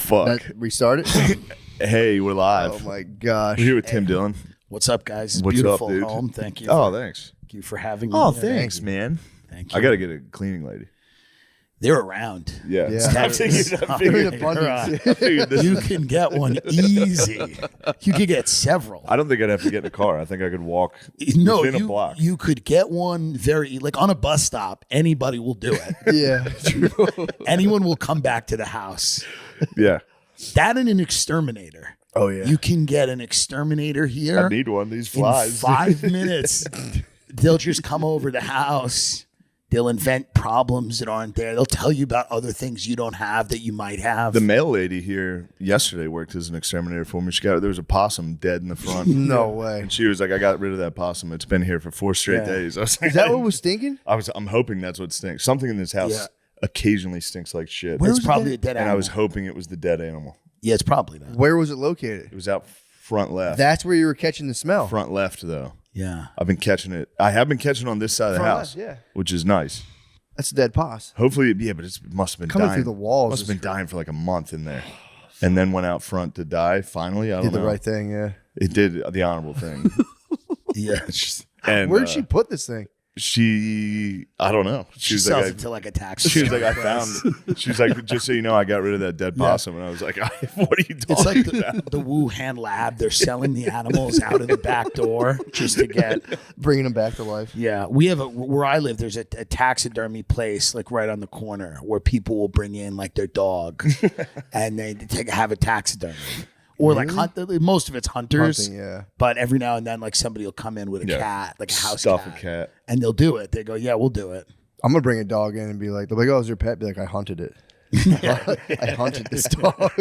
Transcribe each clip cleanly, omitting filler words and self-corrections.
Fuck. Restart it? Hey, we're live. Oh my gosh. We're here with Tim Dillon. What's up, guys? What's Beautiful up, dude? home. Thank you. Oh, thanks. Thank you for having me. Oh, today. thanks, man. Thank you. I got to get a cleaning lady. They're around. Yeah. Yeah. I figured They're in this. abundance. You can get one easy. You could get several. I don't think I'd have to get in a car. I think I could walk No, within a block. you could get one like on a bus stop. Anybody will do it. Yeah. True. Anyone will come back to the house. Yeah. That and an exterminator. Oh, yeah. You can get an exterminator here. I need one. These in flies. 5 minutes. They'll just come over the house. They'll invent problems that aren't there. They'll tell you about other things you don't have that you might have. The mail lady here yesterday worked as an exterminator for me. There was a possum dead in the front. No way. And she was like, I got rid of that possum. It's been here for 4 straight days. I was like, Is that what was stinking? I'm hoping that's what stinks. Something in this house occasionally stinks like shit. It's probably a dead and animal. I was hoping it was the dead animal. Yeah, it's probably that. Where was it located? It was out front left. That's where you were catching the smell. Front left, though. Yeah. I've been catching it. I have been catching on this side of the Front house, left, yeah. which is nice. That's a dead poss. Hopefully, yeah, but it must have been Coming dying. through the walls Must have is been dying for like a month in there, and then went out front to die. Finally, I don't Did know. the right thing, yeah. It did the honorable thing. Yeah. And Where did she put this thing? I don't know. She was sells like, it to like a tax. she was like, I found. She was like, just so you know, I got rid of that dead possum, and I was like, what are you talking It's like about? the Wuhan lab. They're selling the animals out of the back door just to get. Bringing them back to life. Yeah, we have where I live. There's a taxidermy place like right on the corner where people will bring in like their dog, and they have a taxidermy. Or like most of it's hunters, Hunting, yeah. but every now and then like somebody will come in with a cat, like a house Stuff cat, a cat. and they'll do it. They go, yeah, we'll do it. I'm going to bring a dog in and be like, they'll be like, oh, is your pet? Be like, I hunted it. I hunted this dog.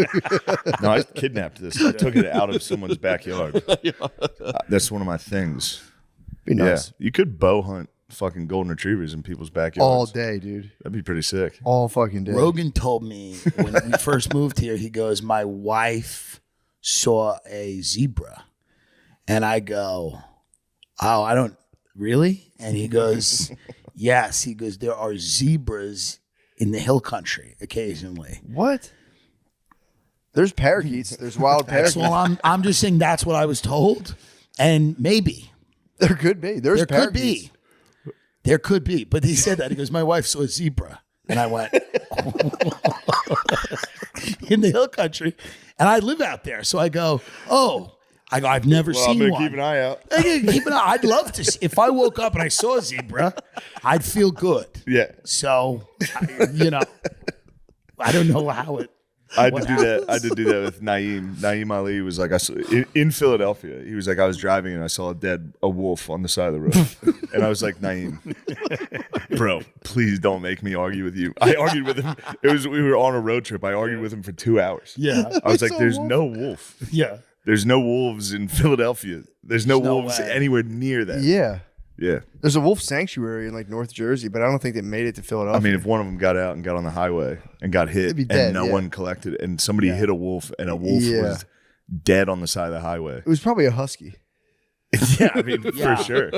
No, I kidnapped this. I took it out of someone's backyard. That's one of my things. Be nice. Yeah, you could bow hunt fucking golden retrievers in people's backyards All day, dude. That'd be pretty sick. All fucking day. Rogan told me when we first moved here, he goes, my wife saw a zebra. And I go, oh, I don't really? And he goes, yes. He goes, there are zebras in the hill country occasionally. What? There's parakeets. There's wild parakeets. Well, I'm just saying that's what I was told. And maybe. There could be. There's There could parakeets. be. There could be. But he said that. He goes, my wife saw a zebra. And I went, in the hill country. And I live out there. So I go, I've never Well, seen I'm gonna one. keep an eye out. Keep an eye. I'd love to see. If I woke up and I saw a zebra, I'd feel good. Yeah, So, I don't know how it. I had to do that. I did do that with Naeem. Naeem Ali was like, I saw, in Philadelphia. He was like, I was driving and I saw a wolf on the side of the road, and I was like, Naeem, bro, please don't make me argue with you. I argued with him. We were on a road trip. I argued with him for 2 hours. Yeah. I was like, saw a there's wolf? no wolf. Yeah. There's no wolves in Philadelphia. There's no no wolves way. anywhere near that. Yeah. Yeah. There's a wolf sanctuary in like North Jersey, but I don't think they made it to Philadelphia. I mean, if one of them got out and got on the highway and got hit be dead, and no yeah. one collected it, and somebody hit a wolf and a wolf was dead on the side of the highway. it was probably a husky. Yeah, I mean, Yeah. for sure.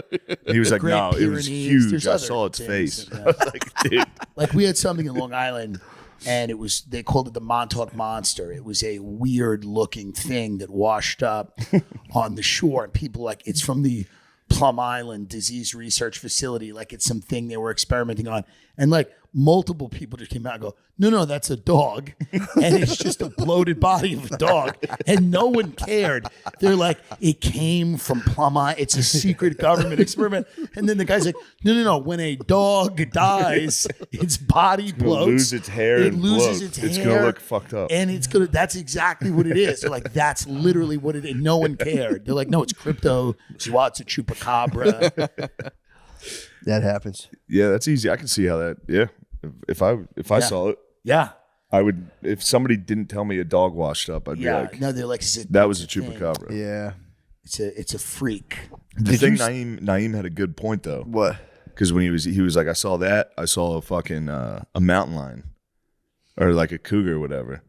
He was like, Great no, it was Pyrenees, huge. there's I other saw its things, face. yeah. I was like, dude. Like we had something in Long Island and they called it the Montauk Monster. It was a weird looking thing that washed up on the shore. And people like, it's from the Plum Island Disease Research Facility. Like it's something they were experimenting on. And like multiple people just came out and go, no, that's a dog. And it's just a bloated body of a dog. And no one cared. They're like, it came from Plum Island. It's a secret government experiment. And then the guy's like, no. When a dog dies, its body bloats. Lose its hair It and loses bloat. its hair. It's gonna look fucked up. And that's exactly what it is. They're like, that's literally what it is. No one cared. They're like, no, it's crypto. It's a chupacabra. That happens. Yeah, that's easy. I can see how that. Yeah, if I saw it, Yeah. I would. If somebody didn't tell me a dog washed up, I'd be Yeah. like, No, they're like, that was a thing. chupacabra. Yeah. It's a freak. The thing Naeem had a good point though, What? because when he was like, I saw that, I saw a fucking a mountain lion, or like a cougar or whatever,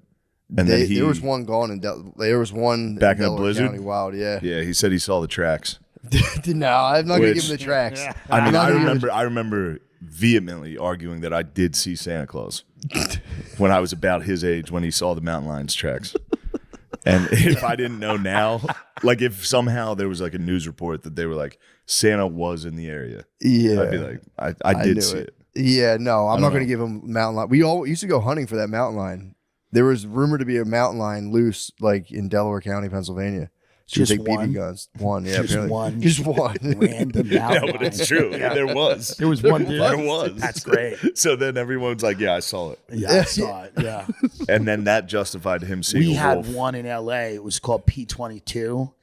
and then There was one gone there was one Back in the Delaware blizzard? County Wild. Yeah. Yeah, he said he saw the tracks. No, I'm not gonna Which- give him the tracks. I mean, I'm not I gonna give him remember vehemently arguing that I did see Santa Claus when I was about his age when he saw the mountain lions tracks. And if I didn't know now, like if somehow there was like a news report that they were like Santa was in the area, Yeah. I'd be like, I did knew see it. Yeah, no, I'm not know. going to give him mountain lion. We all used to go hunting for that mountain lion. There was rumored to be a mountain lion loose, like in Delaware County, Pennsylvania. Just take one? BB guns. One, yeah, Just apparently. one. Just one. Random No, mountain but it's lion. true. There was. There was one dude. There was. That's great. So then everyone's like, yeah, I saw it. Yeah, I saw it. Yeah. And then that justified him seeing We a had wolf. one in LA. It was called P22.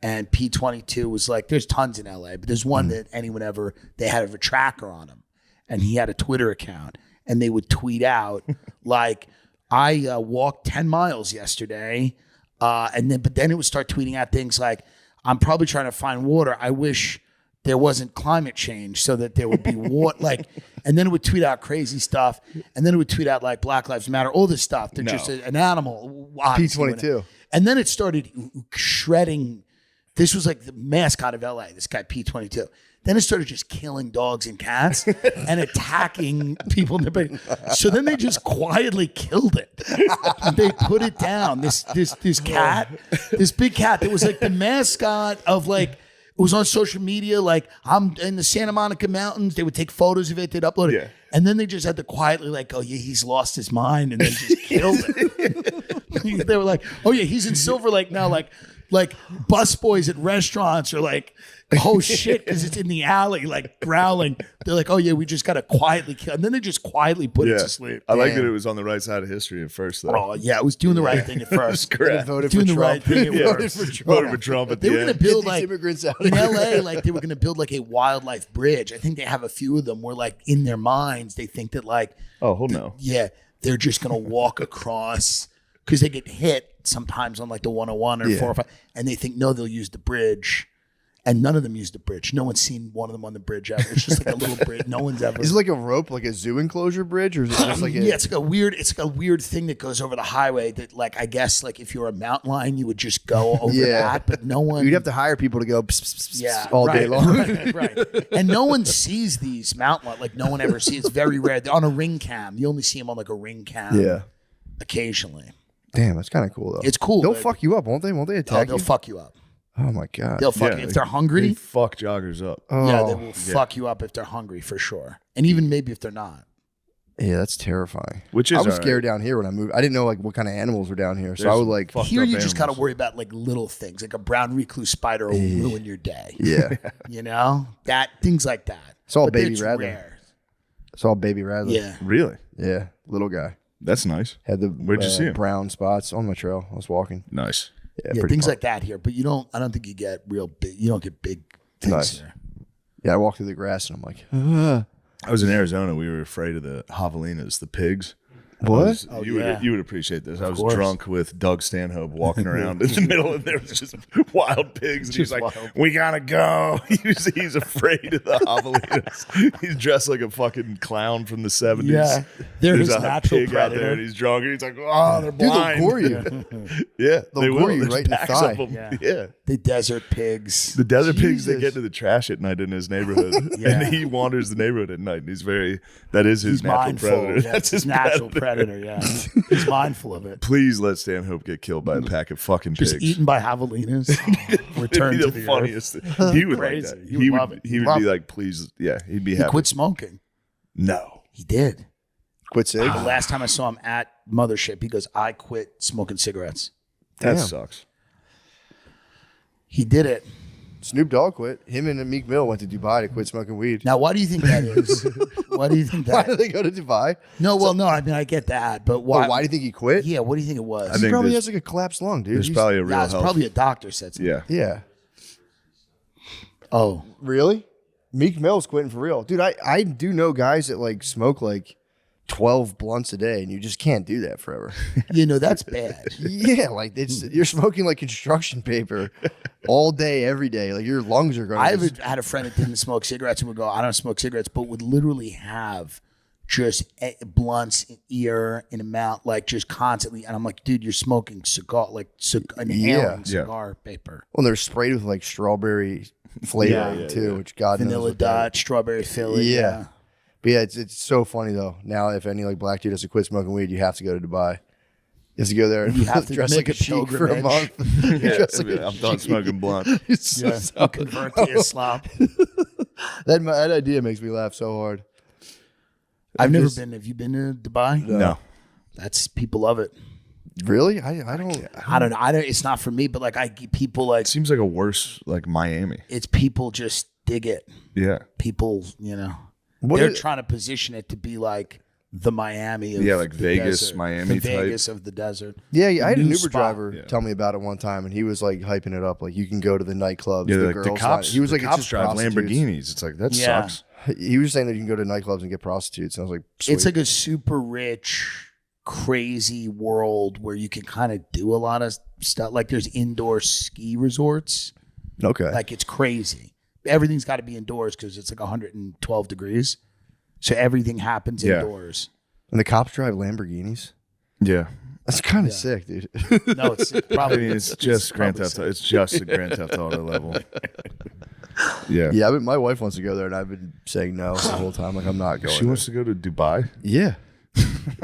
And P22 was like, there's tons in LA, but there's one that anyone ever, they had a tracker on him. And he had a Twitter account. And they would tweet out, like, I walked 10 miles yesterday. But then it would start tweeting out things like, I'm probably trying to find water. I wish there wasn't climate change so that there would be water. Like, and then it would tweet out crazy stuff. And then it would tweet out like Black Lives Matter, all this stuff. They're just an animal. P22. And then it started shredding. This was like the mascot of LA, this guy P22. Then it started just killing dogs and cats and attacking people in the bed. So then they just quietly killed it. They put it down. This cat, this big cat that was like the mascot of like, it was on social media. Like, I'm in the Santa Monica Mountains. They would take photos of it. They'd upload it. Yeah. And then they just had to quietly like, oh yeah, he's lost his mind, and then just killed it. They were like, oh yeah, he's in Silver Lake now. Like busboys at restaurants are like, oh shit, because it's in the alley, like growling. They're like, oh yeah, we just gotta quietly kill. And then they just quietly put it to sleep. I like that it was on the right side of history at first, though. Oh yeah, it was doing the right thing at first. Correct. Voted Doing for the Trump. right thing at Voted first. for Trump. Voted for Trump at They the were gonna end. build Get these like immigrants out in of here. LA, like they were gonna build like a wildlife bridge. I think they have a few of them where like in their minds they think that like, Oh, hell no. yeah, they're just gonna walk across because they get hit sometimes on like the 101 or 405, and they think no, they'll use the bridge. And none of them used the bridge. No one's seen one of them on the bridge ever. It's just like a little bridge. No one's ever. Is it like a rope, like a zoo enclosure bridge, or is it just like a? Yeah, it's like a weird thing that goes over the highway. That like I guess like if you're a mountain lion, you would just go over that. But no one. You'd have to hire people to go pss, pss, pss, Yeah, all day long. right. And no one sees these mountain lions. Like no one ever sees. It's very rare. They're on a ring cam. You only see them on like a ring cam. Yeah. Occasionally. Damn, that's kind of cool though. It's cool. They'll but- fuck you up, won't they? Won't they Oh, attack they'll you? fuck you up. Oh my god. They'll fuck you if they're hungry. They fuck joggers up. Oh, Yeah, they will fuck you up if they're hungry for sure, and even maybe if they're not. yeah, that's terrifying. Which is I was all right. scared down here when I moved. I didn't know like what kind of animals were down here, so I There's would like. fucked Here up you just got to animals. worry about like little things, like a brown recluse spider will ruin your day. Yeah, You know things like that. Saw But Baby it's Rattler. rare. saw Baby Rattler. Yeah, Really? yeah, little guy That's nice. had the Where'd you see him? brown spots on my trail. I was walking. Nice. Yeah, yeah, pretty things fun. like that here. But you don't. I don't think you get real big. You don't get big things Nice. here. Yeah, I walked through the grass and I'm like, I was in Arizona. We were afraid of the javelinas, the pigs. what? You would appreciate this. I was course. drunk with Doug Stanhope walking around in the middle, and there was just wild pigs. And he's Just like, wild. "We gotta go." He's afraid of the javelinas. He's dressed like a fucking clown from the 70s. Yeah, they're There's his a natural pig out predator. there, and he's drunk, and he's like, "Oh, they're Dude, they'll blind." gore you. Yeah, They'll they gore will. you There's right in the packs thigh. of them. Yeah. Yeah. The desert pigs. The desert pigs, they Jesus. get into the trash at night in his neighborhood, Yeah. and he wanders the neighborhood at night. And that is his He's natural mindful. predator. Yeah, it's his natural predator. Yeah, he's mindful of it. Please let Stanhope get killed by a pack of fucking Just pigs. eaten by javelinas. Return It'd to be the the earth. funniest. He would like Crazy. that. He would love it. He would Love be it. like, please, yeah, he'd be He happy. quit smoking. No, He did. Quit sig. The last time I saw him at Mothership, he goes, "I quit smoking cigarettes." that Damn. sucks. He did it. Snoop Dogg quit. Him and Meek Mill went to Dubai to quit smoking weed. Now, why do you think that is? Why do you think Why that? did they go to Dubai? No, well, no. I mean, I get that, but why? Why do you think he quit? Yeah, what do you think it was? I He think probably there's- has like a collapsed lung, dude. There's He's- probably a real yeah, it's health. probably a doctor said something. Yeah, yeah. Oh, Really? Meek Mill's quitting for real. Dude, I do know guys that like smoke like 12 blunts a day and you just can't do that forever. that's bad. Yeah, like you're smoking like construction paper all day, every day. Like your lungs are going I had a friend that didn't smoke cigarettes and would go, "I don't smoke cigarettes," but would literally have just blunts in ear, in a mouth, like just constantly. And I'm like, dude, you're smoking cigar, like inhaling Yeah. cigar paper. Well, they're sprayed with like strawberry flavoring too, which God knows Vanilla what that- Dutch, strawberry Philly. Yeah. But yeah, it's so funny though. Now, if any like black dude has to quit smoking weed, you have to go to Dubai. You have to go there and You have to dress make like a a sheik for a pilgrimage. month. Yeah, Dress like a I'm done sheik. smoking blunt. It's so Yeah. so- Convert to Islam. that idea makes me laugh so hard. I've never Just- been. Have you been to Dubai? No. That's people love it. Really? I don't. I don't know. It's not for me, but like people like It seems like a worse like Miami. it's people just dig it. Yeah. People, What they're is- trying to position it to be like the Miami of Yeah, like the Vegas, desert. Miami the type. Vegas of the desert. Yeah, I had an New Uber spot. driver Yeah. tell me about it one time, and he was like hyping it up. Like you can go to the nightclubs, Yeah, the like girls. the cops. He was the like, it's cops just drive prostitutes. Lamborghinis. It's like that Yeah. sucks. He was saying that you can go to nightclubs and get prostitutes. And I was like, It's sweet. like a super rich, crazy world where you can kind of do a lot of stuff. Like there's indoor ski resorts. okay. Like it's crazy. Everything's got to be indoors because it's like 112 degrees. So everything happens Yeah. indoors. And the cops drive Lamborghinis. Yeah. That's kind of sick, dude. No, it's I probably mean, it's just Grand probably Theft Auto. It's just a Grand Theft Auto level. Yeah. Yeah, my wife wants to go there, and I've been saying no the whole time. Like I'm not going. She wants to go to Dubai. Yeah.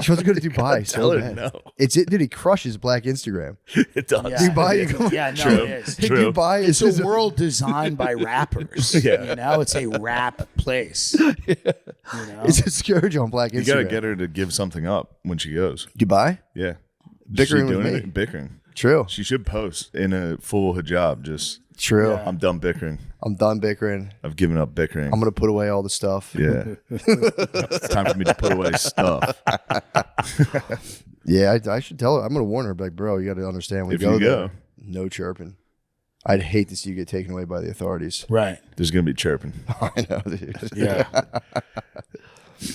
She wants to go to Dubai so Tell her bad. no. Dude, he crushes Black Instagram. It does. Yeah. Dubai, you go- Yeah, no, True. it is. True. Dubai It's is a world designed by rappers. Yeah. It's a rap place. it's a scourge on Black Instagram. You got to get her to give something up when she goes. Dubai. Yeah. Bickering She with doing me. it? Bickering. True. She should post in a full hijab. Just, True. Yeah. I'm done bickering. I'm done bickering. I've given up bickering. I'm gonna put away all the stuff. Yeah. It's time for me to put away stuff. Yeah, I should tell her. I'm gonna warn her. Like, bro, you got to understand. When If you go you there, go. no chirping. I'd hate to see you get taken away by the authorities. Right. There's going to be chirping. I know, dude. Yeah.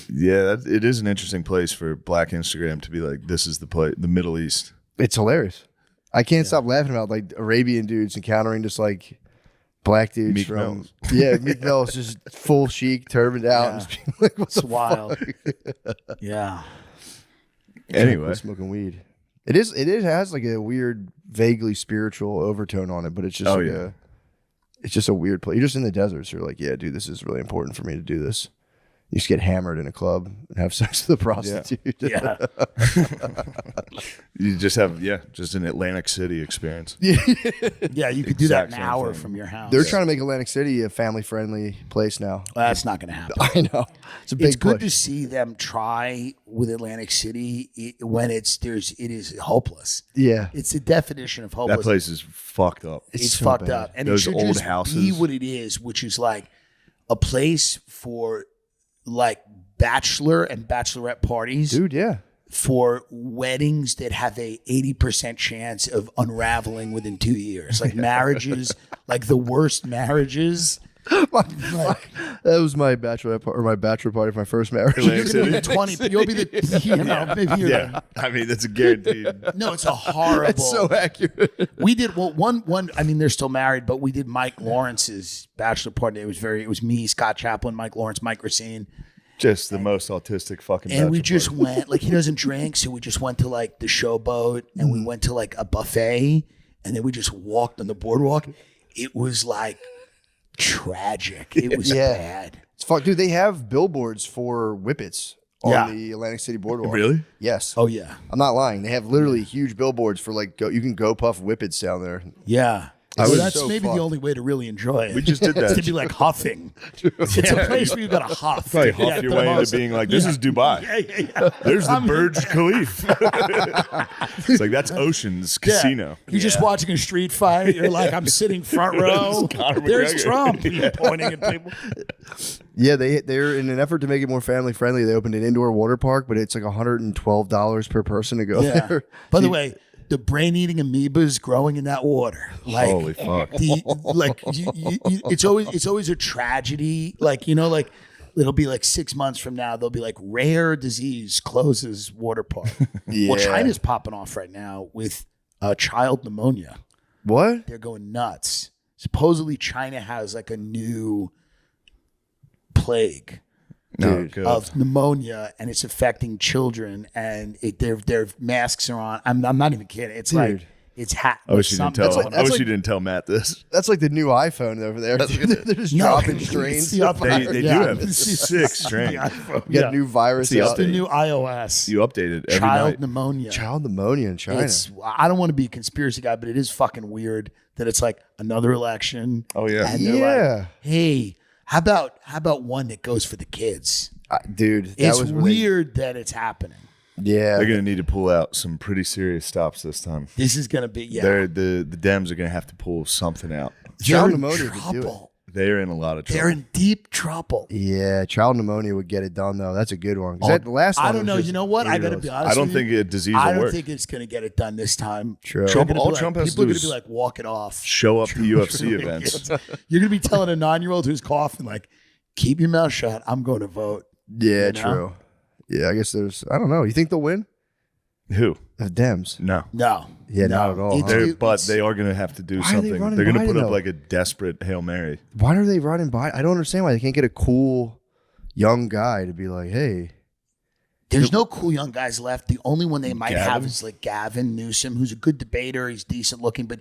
Yeah, it is an interesting place for Black Instagram to be like, this is the place, the Middle East. It's hilarious. I can't stop laughing about like Arabian dudes encountering just like black dudes Meek from Mills. yeah, Meek Mills just full chic, turbaned out, and just being like, "What's It's wild. Yeah. Anyway, smoking weed?" It has like a weird, vaguely spiritual overtone on it, but it's just Oh, like yeah. it's just a weird place. You're just in the desert, so you're like, yeah, dude, this is really important for me to do this. You just get hammered in a club and have sex with a prostitute. Yeah. you just have, just an Atlantic City experience. Yeah. You could do that Exact in an same hour thing. from your house. They're trying to make Atlantic City a family-friendly place now. Well, that's not going to happen. I know. It's a big It's good push. to see them try with Atlantic City when it is hopeless. Yeah. It's the definition of hopeless. That place is fucked up. It's so fucked bad. up, and Those it should old just be houses. what it is, which is like a place for like bachelor and bachelorette parties, Dude, yeah. for weddings that have a 80% chance of unraveling within 2 years, like marriages, like the worst marriages. That was my bachelor party for my first marriage. Atlantic You're gonna be City. 20. You'll be the maybe you're Yeah, I mean that's a guaranteed. no, it's a horrible. It's so accurate. We did one. I mean, they're still married, but we did Mike Lawrence's bachelor party. It was me, Scott Chaplin, Mike Lawrence, Mike Racine, Just the most autistic fucking. and we bachelor just party. went like he doesn't drink, so we just went to like the Showboat, and we went to like a buffet, and then we just walked on the boardwalk. It was like tragic. It was Yeah. bad. It's fuck, dude. They have billboards for whippets on Yeah. the Atlantic City boardwalk. Really? Yes. Oh yeah, I'm not lying. They have literally huge billboards for like you can go puff whippets down there. yeah. I So was that's so maybe fucked. the only way to really enjoy it. We just did It's that. to be like huffing. It's a place where you got to huff. Probably Yeah, huff your the way most- into being like, this is Dubai. Yeah. There's the Burj Khalifa. It's like that's Ocean's Yeah. casino. You're just watching a street fight. You're like, I'm sitting front row. Conor There's McGregor. Trump. You're pointing at people. Yeah, they're in an effort to make it more family friendly. They opened an indoor water park, but it's like $112 per person to go Yeah. there. By the way, the brain-eating amoebas growing in that water. Like, Holy fuck. it's always a tragedy. Like, like it'll be like 6 months from now, they'll be like rare disease closes water park. Well, Yeah. China's popping off right now with child pneumonia. What? They're going nuts. Supposedly China has like a new plague No, Dude. good. of pneumonia, and it's affecting children, and their masks are on. I'm not even kidding. It's like Dude. It's hat. I wish you didn't tell. something- I wish you didn't tell Matt this. That's like the new iPhone over there. They're just No, dropping it's strains. the You upper- They yeah. do have It's the- 6 strains. iPhone. got new virus. It's It's the update. new iOS. You update it every Child night. pneumonia. Child pneumonia in China. I don't want to be a conspiracy guy, but it is fucking weird that it's like another election. Oh, yeah. And they're Yeah. like, hey, how about one that goes for the kids? Dude, that It's was when they- weird that it's happening. yeah. They're gonna need to pull out some pretty serious stops this time. This is gonna be The Dems are gonna have to pull something out. Child they're in pneumonia would do it. trouble. They're in a lot of trouble. They're in deep trouble. Yeah, child pneumonia would get it done though. That's a good one. 'Cause that last I one don't was know. just You know what? I got to be 8-year-olds. honest. I don't with you. think a disease I will don't work. think it's going to get it done this time. True. They're gonna be All like- Trump has to people are do going is to be like, walk it off. Show up to UFC events. You're going to be telling a 9-year-old who's coughing, like, keep your mouth shut. I'm going to vote. Yeah, You know? true. Yeah, I guess there's. I don't know. You think they'll win? Who? The Dems. No. No. Yeah, no. not at all. But they are going to have to do Why are they something. running They're going to Biden, put up though? like a desperate Hail Mary. Why are they running by? I don't understand why they can't get a cool young guy to be like, hey. There's no cool young guys left. The only one they might have Gavin? is like Gavin Newsom, who's a good debater. He's decent looking, but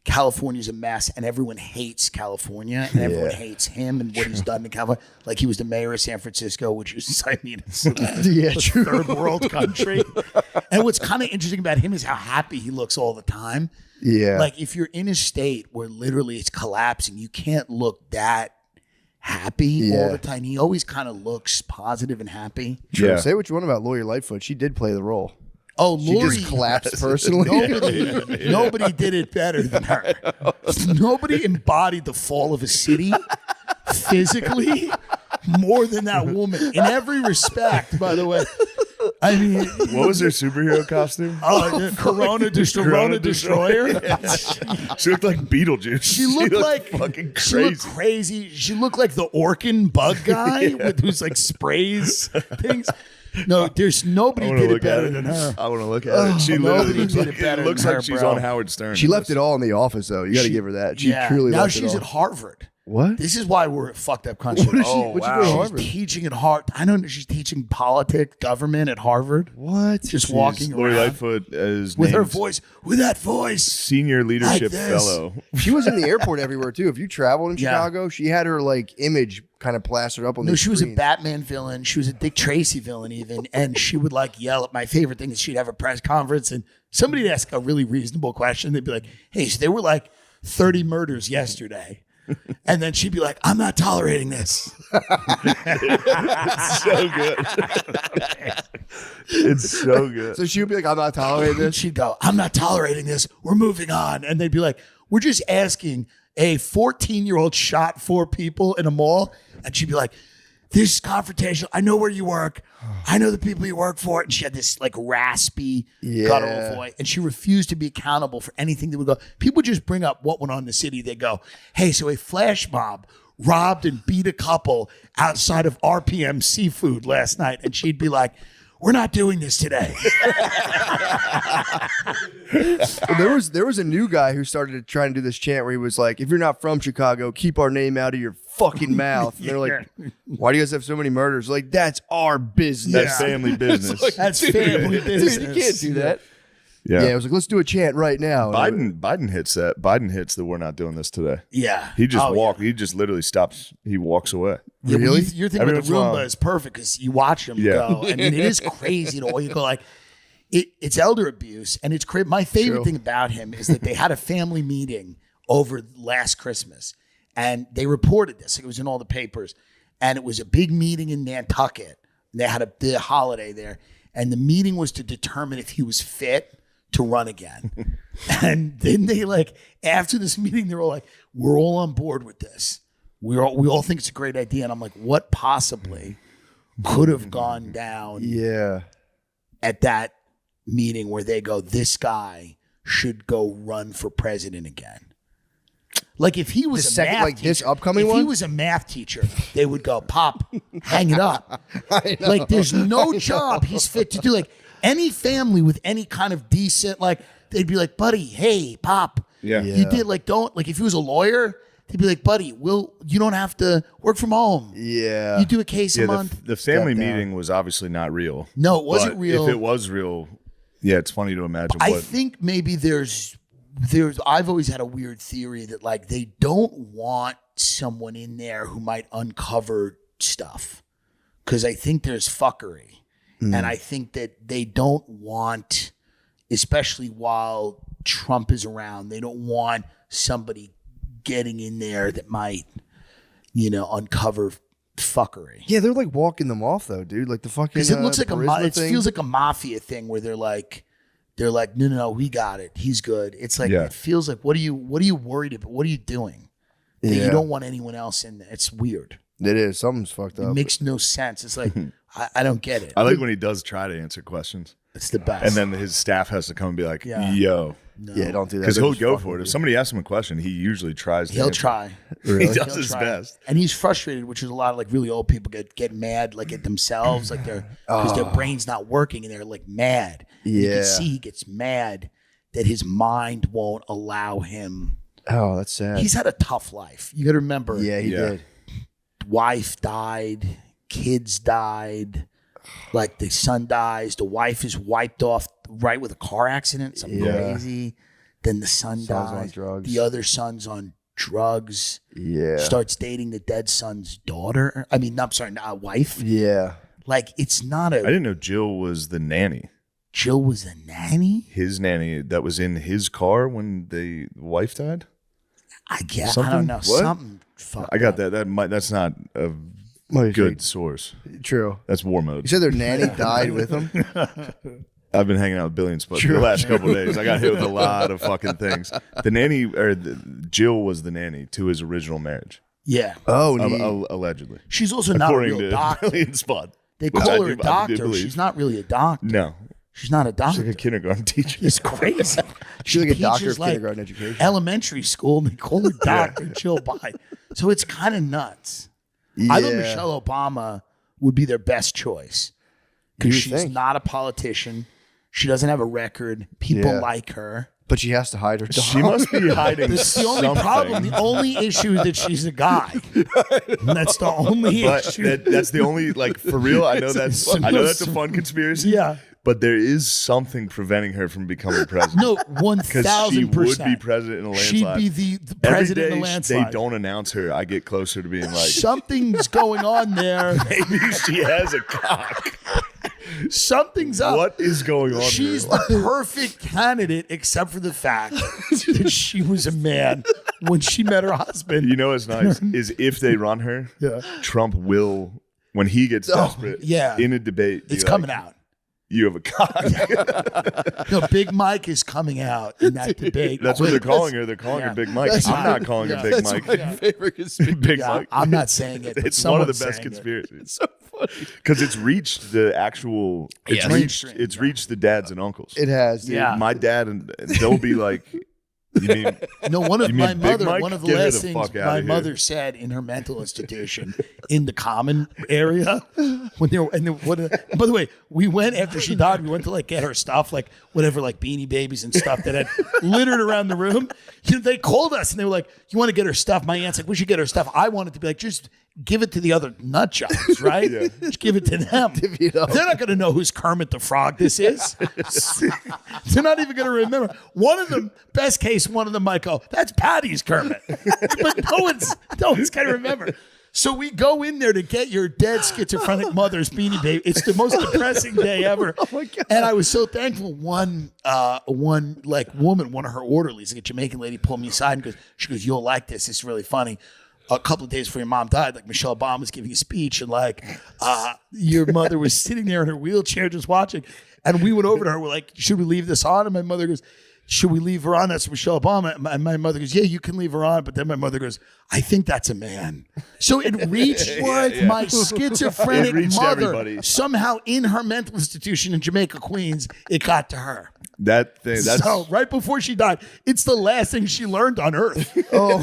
California's a mess, and everyone hates California, and everyone hates him and what he's done to California. Like he was the mayor of San Francisco, which is, I mean, it's Yeah, a true. third world country. And what's kind of interesting about him is how happy he looks all the time. Yeah. Like if you're in a state where literally it's collapsing, you can't look that happy all Yeah. the time. He always kind of looks positive and happy. True. Yeah. Say what you want about Lori Lightfoot. She did play the role. Oh, She Lori just collapsed personally. Nobody did it better than her. Nobody embodied the fall of a city physically more than that woman in every respect, by the way. I mean, What was her superhero costume? the Corona Destroyer. She looked like Beetlejuice. She looked like fucking She looked crazy. crazy. She looked like the Orkin bug guy with who's like sprays things. No, there's nobody I wanna did it look at better it. than her. I want to look at it. She nobody literally looks did like, it better it looks than like her, she's bro. on Howard Stern. She left it all in the office, though. You got to give her that. She truly now left it she's all. at Harvard. What? This is why we're a fucked up country. What is she? Oh, What'd you wow. go to She's Harvard? teaching at Harvard. I don't know. She's teaching politics, government at Harvard. What? Just walking Lori around Lightfoot is with her named voice. With that voice. Senior Leadership this. Fellow. She was in the airport everywhere too. If you traveled in Yeah. Chicago, she had her like image kind of plastered up on No, the she was a screens. Batman villain. She was a Dick Tracy villain, even. And she would like yell at my favorite thing is she'd have a press conference and somebody would ask a really reasonable question. They'd be like, hey, so there were like 30 murders yesterday. And then she'd be like, I'm not tolerating this. It's so good. It's so good. So she would be like, "I'm not tolerating And this." she'd go, I'm not tolerating this. We're moving on. And they'd be like, we're just asking a 14-year-old shot 4 people in a mall. And she'd be like, this is confrontational. I know where you work. I know the people you work for. And she had this like raspy, guttural voice. And she refused to be accountable for anything that would go. People just bring up what went on in the city. They go, hey, so a flash mob robbed and beat a couple outside of RPM Seafood last night. And she'd be like, we're not doing this today. Well, there was a new guy who started trying to do this chant where he was like, "If you're not from Chicago, keep our name out of your fucking mouth." And they're like, "Why do you guys have so many murders?" Like, that's our business. That's family business. That's family business. Dude, you can't do that. Yeah. Yeah, it was like, let's do a chant right now. Biden hits that. Biden hits that we're not doing this today. Yeah. He just Oh, He just literally stops. He walks away. Yeah, but Really? Your thing Every with the once in a while. Roomba is perfect because you watch them Yeah. go. I mean, it is crazy to all you go like, it's elder abuse. And it's crazy. My favorite True. thing about him is that they had a family meeting over last Christmas and they reported this. It was in all the papers. And it was a big meeting in Nantucket. They had the holiday there. And the meeting was to determine if he was fit to run again. And then they like, after this meeting, they're all like, we're all on board with this. We all think it's a great idea. And I'm like, what possibly could have gone down Yeah. at that meeting where they go, this guy should go run for president again? Like if he was The a second- math like this teacher, upcoming if he one? was a math teacher, they would go, Pop, hang it up. Like there's no job he's fit to do. Like any family with any kind of decent, like they'd be like, buddy, hey, Pop, Yeah. you did like don't like if he was a lawyer, they'd be like, buddy, you don't have to work from home. Yeah. You do a case a Yeah, month. the family Step down. meeting was obviously not real. No, it wasn't But real. If it was real, yeah, it's funny to imagine I what. think maybe there's I've always had a weird theory that like they don't want someone in there who might uncover stuff, because I think there's fuckery, and I think that they don't want, especially while Trump is around, they don't want somebody getting in there that might, uncover fuckery. Yeah, they're like walking them off though, dude. Like the fucking. Because it looks like Burisma thing. feels like a mafia thing where they're like, no, we got it. He's good. It's like it feels like what are you worried about? What are you doing? That you don't want anyone else in there. It's weird. It is. Something's fucked up. It makes no sense. It's like I don't get it. I like when he does try to answer questions. It's the best. And then his staff has to come and be like, Yeah. yo. No. Yeah, don't do that. Because They're he'll just go fucking for it. If with somebody asks him a question, he usually tries to He'll answer. try. He does He'll his try. best. And he's frustrated, which is a lot of like really old people get mad like at themselves, like because their brain's not working and they're like mad. And you Yeah. can see he gets mad that his mind won't allow him. Oh, that's sad. He's had a tough life. You got to remember. Yeah, he Yeah. did. Wife died, kids died, like the son dies, the wife is wiped off right with a car accident, something Yeah. crazy. Then the son Son's on dies. drugs. The other son's on drugs. Yeah. Starts dating the dead son's daughter. I mean, no, I'm sorry, not wife. Yeah. Like it's not I a. didn't know Jill was the nanny. Jill was a nanny. His nanny that was in his car when the wife died. I guess I Something? don't know. What? Something. Fucked I got up. that. That's not a Well, good source. True. That's war You mode. said their nanny died with them? I've been hanging out with Billy and Spud for the last couple of days. I got hit with a lot of fucking things. The nanny, Jill was the nanny to his original marriage, Yeah. Oh, allegedly. She's also not a According real to doctor. Billy and Spud. They Which call I her do- a I do doctor. believe. She's not really a doctor. No, She's not a she's doctor. like a kindergarten teacher. It's crazy. She's like a doctor teaches, of kindergarten education. Elementary school, and they call her Dr. Jill Biden. So it's kind of nuts. Yeah. I thought Michelle Obama would be their best choice because You she's think? not a politician. She doesn't have a record. People Yeah. like her. But she has to hide her dog. She must be hiding That's the only something. problem. The only issue is that she's a guy. And that's the only But issue. that's the only, like, for real. I know that's a fun conspiracy. Yeah. But there is something preventing her from becoming president. No, Because she 1,000%. would be president in a She'd landslide. be the Every president in day a landslide. they don't announce her, I get closer to being like, Something's going on there. maybe she has a cock. Something's up. What is going on She's here? the perfect candidate, except for the fact that she was a man when she met her husband. You know what's nice is if they run her, Trump will, when he gets desperate, yeah. in a debate, be It's like, coming out. You have a cock. No, Big Mike is coming out in that debate. That's what they're calling her. They're calling her Big Mike. I'm not calling her Big Mike. favorite conspiracy. Big Yeah, Mike. I'm not saying it. But It's one of the someone's best saying it. conspiracies. So funny. Because it's reached the actual. It's Yeah. reached. Mainstream, It's reached the dads and uncles. It has, dude. Yeah. My dad and they'll be like, "You mean No, one of You mean my Big mother. Mike? One of the Get her last the things fuck outta my here. mother said in her mental institution in the common area when they were. And by the way, we went after she died. We went to like get her stuff, like whatever, like Beanie Babies and stuff that had littered around the room. They called us and they were like, "You want to get her stuff?" My aunt's like, "We should get her stuff." I wanted to be like, just give it to the other nut jobs, right? Just give it to them. it up. They're not going to know who's Kermit the Frog this is. They're not even going to remember. One of them, best case, one of them might go, "That's Patty's Kermit," but no one's going to remember. So we go in there to get your dead schizophrenic mother's Beanie Baby. It's the most depressing day ever. Oh my God. And I was so thankful. One like woman, one of her orderlies, like a Jamaican lady, pulled me aside and she goes, "You'll like this. It's really funny." A couple of days before your mom died, like Michelle Obama was giving a speech, and like your mother was sitting there in her wheelchair just watching. And we went over to her. We're like, "Should we leave this on?" And my mother goes, "Should we leave her on?" That's Michelle Obama. And my mother goes, "Yeah, you can leave her on." But then my mother goes, "I think that's a man." So it reached my schizophrenic It reached mother. everybody. Somehow in her mental institution in Jamaica, Queens, it got to her. That thing. That's So right before she died, it's the last thing she learned on Earth. Oh,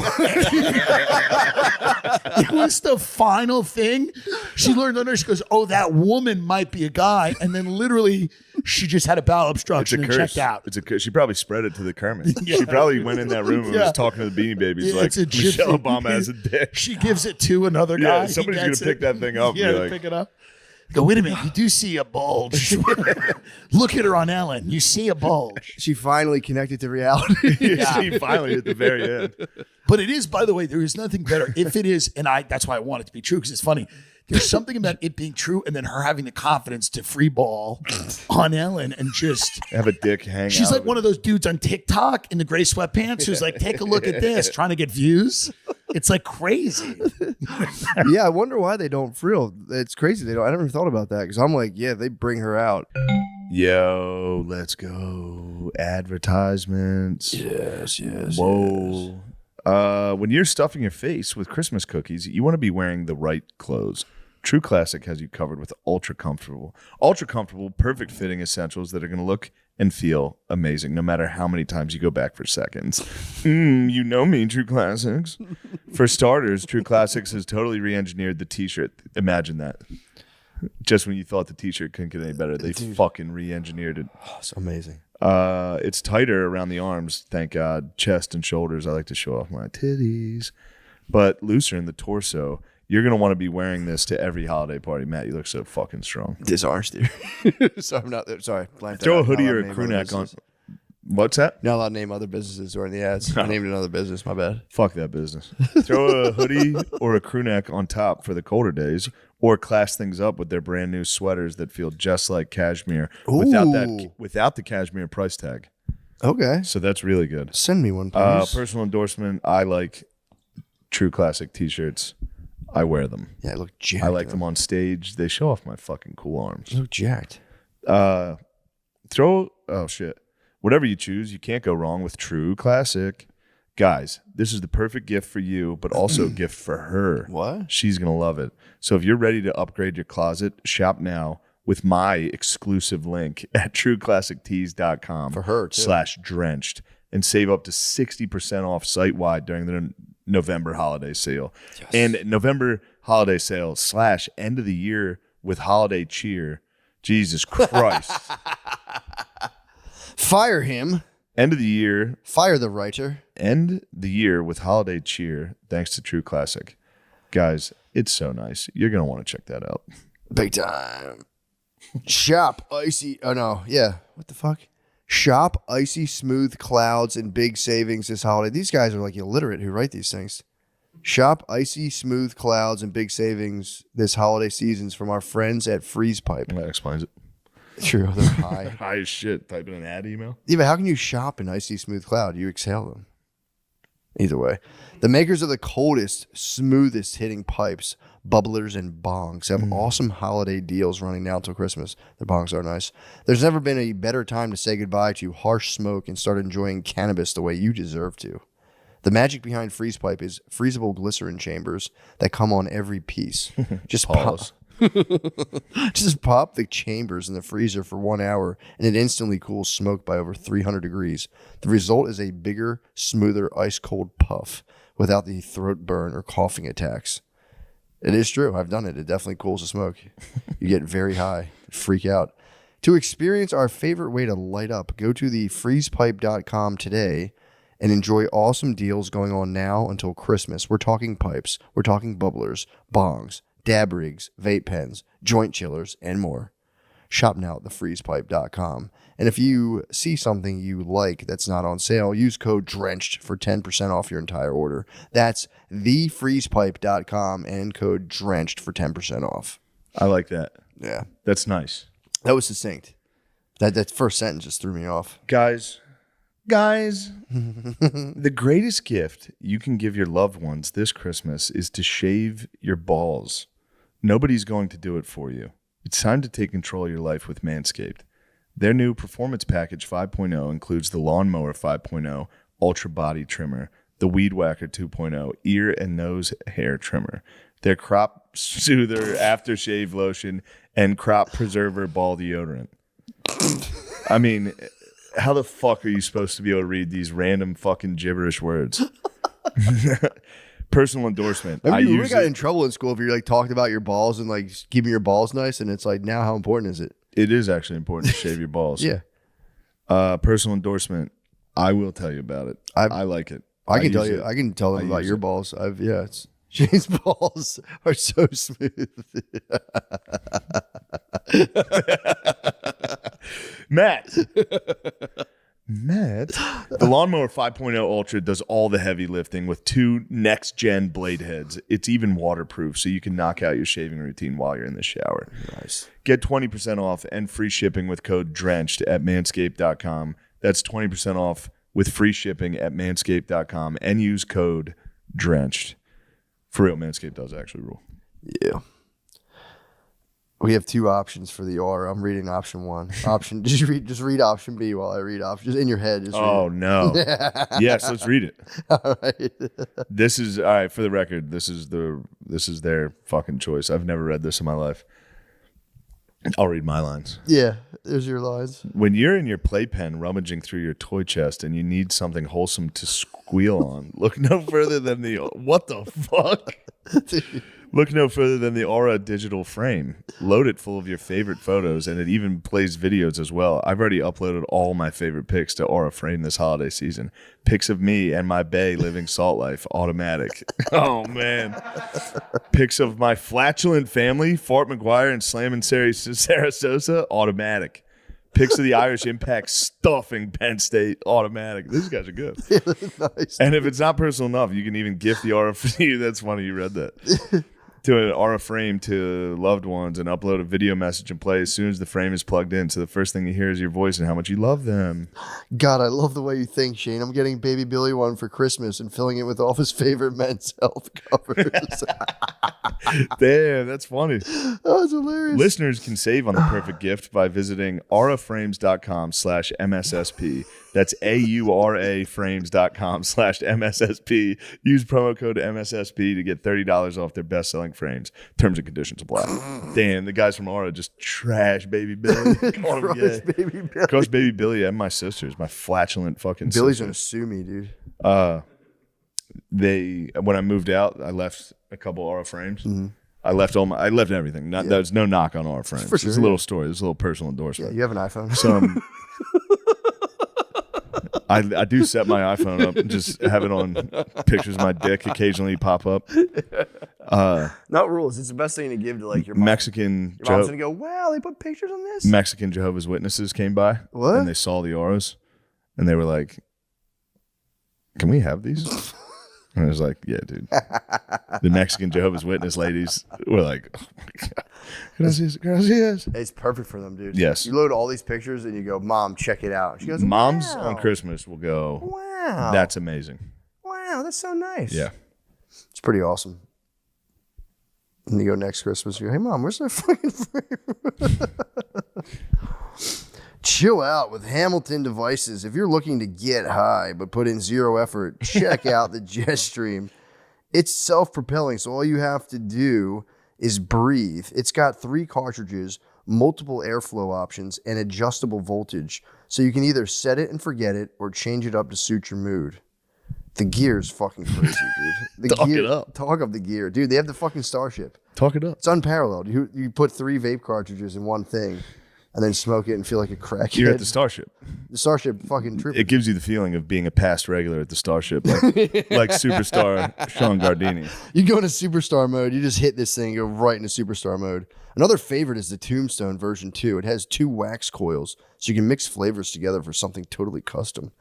It was the final thing she learned on Earth. She goes, "Oh, that woman might be a guy," and then literally she just had a bowel it's a obstruction and curse. checked out. It's a curse. She probably spread it to the Kermit. She probably went in that room and Yeah. was talking to the Beanie Babies Yeah, like, it's a Michelle gypsy. Obama has a dick. She gives it to another guy. Yeah, He somebody's gets gonna pick that thing up and Yeah, be like- pick it up. Go, wait a minute, you do see a bulge. Look at her on Ellen. You see a bulge. She finally connected to reality. She finally at the very end. But it is, by the way, there is nothing better. If it is, and that's why I want it to be true, because it's funny. There's something about it being true and then her having the confidence to free ball on Ellen and just have a dick hang she's out like of one it. of those dudes on TikTok in the gray sweatpants who's like, take a look at this, trying to get views. It's like crazy. Yeah, I wonder why they don't frill. It's crazy. They don't. I never thought about that because I'm like, yeah, they bring her out. Yo, let's go. Advertisements. Yes. Whoa. When you're stuffing your face with Christmas cookies, you want to be wearing the right clothes. True Classic has you covered with ultra comfortable, perfect fitting essentials that are going to look and feel amazing no matter how many times you go back for seconds. You know me, True Classics. For starters, True Classics has totally re-engineered the t-shirt. Imagine that. Just when you thought the t-shirt couldn't get any better, they fucking re-engineered it. Oh, it's amazing. It's tighter around the arms, thank God. Chest and shoulders, I like to show off my titties. But looser in the torso. You're going to want to be wearing this to every holiday party. Matt, you look so fucking strong. Dishonest here. So I'm not, sorry. Throw a hoodie or a crew neck on. What's that? Not allowed to name other businesses or in the ads. I named another business, my bad. Fuck that business. Throw a hoodie or a crew neck on top for the colder days, or class things up with their brand new sweaters that feel just like cashmere without the cashmere price tag. Okay. So that's really good. Send me one, please. Personal endorsement. I like True Classic t-shirts. I wear them. Yeah, I look jacked. I like them on stage. They show off my fucking cool arms. I look jacked. Whatever you choose, you can't go wrong with True Classic. Guys, this is the perfect gift for you, but also a gift for her. What? She's going to love it. So if you're ready to upgrade your closet, shop now with my exclusive link at trueclassictees.com For her, too. /drenched and save up to 60% off site-wide during the November holiday sale. Yes. And November holiday sale / end of the year with holiday cheer. Jesus Christ. Fire him. End of the year. Fire the writer. End the year with holiday cheer thanks to True Classic. Guys, it's so nice. You're going to want to check that out. Big time. Shop icy. Oh, no. Yeah. What the fuck? Shop icy smooth clouds and big savings this holiday. These guys are like illiterate who write these things. Shop icy smooth clouds and big savings this holiday seasons from our friends at Freeze Pipe. That explains it. True, they're high. High as shit. Type in an ad email. Yeah, but how can you shop an icy smooth cloud? You exhale them. Either way. The makers of the coldest, smoothest hitting pipes, bubblers, and bongs have awesome holiday deals running now until Christmas. The bongs are nice. There's never been a better time to say goodbye to harsh smoke and start enjoying cannabis the way you deserve to. The magic behind Freeze Pipe is freezable glycerin chambers that come on every piece. Just Pause. Just pop the chambers in the freezer for 1 hour and it instantly cools smoke by over 300 degrees. The result is a bigger, smoother, ice-cold puff without the throat burn or coughing attacks. It is true. I've done it. It definitely cools the smoke. You get very high. Freak out. To experience our favorite way to light up, go to thefreezepipe.com today and enjoy awesome deals going on now until Christmas. We're talking pipes. We're talking bubblers, bongs, dab rigs, vape pens, joint chillers, and more. Shop now at thefreezepipe.com. And if you see something you like that's not on sale, use code DRENCHED for 10% off your entire order. That's thefreezepipe.com and code DRENCHED for 10% off. I like that. Yeah. That's nice. That was succinct. That first sentence just threw me off. Guys, the greatest gift you can give your loved ones this Christmas is to shave your balls. Nobody's going to do it for you. It's time to take control of your life with Manscaped. Their new Performance Package 5.0 includes the Lawnmower 5.0 Ultra Body Trimmer, the Weed Whacker 2.0 Ear and Nose Hair Trimmer, their Crop Soother Aftershave Lotion, and Crop Preserver Ball Deodorant. I mean, how the fuck are you supposed to be able to read these random fucking gibberish words? Personal endorsement. I mean, we got in trouble in school if you like talked about your balls and like keeping your balls nice, and it's like, now how important is it? It is actually important to shave your balls. Yeah. Personal endorsement. I will tell you about it. I like it. I can tell you. I can tell them about your balls. It's Shane's balls are so smooth. Matt. The Lawnmower 5.0 Ultra does all the heavy lifting with 2 next-gen blade heads. It's even waterproof, so you can knock out your shaving routine while you're in the shower. Nice. Get 20% off and free shipping with code DRENCHED at manscaped.com. That's 20% off with free shipping at manscaped.com and use code DRENCHED. For real, Manscaped does actually rule. Yeah. We have 2 options for the Aura. I'm reading option 1. Just read option B while I read option. Just in your head. Just read no. Yes, let's read it. All right. This is all right. For the record, this is their fucking choice. I've never read this in my life. I'll read my lines. Yeah, there's your lines. When you're in your playpen rummaging through your toy chest and you need something wholesome to squeal on, look no further than the what the fuck? Look no further than the Aura digital frame. Load it full of your favorite photos, and it even plays videos as well. I've already uploaded all my favorite pics to Aura Frame this holiday season. Pics of me and my bae living salt life, automatic. Oh, man. Pics of my flatulent family, Fort McGuire and Slammin' Sarah Sosa, automatic. Pics of the Irish Impact stuffing Penn State, automatic. These guys are good. Yeah, nice. And if it's not personal enough, you can even gift the Aura for you. That's funny you read that. To an Aura frame to loved ones and upload a video message and play as soon as the frame is plugged in. So the first thing you hear is your voice and how much you love them. God, I love the way you think, Shane. I'm getting Baby Billy one for Christmas and filling it with all of his favorite men's health covers. Damn, that's funny. That was hilarious. Listeners can save on the perfect gift by visiting auraframes.com/MSSP. That's AURA frames.com/MSSP. Use promo code MSSP to get $30 off their best-selling frames. Terms and conditions apply. Damn, the guys from Aura just trash Baby Billy. Crush Baby Billy and my sisters, my flatulent fucking Billy's sisters. gonna sue me, dude. When I moved out, I left a couple Aura frames. Mm-hmm. I left everything. There's no knock on Aura frames. For sure, It's a little story. It's a little personal endorsement. Yeah, you have an iPhone. Some I do set my iPhone up and just have it on pictures of my dick occasionally pop up. Not rules. It's the best thing to give to like your mom. Mexican Your mom's gonna go, wow, they put pictures on this? Mexican Jehovah's Witnesses came by. What? And they saw the auras and they were like, can we have these? And I was like, yeah, dude. The Mexican Jehovah's Witness ladies were like, oh my God. Gracias. It's perfect for them, dude. Yes. You load all these pictures and you go, Mom, check it out. She goes, Moms wow. on Christmas will go, Wow. that's amazing. Wow, that's so nice. Yeah. It's pretty awesome. And you go next Christmas, you go, hey, Mom, where's that fucking frame? Chill out with Hamilton devices. If you're looking to get high but put in zero effort, check out the Jetstream. It's self-propelling, so all you have to do is breathe. It's got 3 cartridges, multiple airflow options, and adjustable voltage, so you can either set it and forget it or change it up to suit your mood. The gear's fucking crazy, dude. Talk it up. Talk up the gear. Dude, they have the fucking Starship. Talk it up. It's unparalleled. You put 3 vape cartridges in one thing and then smoke it and feel like a crackhead. You're at the Starship. The Starship fucking trip. It gives you the feeling of being a past regular at the Starship, like superstar Sean Gardini. You go into superstar mode, you just hit this thing, go right into superstar mode. Another favorite is the Tombstone version 2. It has 2 wax coils, so you can mix flavors together for something totally custom.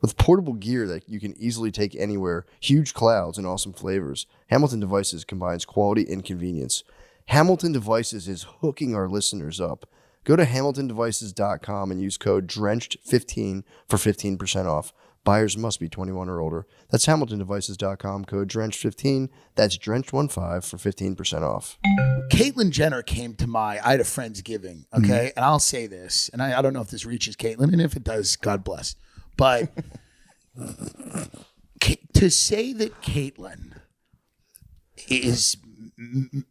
With portable gear that you can easily take anywhere, huge clouds, and awesome flavors, Hamilton Devices combines quality and convenience. Hamilton Devices is hooking our listeners up. Go to hamiltondevices.com and use code DRENCHED15 for 15% off. Buyers must be 21 or older. That's hamiltondevices.com, code DRENCHED15. That's DRENCHED15 for 15% off. Caitlyn Jenner came to I had a Friendsgiving, okay? And I'll say this, and I don't know if this reaches Caitlyn, and if it does, God bless. But to say that Caitlyn is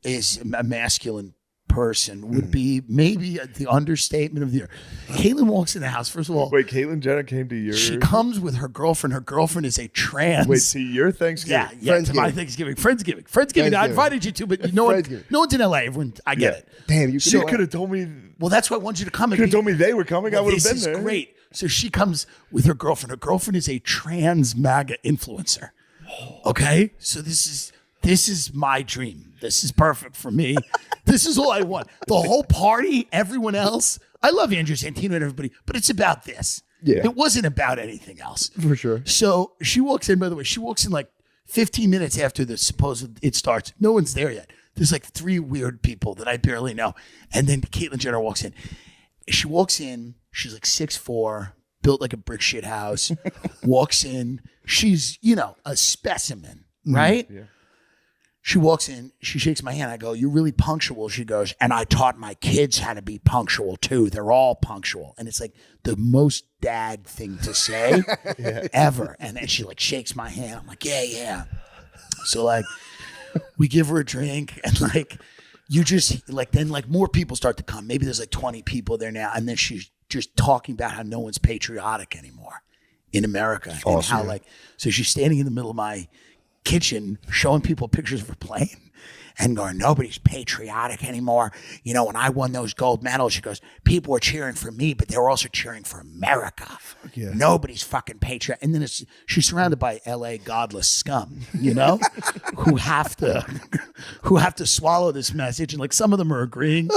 a masculine person would be maybe the understatement of the year. Caitlyn walks in the house. First of all, Wait, Caitlyn Jenner came to your... She comes with her girlfriend. Her girlfriend is a trans. Wait, to your Thanksgiving? Yeah, to my Thanksgiving. Friendsgiving. I invited you to, but no one's in LA. Everyone, I get it. Damn, you could have told me... Well, that's why I wanted you to come. You could have told me they were coming. I would have been there. This is great. So she comes with her girlfriend. Her girlfriend is a trans MAGA influencer. Okay? So this this is my dream. This is perfect for me. This is all I want. The whole party, everyone else. I love Andrew Santino and everybody, but it's about this. Yeah. It wasn't about anything else. For sure. So she walks in, by the way, she walks in like 15 minutes after the supposed it starts. No one's there yet. There's like 3 weird people that I barely know. And then Caitlyn Jenner walks in. She walks in, she's like 6'4", built like a brick shit house, walks in. She's, a specimen, right? Yeah. She walks in, she shakes my hand. I go, "You're really punctual." She goes, "And I taught my kids how to be punctual too. They're all punctual." And it's like the most dad thing to say ever. And then she like shakes my hand. I'm like, yeah. So like we give her a drink and like you just like then like more people start to come. Maybe there's like 20 people there now. And then she's just talking about how no one's patriotic anymore in America. And how like, so she's standing in the middle of my kitchen showing people pictures of her plane and going, "Nobody's patriotic anymore. When I won those gold medals," she goes, "people were cheering for me, but they were also cheering for America. Yeah. Nobody's fucking patriot." And then she's surrounded by LA godless scum, who have to swallow this message. And like some of them are agreeing.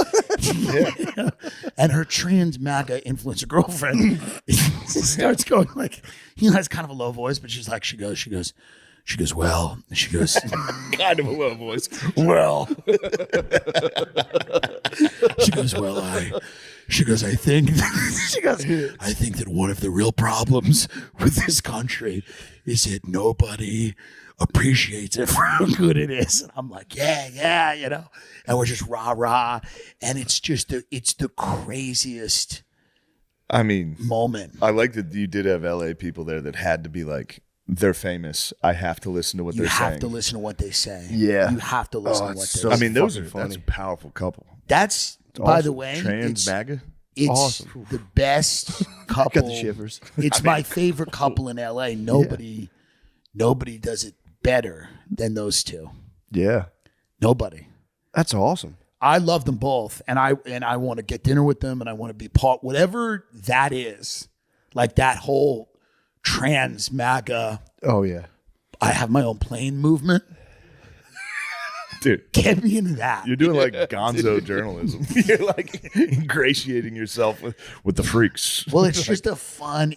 And her trans MAGA influencer girlfriend starts going like, has kind of a low voice, but she goes, "Well," she goes, Kind of a low voice. "Well," she goes, "Well, I think that one of the real problems with this country is that nobody appreciates it for how good it is." And I'm like, yeah, and we're just rah, and it's just it's the craziest I mean, moment. I like that you did have LA people there that had to be like, they're famous. I have to listen to what You they're saying. have to listen to what they say. Yeah. You have to listen to what they so say. I mean, that's funny. a powerful couple. That's, by awesome. the way, Trans MAGA? it's Awesome. the best couple. Got the shivers. It's my favorite couple in LA. Nobody does it better than those two. Yeah. Nobody. That's awesome. I love them both, and I want to get dinner with them, and I want to be part, whatever that is, like that whole trans MAGA. Oh, yeah. I have my own plane movement. Dude, Get me into that. you're doing like gonzo journalism. You're like ingratiating yourself with the freaks. Well, it's just a fun.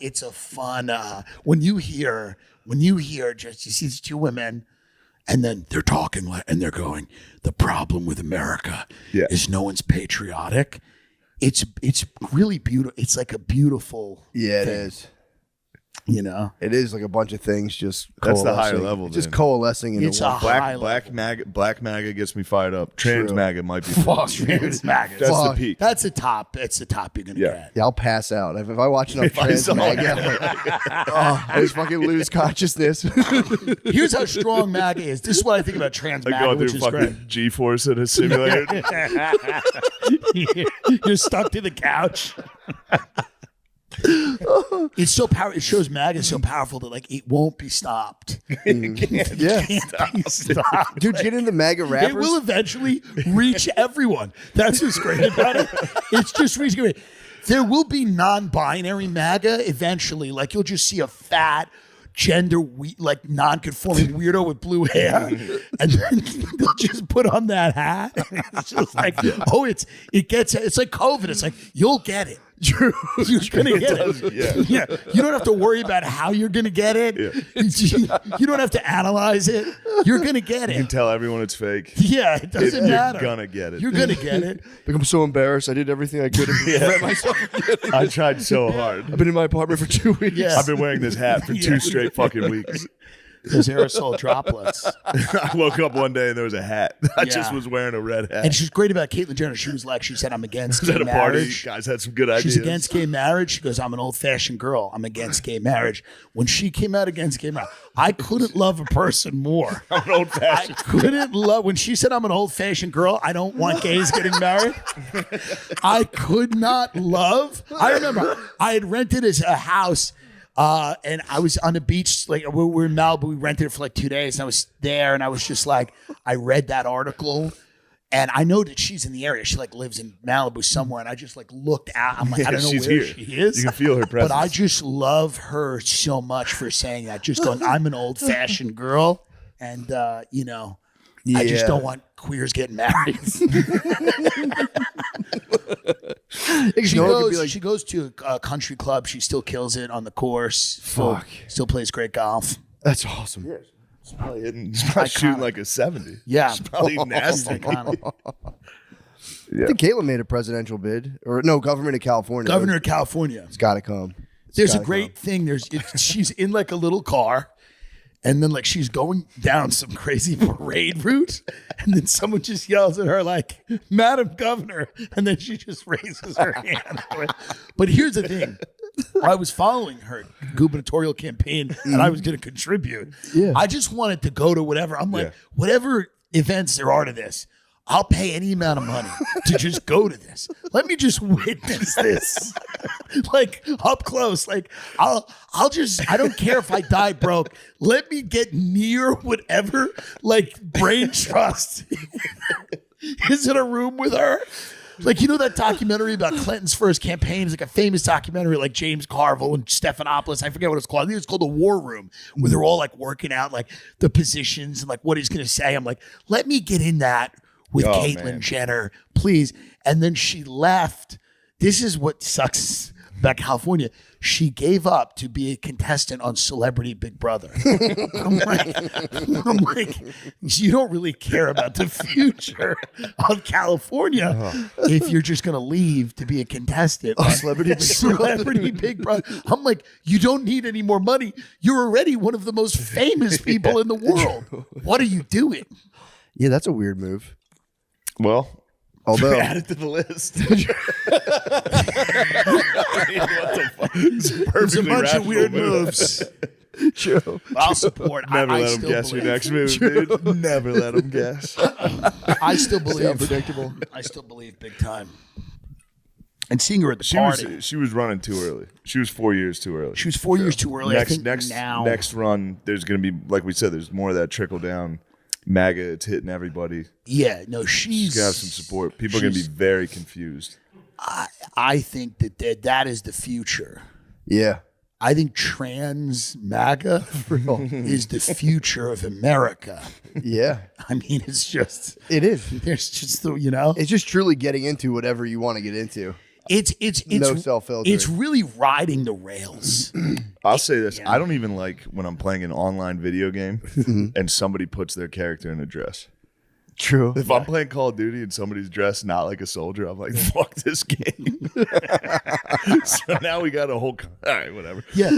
When you hear just you see these 2 women, and then they're talking and they're going, "The problem with America is no one's patriotic." It's really beautiful. It's like a beautiful. Yeah, it thing, is. It is like a bunch of things just That's the higher coalescing. level, Just dude. coalescing into It's one. a high level. Black MAGA gets me fired up. Trans True. MAGA might be Trans MAGA. That's Fuck. the peak. That's the top. It's the top you're gonna get. Yeah, I'll pass out. If I watch enough trans saw MAGA, I just fucking lose consciousness. Here's how strong MAGA is. This is what I think about trans Like MAGA, going which through is fucking great. G-force in a simulator. You're stuck to the couch. It's so powerful. It shows MAGA is so powerful that like it won't be stopped. Yeah. Can't be stopped. Dude, get into MAGA rappers. It will eventually reach everyone. That's what's great about it. It's just reaching. There will be non-binary MAGA eventually. Like you'll just see a fat, like non-conforming weirdo with blue hair, and then they'll just put on that hat. It's just like, it's like COVID. It's like you'll get it. You're gonna get it. Yeah. You don't have to worry about how you're gonna get it. You don't have to analyze it. You're gonna get You can it. tell everyone it's fake. Yeah, it doesn't matter. You're gonna get it. You're gonna get it. Like, I'm so embarrassed. I did everything I could to prevent myself from getting it. I tried so hard. I've been in my apartment for 2 weeks. Yeah. I've been wearing this hat for 2 straight fucking weeks. Those aerosol droplets. I woke up one day and there was a hat. I just Yeah. was wearing a red hat. And she's great about Caitlyn Jenner. She said, "I'm against I was gay at a party. marriage." Guys had some good ideas. She's against gay marriage. She goes, "I'm an old-fashioned girl. I'm against gay marriage." When she came out against gay marriage, I couldn't love a person more. I'm an old I fashioned. couldn't love when she said, "I'm an old-fashioned girl. I don't want gays getting married." I could not love. I remember I had rented a house. And I was on the beach, like we were in Malibu. We rented it for like 2 days, and I was there, and I was just like, I read that article, and I know that she's in the area. She like lives in Malibu somewhere, and I just like looked out. I'm like, I don't know she's where here. she is. You can feel her presence. But I just love her so much for saying that. Just going, I'm an old fashioned girl, and I just Yeah. don't want queers getting married. She goes to a country club. She still kills it on the course. Still plays great golf. That's awesome. He's probably shooting like a 70. Yeah. It's probably nasty. I think Caitlyn made a presidential bid, or no, government of California. Governor of California. It's got to come. There's a great thing. She's in like a little car, and then like she's going down some crazy parade route, and then someone just yells at her like, "Madam Governor," and then she just raises her hand. But here's the thing. I was following her gubernatorial campaign, and I was going to contribute. Yeah. I just wanted to go to whatever. I'm like, whatever events there are to this, I'll pay any amount of money to just go to this. Let me just witness this, like up close. Like I don't care if I die broke. Let me get near whatever like brain trust is in a room with her. Like, you know that documentary about Clinton's first campaign? It's like a famous documentary, like James Carville and Stephanopoulos. I forget what it's called. I think it's called The War Room, where they're all like working out like the positions and like what he's going to say. I'm like, let me get in that with Caitlyn Jenner, please. And then she left. This is what sucks about California. She gave up to be a contestant on Celebrity Big Brother. I'm like, you don't really care about the future of California if you're just going to leave to be a contestant on Celebrity Big Brother. I'm like, you don't need any more money. You're already one of the most famous people in the world. What are you doing? Yeah, that's a weird move. Well, Although add it to the list. There's a bunch of weird moves. True. I'll support. Never I let him still guess your believe. next move, dude. Never let him guess. I still believe. Unpredictable. I still believe big time. And seeing her at the party. She was running too early. She was 4 years too early. She was 4 years too early. I think Next now. run, there's going to be, like we said, there's more of that trickle down. MAGA, it's hitting everybody. Yeah, no, she's She's got to have some support. People are going to be very confused. I think that is the future. Yeah. I think trans MAGA is the future of America. Yeah. I mean, it's just It is. there's just the, you know, It's just truly getting into whatever you want to get into. it's No self-filter. It's really riding the rails. I'll say this. I don't even like when I'm playing an online video game and somebody puts their character in a dress. True. If I'm playing Call of Duty and somebody's dressed not like a soldier, I'm like, fuck this game. So now we got a whole. All right, whatever. Yeah,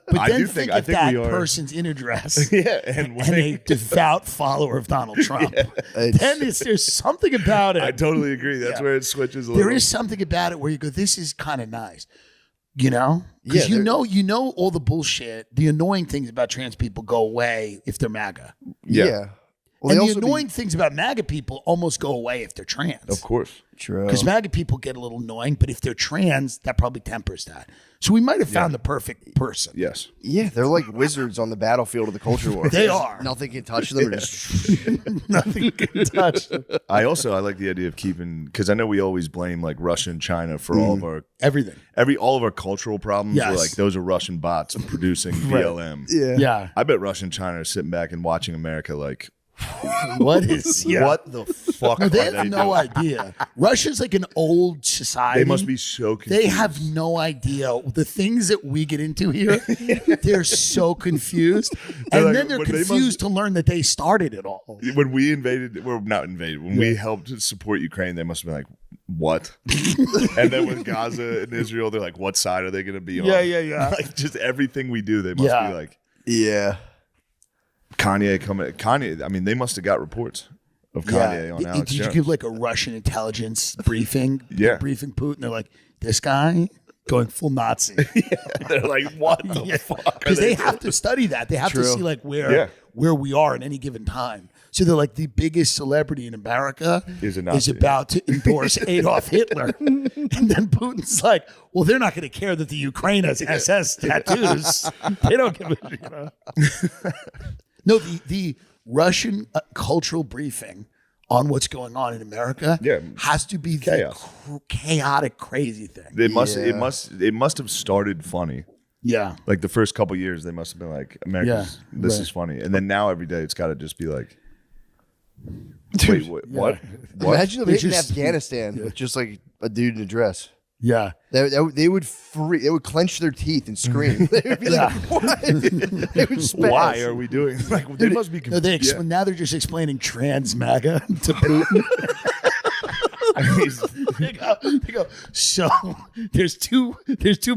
but I then do think think- I if think that we are- person's in a dress Yeah, and and a devout follower of Donald Trump, then there's something about it. I totally agree. That's where it switches a There little. is something about it where you go, this is kind of nice. You know? Yeah, Because you know all the bullshit, the annoying things about trans people go away if they're MAGA. Yeah. Well, And they the also annoying things about MAGA people almost go away if they're trans. Of course. True. Because MAGA people get a little annoying, but if they're trans, that probably tempers that. So we might have found the perfect person. Yes. Yeah, they're like wizards on the battlefield of the culture war. They are. Nothing can touch them. Or just Nothing can touch them. I like the idea of keeping, because I know we always blame like Russia and China for all of our Everything. all of our cultural problems. Yes. We're like, those are Russian bots producing BLM. yeah. Yeah. I bet Russia and China are sitting back and watching America like, What is what the fuck No, are they they have no doing? idea. Russia's like an old society. They must be so confused. They have no idea the things that we get into here. They're so confused, and like, then they're but they confused to learn that they started it all. When we invaded, well, not invaded, when we helped support Ukraine, they must have been like, what? And then with Gaza and Israel, they're like, what side are they going to be on? Yeah. Like, just everything we do, they must Yeah. be like, Yeah. Kanye, I mean, they must have got reports of Kanye on Alex Did you Jones. give like a Russian intelligence briefing? Yeah. Briefing Putin. They're like, this guy going full Nazi. They're like, what the fuck? Because they have to study that. They have to see like where we are at any given time. So they're like, the biggest celebrity in America Is a Nazi. about to endorse Adolf Hitler. And then Putin's like, well, they're not going to care that the Ukraine has SS tattoos. They don't give a shit. No, the Russian cultural briefing on what's going on in America has to be Chaos. the chaotic, crazy thing. It must have started funny. Yeah. Like the first couple years, they must have been like, America's, this is funny. And then now every day, it's got to just be like, Wait, what? Imagine them hitting just- Afghanistan with just like a dude in a dress. Yeah. They would They would clench their teeth and scream. They would be like, "What?" They would spaz. Why are we doing? Like they must be. No, now they're just explaining trans MAGA to Putin. They go, so there's two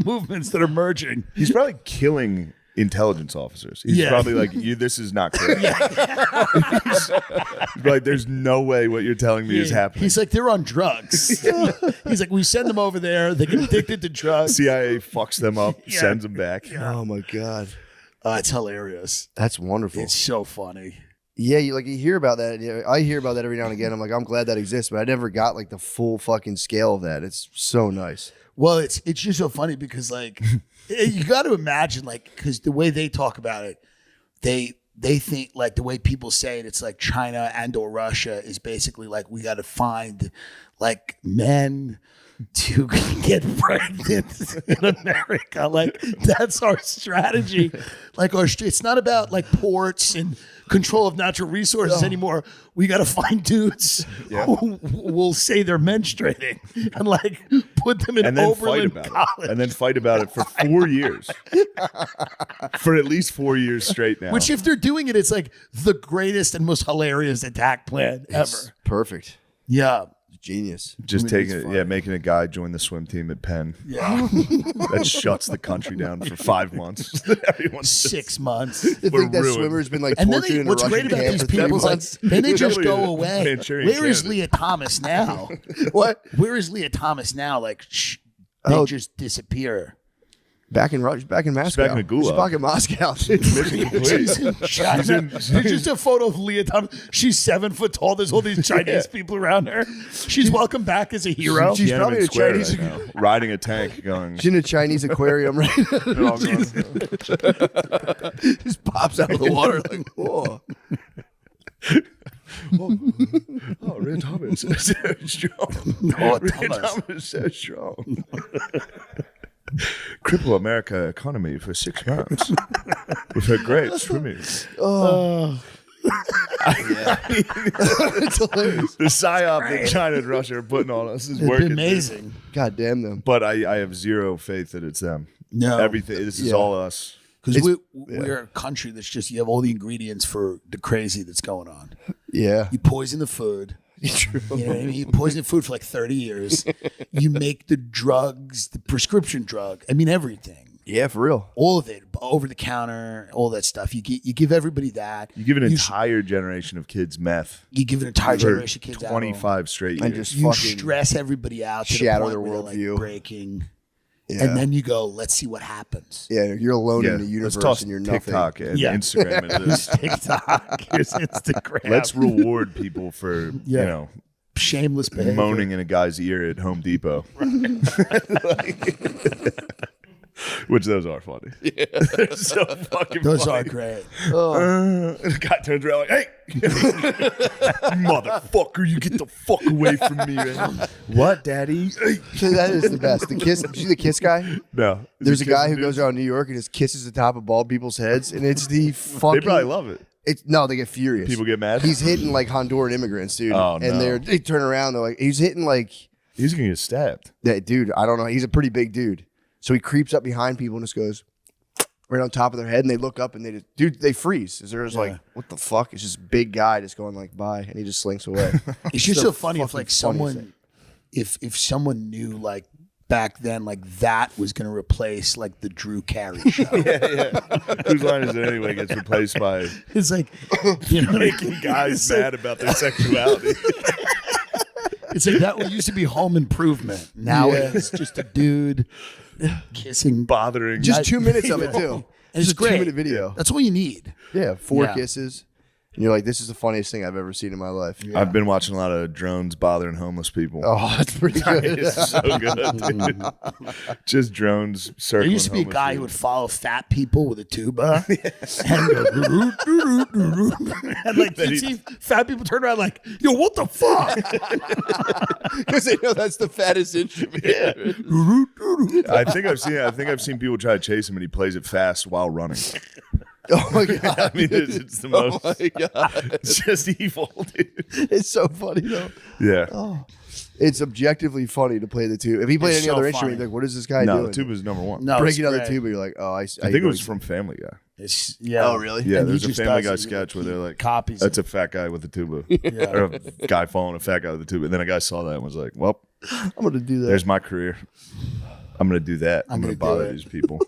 movements that are merging. He's probably killing intelligence officers. He's probably like, this is not correct. He's like, there's no way what you're telling me is happening. He's like, they're on drugs. He's like, we send them over there. They get addicted to drugs. CIA fucks them up, sends them back. Oh my god, It's hilarious. that's wonderful. It's so funny. Yeah, you hear about that. I hear about that every now and again. I'm like, I'm glad that exists, but I never got like the full fucking scale of that. It's so nice. Well, it's just so funny because like you got to imagine like because the way they talk about it, they think like the way people say it, it's like China and or Russia is basically like we got to find like men to get pregnant in America. Like that's our strategy. Like it's not about like ports and control of natural resources anymore. We got to find dudes who will say they're menstruating and like put them in And then fight Oberlin about College. it. And then fight about it for 4 years. For at least 4 years straight now. Which if they're doing it, it's like the greatest and most hilarious attack plan ever. Perfect. Yeah. Genius. Just making a guy join the swim team at Penn. Yeah. That shuts the country down for 5 months. Everyone's 6 months. They We're think that ruined. swimmer's been like And then tortured in a what's Russian great about camp these for 3 people is like, months. then they just Definitely go a away. Manchurian Where is candidate. Leah Thomas now? What? Where is Leah Thomas now? Like, they just disappear. Back in Moscow. back in the gulag. She's back in Moscow. Mission complete. She's in China. There's just a photo of Leah Thomas. She's 7 foot tall. There's all these Chinese people around her. She's welcome back as a hero. She's probably in a Square Chinese. right now, riding a tank going. She's in a Chinese aquarium right now. They're all going, Just pops out of the water like, whoa. oh, Red Thomas is so strong. Oh, Red Thomas. Thomas is so strong. Cripple America economy for 6 months with her great swimming. It's hilarious. The psyop that China and Russia are putting on us is It's working. amazing. God damn them. But I have zero faith that it's them. No. Everything. This is all us. Because we're a country that's just, you have all the ingredients for the crazy that's going on. Yeah. You poison the food. True. You know what I mean? You poison the food for like 30 years. You make the drugs, the prescription drug. I mean, everything. Yeah, for real. All of it, over the counter, all that stuff. You give everybody that. You give an entire generation of kids meth. You give an entire For generation of kids 25 straight And years. just You fucking stress everybody out to the shatter point their where they're, worldview. like breaking. Yeah. And then you go, let's see what happens. Yeah, you're alone in the Let's universe toss and you're nothing. TikTok and Yeah. Instagram into this. TikTok, here's Instagram. Let's reward people for you know shameless behavior. moaning in a guy's ear at Home Depot. Which those are funny. Yeah. They're so fucking Those funny. are great. And the guy turns around like, hey, motherfucker, you get the fuck away from me, man. What, daddy? So that is the best. The kiss. See the kiss guy? No. There's a guy who goes around New York and just kisses the top of bald people's heads, and it's the fucking. They probably love it. No, they get furious. People get mad? He's hitting like Honduran immigrants, dude. Oh, and no. they turn around. They're like, he's hitting like He's going to get stabbed. that dude. I don't know. He's a pretty big dude. So he creeps up behind people and just goes right on top of their head, and they look up and they freeze. They're just like, what the fuck? It's just a big guy just going like bye, and he just slinks away. It's just the so funny if like fucking funniest someone, if someone knew like back then like that was going to replace like the Drew Carey show. Whose line is it anyway gets replaced by It's like, you know, making guys mad about their sexuality. it's like that used to be Home Improvement. Now it's just a dude kissing. Bothering. Just 2 minutes of it too. And it's Just a great. 2-minute video. That's all you need. Yeah, 4 Yeah. kisses. And you're like, this is the funniest thing I've ever seen in my life. I've been watching a lot of drones bothering homeless people. Oh, that's pretty good. It's so good, dude. Just drones circling. There used to be a homeless guy who people. would follow fat people with a tuba and go, and like you'd see fat people turn around like, yo, what the fuck? Because they know that's the fattest instrument. I think I've seen people try to chase him, and he plays it fast while running. Oh my god! I mean, it's the most. Oh my god! It's just evil, dude. It's so funny though. Yeah. Oh, it's objectively funny to play the tuba. If he played It's any so other funny. instrument, you're like, what is this guy No, doing? the tuba's number one. No, Breaking it's out the great. tuba, you're like, oh, I think it was from Family Guy. It's, yeah. Oh, really? Yeah, And he there's a just Family does Guy it. sketch where they're like, Copies that's it. a fat guy with a tuba. Yeah. Or a guy following a fat guy with a tuba. And then a guy saw that and was like, well, I'm gonna do that. there's my career. I'm going to do that. I'm going to gonna do bother it. these people.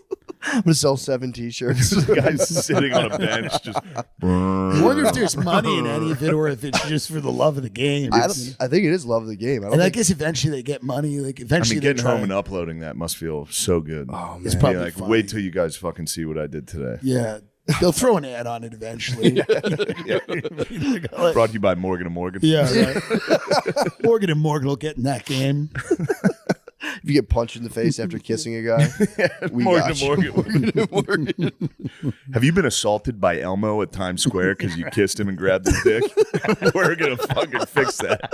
I'm gonna sell 7 T-shirts. The guy's sitting on a bench just. I wonder if there's money in any of it or if it's just for the love of the game. I think it is love of the game. I don't And I think guess eventually they get money. Like I eventually mean, they getting try. home and uploading that must feel so good. Oh, It's man. probably like, funny. wait till you guys fucking see what I did today. Yeah. They'll throw an ad on it eventually. Brought to you by Morgan & Morgan. Yeah, right. Morgan and Morgan will get in that game. If you get punched in the face after kissing a guy, we Morgan got & you. Morgan. Have you been assaulted by Elmo at Times Square because you kissed him and grabbed his dick? We're going to fucking fix that.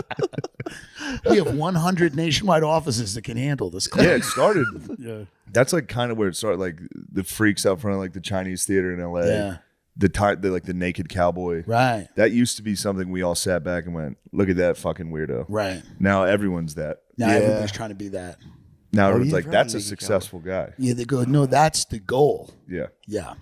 We have 100 nationwide offices that can handle this. Yeah, it started. Yeah. That's like kind of where it started. Like the freaks out front of like the Chinese theater in LA. Yeah. The naked cowboy. Right. That used to be something we all sat back and went, look at that fucking weirdo. Right. Now everyone's that. Now Yeah. everybody's trying to be that. Now Oh, everyone's yeah, like, right, that's a naked successful guy. Yeah, they go, no, that's the goal. Yeah. Yeah.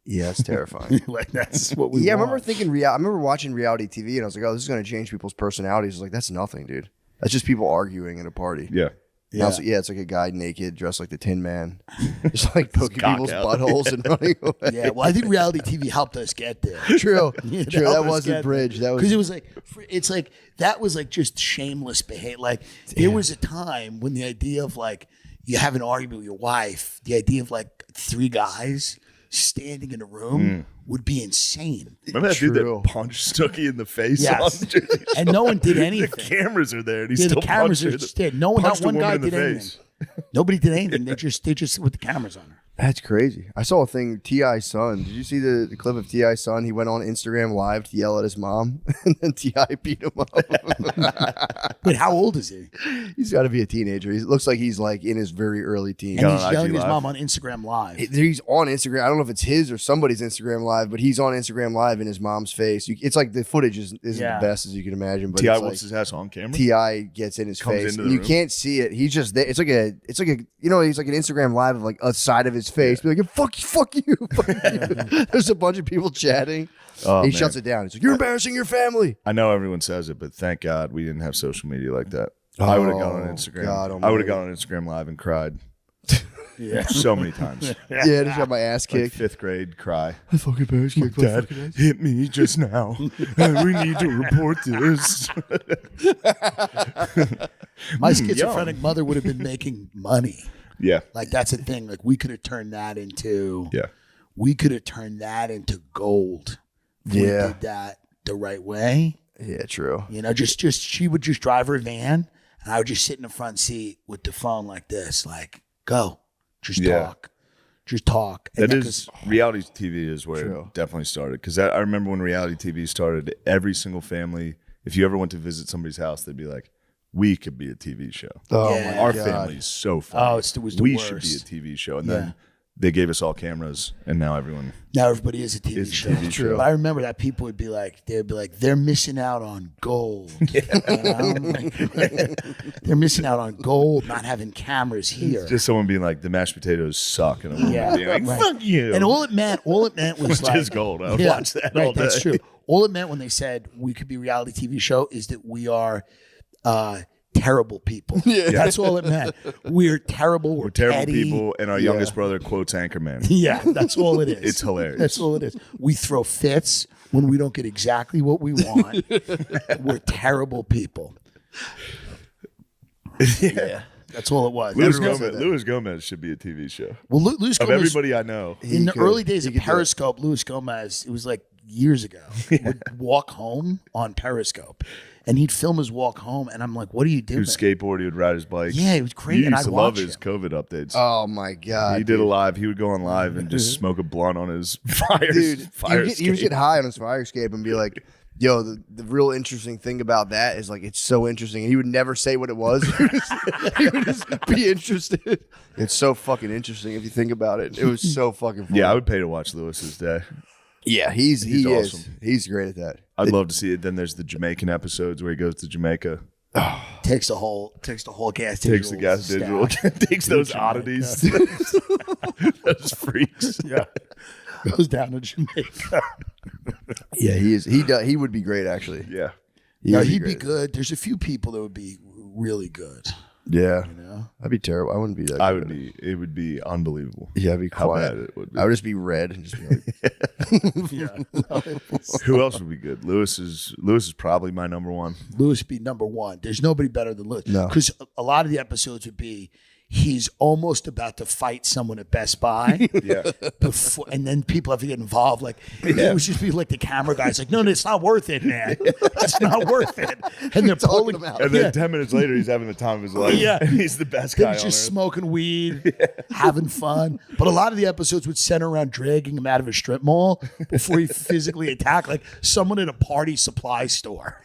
Yeah, it's terrifying. Like that's what we Yeah, I want. remember thinking I remember watching reality TV and I was like, oh, this is going to change people's personalities. I was like, that's nothing, dude. That's just people arguing at a party. Yeah. Yeah. It's like a guy naked dressed like the Tin Man, just like poking cock people's out. buttholes and running away. Yeah, well, I think reality TV helped us get there. True. Yeah, True. helped That us was a get bridge. That was because it was like it's like that was like just shameless behavior. Like there was a time when the idea of like you have an argument with your wife, the idea of like 3 guys standing in a room would be insane. Remember that dude True. that punched Snooki in the face? Yes. on Jersey And no one did The anything. cameras are there, and he Yeah, still the cameras punched are her. just dead. No one, not Punched a one woman guy in the did anything. face. Nobody did anything. They just with the cameras on her. That's crazy. I saw a thing, T.I.'s son. Did you see the clip of T.I.'s son? He went on Instagram Live to yell at his mom, and then T.I. beat him up. Wait, how old is he? He's got to be a teenager. He looks like he's like in his very early teens. And got he's on yelling IG at his Live? mom on Instagram Live. He's on Instagram. I don't know if it's his or somebody's Instagram Live, but he's on Instagram Live in his mom's face. It's like the footage isn't Yeah. the best as you can imagine, but T.I. it's whoops like his ass on camera. T.I. gets in his Comes face. into And the you room. can't see it. He's just there. It's like a he's like an Instagram Live of like a side of his face. Be like, fuck you. Fuck you. There's a bunch of people chatting. Oh, He man. shuts it down. He's like, you're embarrassing your family. I know everyone says it, but thank God we didn't have social media like that. I would have gone on Oh, Instagram. God I would almighty. have gone on Instagram Live and cried Yeah. so many times. Yeah, just got my ass Like kicked. 5th grade cry. I fucking ass kicked my Dad fucking ass. hit me just now, and we need to report this. My Young. schizophrenic mother would have been making money. Yeah, Like that's a thing. Like we could have turned that into yeah. gold. If we Yeah. did that the right way. Yeah, true. You know, just she would just drive her van and I would just sit in the front seat with the phone like this, like, go. Just Yeah. talk. Just talk. And That then- is reality TV is where True. it definitely started. Because I remember when reality TV started, every single family, if you ever went to visit somebody's house, they'd be like, "We could be a TV show. Oh Yeah. my Our God. family is so funny. Oh, it was the we worst. should be a TV show." And Yeah. then they gave us all cameras, and now everyone now everybody is a TV is a show. TV show. But I remember that people would be like, they're missing out on gold. You know? They're missing out on gold, not having cameras here. Just someone being like, "The mashed potatoes suck," and a woman Yeah, being like, right. "Fuck you." And all it meant was Which like is gold. I would Yeah, watch that right, all day. That's true. All it meant when they said we could be a reality TV show is that we are terrible people. Yeah. That's all it meant. We're terrible. We're, We're terrible petty. people, and our youngest brother quotes Anchorman. Yeah, that's all it is. It's hilarious. That's all it is. We throw fits when we don't get exactly what we want. We're terrible people. Yeah. That's all it was. Luis Gomez should be a TV show. Well, Luis Of Gomez, everybody I know, in the could. early days He of could do it. Periscope, Luis Gomez, it was like years ago, would walk home on Periscope, and he'd film his walk home, and I'm like, "What are you He doing?" would skateboard. He would ride his bike. Yeah, it was great, He and used I'd to love watch his him. COVID updates. Oh my god, he did a live. He would go on live and just smoke a blunt on his fire. dude. Fire He would get high on his fire escape and be like, "Yo, the real interesting thing about that is like it's so interesting." And he would never say what it was. He would just be interested. It's so fucking interesting if you think about it. It was so fucking funny. Yeah, I would pay to watch Lewis's day. Yeah, he is. awesome. He's great at that. I'd love to see it. Then there's the Jamaican episodes where he goes to Jamaica, Takes the whole gas. takes the gas digital, takes those oddities, those freaks. Yeah, goes down to Jamaica. Yeah, he is. He would be great actually. Yeah, No, would he'd be great. good. There's a few people that would be really good. Yeah, You know, I'd be terrible. I wouldn't be that. I good. would be. It would be unbelievable. Yeah, I'd be How quiet. bad it would be. I would just be red and just be like, Who else would be good? Lewis is probably my number one. Lewis would be number one. There's nobody better than Lewis. No. Because a lot of the episodes would be he's almost about to fight someone at Best Buy. Yeah, Before, and then people have to get involved. Like it would just be like the camera guy's like, no, it's not worth it, man. It's not worth it. And they're pulling him out. and then 10 minutes later, he's having the time of his life. Yeah. and he's the best They're guy on just earth. smoking weed, having fun. But a lot of the episodes would center around dragging him out of a strip mall before he physically attacked, like someone at a party supply store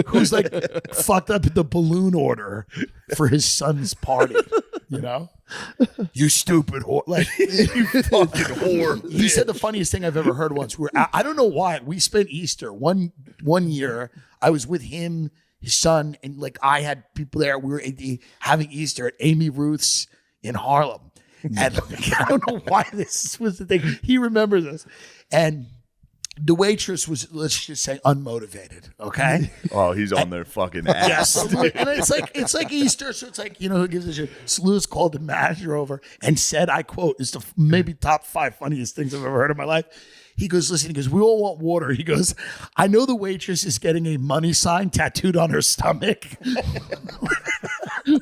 who's like fucked up the balloon order for his son's party. You know, you stupid whore! Like you fucking whore. He said the funniest thing I've ever heard once. I don't know why. We spent Easter one year. I was with him, his son, and like I had people there. We were having Easter at Amy Ruth's in Harlem, and like, I don't know why this was the thing. He remembers this, and the waitress was, let's just say, unmotivated. Okay. Oh, he's on their fucking ass. Yes, and it's like Easter, so it's like, you know, who gives a shit? So Lewis called the manager over and said, I quote, "It's the maybe top 5 funniest things I've ever heard in my life." He goes, "Listen," he goes, "we all want water." He goes, "I know the waitress is getting a money sign tattooed on her stomach,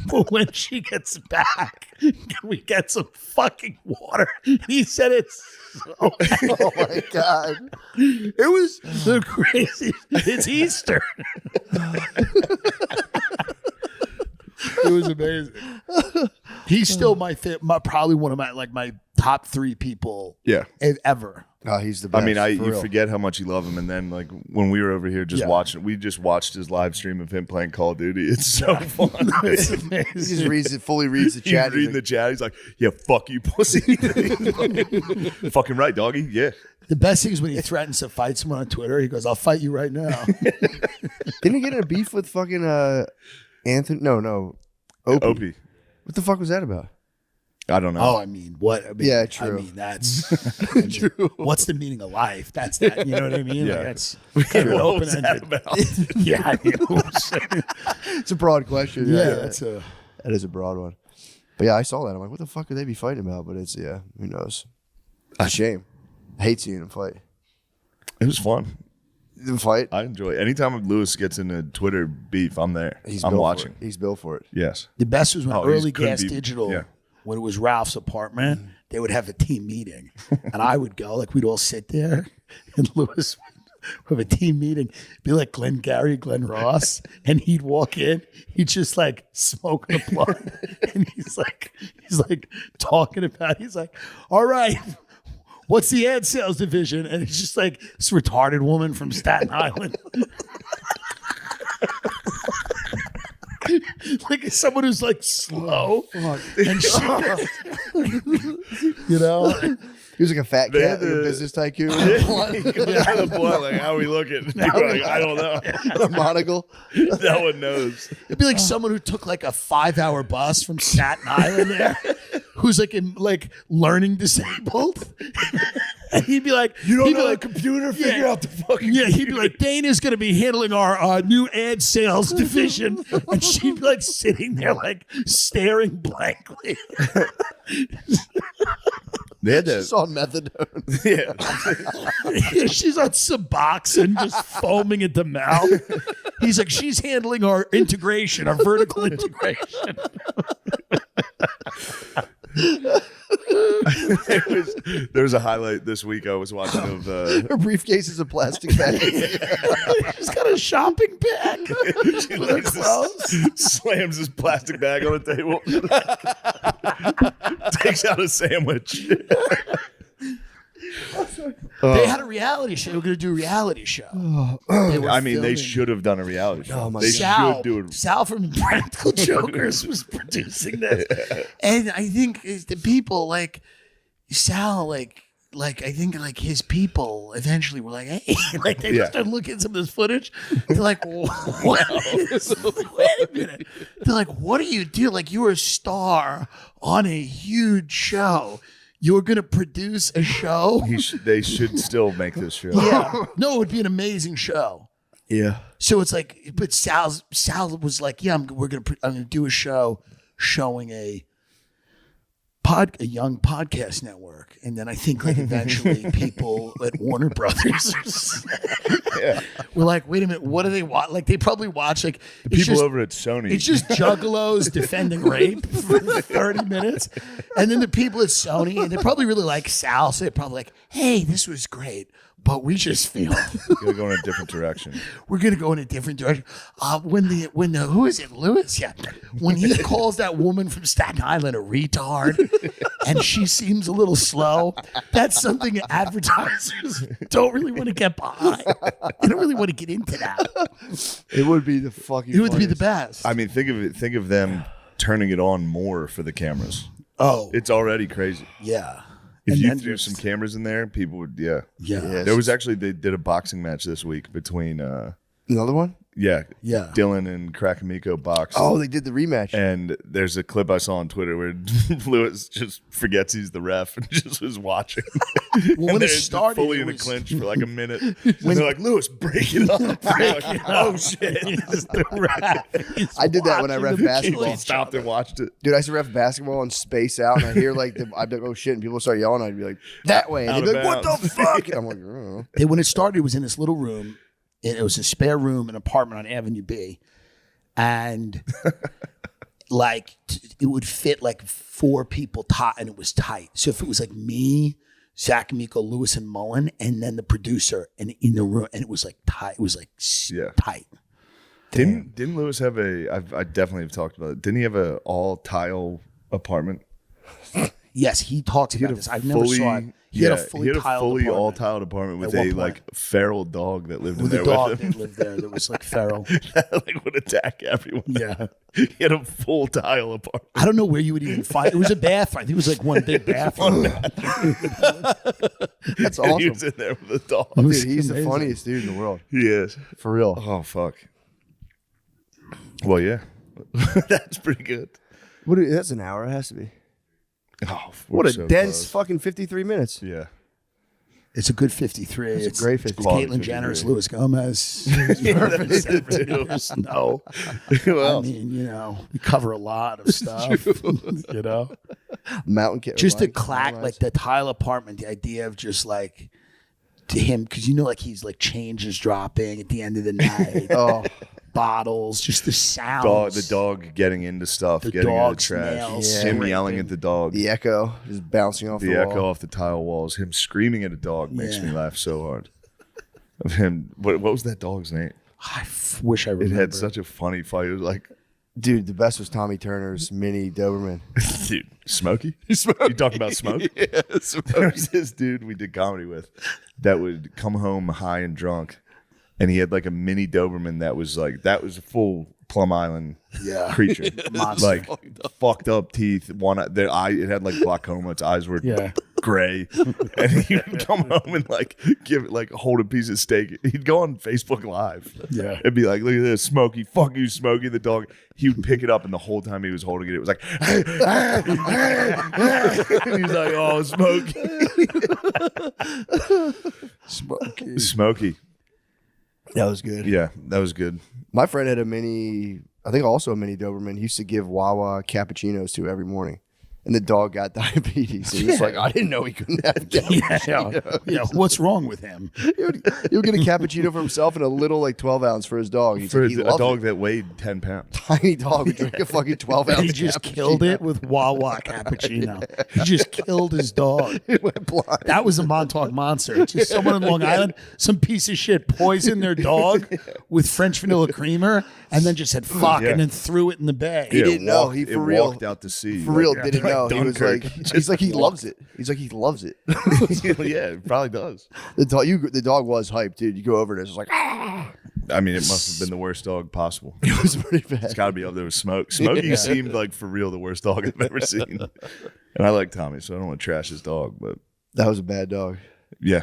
but when she gets back, can we get some fucking water?" And he said it's. oh my god. It was the craziest. It's Easter. It was amazing. He's still my probably one of my top 3 people Yeah. ever. Oh, he's the best. I mean, for you real. forget how much you love him, and then like when we were over here just Yeah. watching, we just watched his live stream of him playing Call of Duty. It's so fun. It's He amazing. just fully reads the He's chat. reading the chat. He's like, "Yeah, fuck you, pussy." Fucking right, doggy. Yeah. The best thing is when he threatens to fight someone on Twitter. He goes, "I'll fight you right now." Didn't he get in a beef with fucking Anthony? No. Opie. What the fuck was that about? I don't know. Oh, I mean, what? I mean, Yeah, true. I mean, that's true. What's the meaning of life? That's that. You know what I mean? Yeah. Like, that's kind of an What was that open-ended. about? Yeah, I mean, It's a broad question. yeah, that's a. that is a broad one. But yeah, I saw that. I'm like, what the fuck could they be fighting about? But it's who knows? It's a shame. I hate seeing them fight. It was fun. The fight. I enjoy it. Anytime Lewis gets into Twitter beef, I'm there. He's I'm built watching. For it. He's built for it. Yes. The best was when Oh, early couldn't Gas be- Digital, yeah. when it was Ralph's apartment, they would have a team meeting. And I would go, like we'd all sit there and Lewis would have a team meeting, be like Glenn Gary, Glenn Ross, and he'd walk in, he'd just like smoke the blunt. And he's like talking about, he's like, "All right, what's the ad sales division?" And it's just like this retarded woman from Staten Island. Like someone who's like slow and shit. You know? He was like a fat They cat, had like a the- business tycoon. The boy, like, how are we looking? You're like, I don't know. A monocle. No one knows. It'd be like someone who took like a 5-hour bus from Staten Island there, who's like learning disabled. And he'd be like, You don't he'd be know like, the computer? Figure out the fucking. yeah, he'd be like, "Dana's going to be handling our new ad sales division." And she'd be like sitting there, like staring blankly. They had It's that. on methadone. Yeah. She's on Suboxone, just foaming at the mouth. He's like, "She's handling our integration, our vertical integration." There was a highlight this week I was watching of Her briefcase is a plastic bag. She's got a shopping bag. she like slams his plastic bag on the table, takes out a sandwich. They had a reality show. They were going to do a reality show. I mean, they should have done a reality show. Oh my They Sal, should do it. Sal from Practical Jokers was producing this, and I think the people like Sal, like I think like his people eventually were like, hey, like they just started looking at some of this footage. They're like, what? Wait a minute. They're like, what do you do? Like you're a star on a huge show. You're going to produce a show? They should still make this show. Yeah. No, it would be an amazing show. Yeah. So it's like, but Sal was like, yeah, I'm going to do a show showing a young podcast network, and then I think like eventually people at Warner Brothers were like, wait a minute, what do they watch? Like they probably watch like The people over at Sony. it's just juggalos defending rape for 30 minutes, and then the people at Sony, and they probably really like Sal, so they're probably like, hey, this was great. But we just feel You're going in a different direction. we're gonna go in a different direction. When the who is it, Lewis? Yeah, when he calls that woman from Staten Island a retard, and she seems a little slow, that's something advertisers don't really want to get behind. They don't really want to get into that. It would be the fucking. It would be the funniest. best. I mean, think of them turning it on more for the cameras. Oh, It's already crazy. yeah. If And you then threw just- some cameras in there, people would, yeah. Yeah. There was actually, they did a boxing match this week between, Another one? Yeah. Dillon and Krakamiko boxed. Oh, they did the rematch. And there's a clip I saw on Twitter where Lewis just forgets he's the ref and just was watching. When and it they're started, fully it in a was- clinch for like a minute. And they're like, Lewis, break it up. Like, oh, shit. I did that when I ref He basketball. stopped and watched it. Dude, I used to ref basketball and space out, and I hear like I'd be like, oh shit, and people start yelling. I'd be like, that way, and Out they'd be of like, what bounds. the fuck? And I'm like, oh. When it started, it was in this little room. It was a spare room, an apartment on Avenue B, and like it would fit like 4 people tight, and it was tight. So if it was like me, Zach, Miko, Lewis, and Mullen, and then the producer, and in the room, and it was like tight. It was like tight. Didn't Lewis have I definitely have talked about it. Didn't he have a all tile apartment? Yes, he talked about this. I never saw it. He had a fully tiled apartment. all tiled apartment with At one a point. like feral dog that lived With in a there dog with him. that lived there that was like feral. Like would attack everyone. Yeah. He had a full tile apartment. I don't know where you would even find it. Was a bathroom. I think it was like one big bathroom. That's And he awesome. was in there with a dog. Dude, he's the amazing. funniest dude in the world. He is. For real. Oh fuck. Well, yeah. That's pretty good. That's an hour. It has to be. Oh, What we're a so dense close. fucking 53 minutes. Yeah. It's a good 53. It's a great 53. Caitlyn Jenner, it's Luis Gomez. No. Well, I mean, you know, we cover a lot of stuff. You know, Mountain Kid. just the Reliance, clack, like the tile apartment. The idea of just like to him, because you know, like he's like change is dropping at the end of the night. Oh, Bottles, just the sounds. the dog getting into stuff, The getting into the dog's trash. nails Him scraping. yelling at the dog. the echo just bouncing off the, The wall. echo off the tile walls. Him screaming at a dog makes Yeah. me laugh so hard. Of him, what was that dog's name? I wish I It remember. had such a funny fight. It was like, Dude, the best was Tommy Turner's mini Doberman. dude, Smokey? You talking about Smoke? There was this dude we did comedy with that would come home high and drunk, and he had like a mini Doberman that was a full Plum Island creature. Monster. Like fucked up teeth. It had like glaucoma. Its eyes were gray, and he would come home and like hold a piece of steak. He'd go on Facebook Live, and be like, "Look at this, Smokey! Fuck you, Smokey!" The dog. He would pick it up, and the whole time he was holding it, it was like, and he's like, "Oh, Smokey, Smokey." That was good. Yeah, that was good. My friend had a mini, I think also a mini Doberman. He used to give Wawa cappuccinos to every morning. And the dog got diabetes. And he's like, I didn't know he couldn't have cappuccino. Yeah. What's wrong with him? He'll get a cappuccino for himself and a little like 12 ounce for his dog. He's For like, he a loved dog it. that weighed 10 pounds. Tiny dog would drink a fucking 12 ounce. He just killed it with Wawa cappuccino. He just killed his dog. It went blind. That was a Montauk monster. Just someone in Long Island, some piece of shit poisoned their dog with French vanilla creamer and then just said fuck and then threw it in the bay. He didn't know. He it for real walked out to sea. For real didn't know. He was Dunkirk. like, he's like, he loves it. He's like, he loves it. Yeah, it probably does. The dog was hyped, dude. You go over there, it's like, I mean, it must have been the worst dog possible. it was pretty bad. It's got to be up there with Smoke. Smokey seemed like for real the worst dog I've ever seen. And I like Tommy, so I don't want to trash his dog. But That was a bad dog. yeah,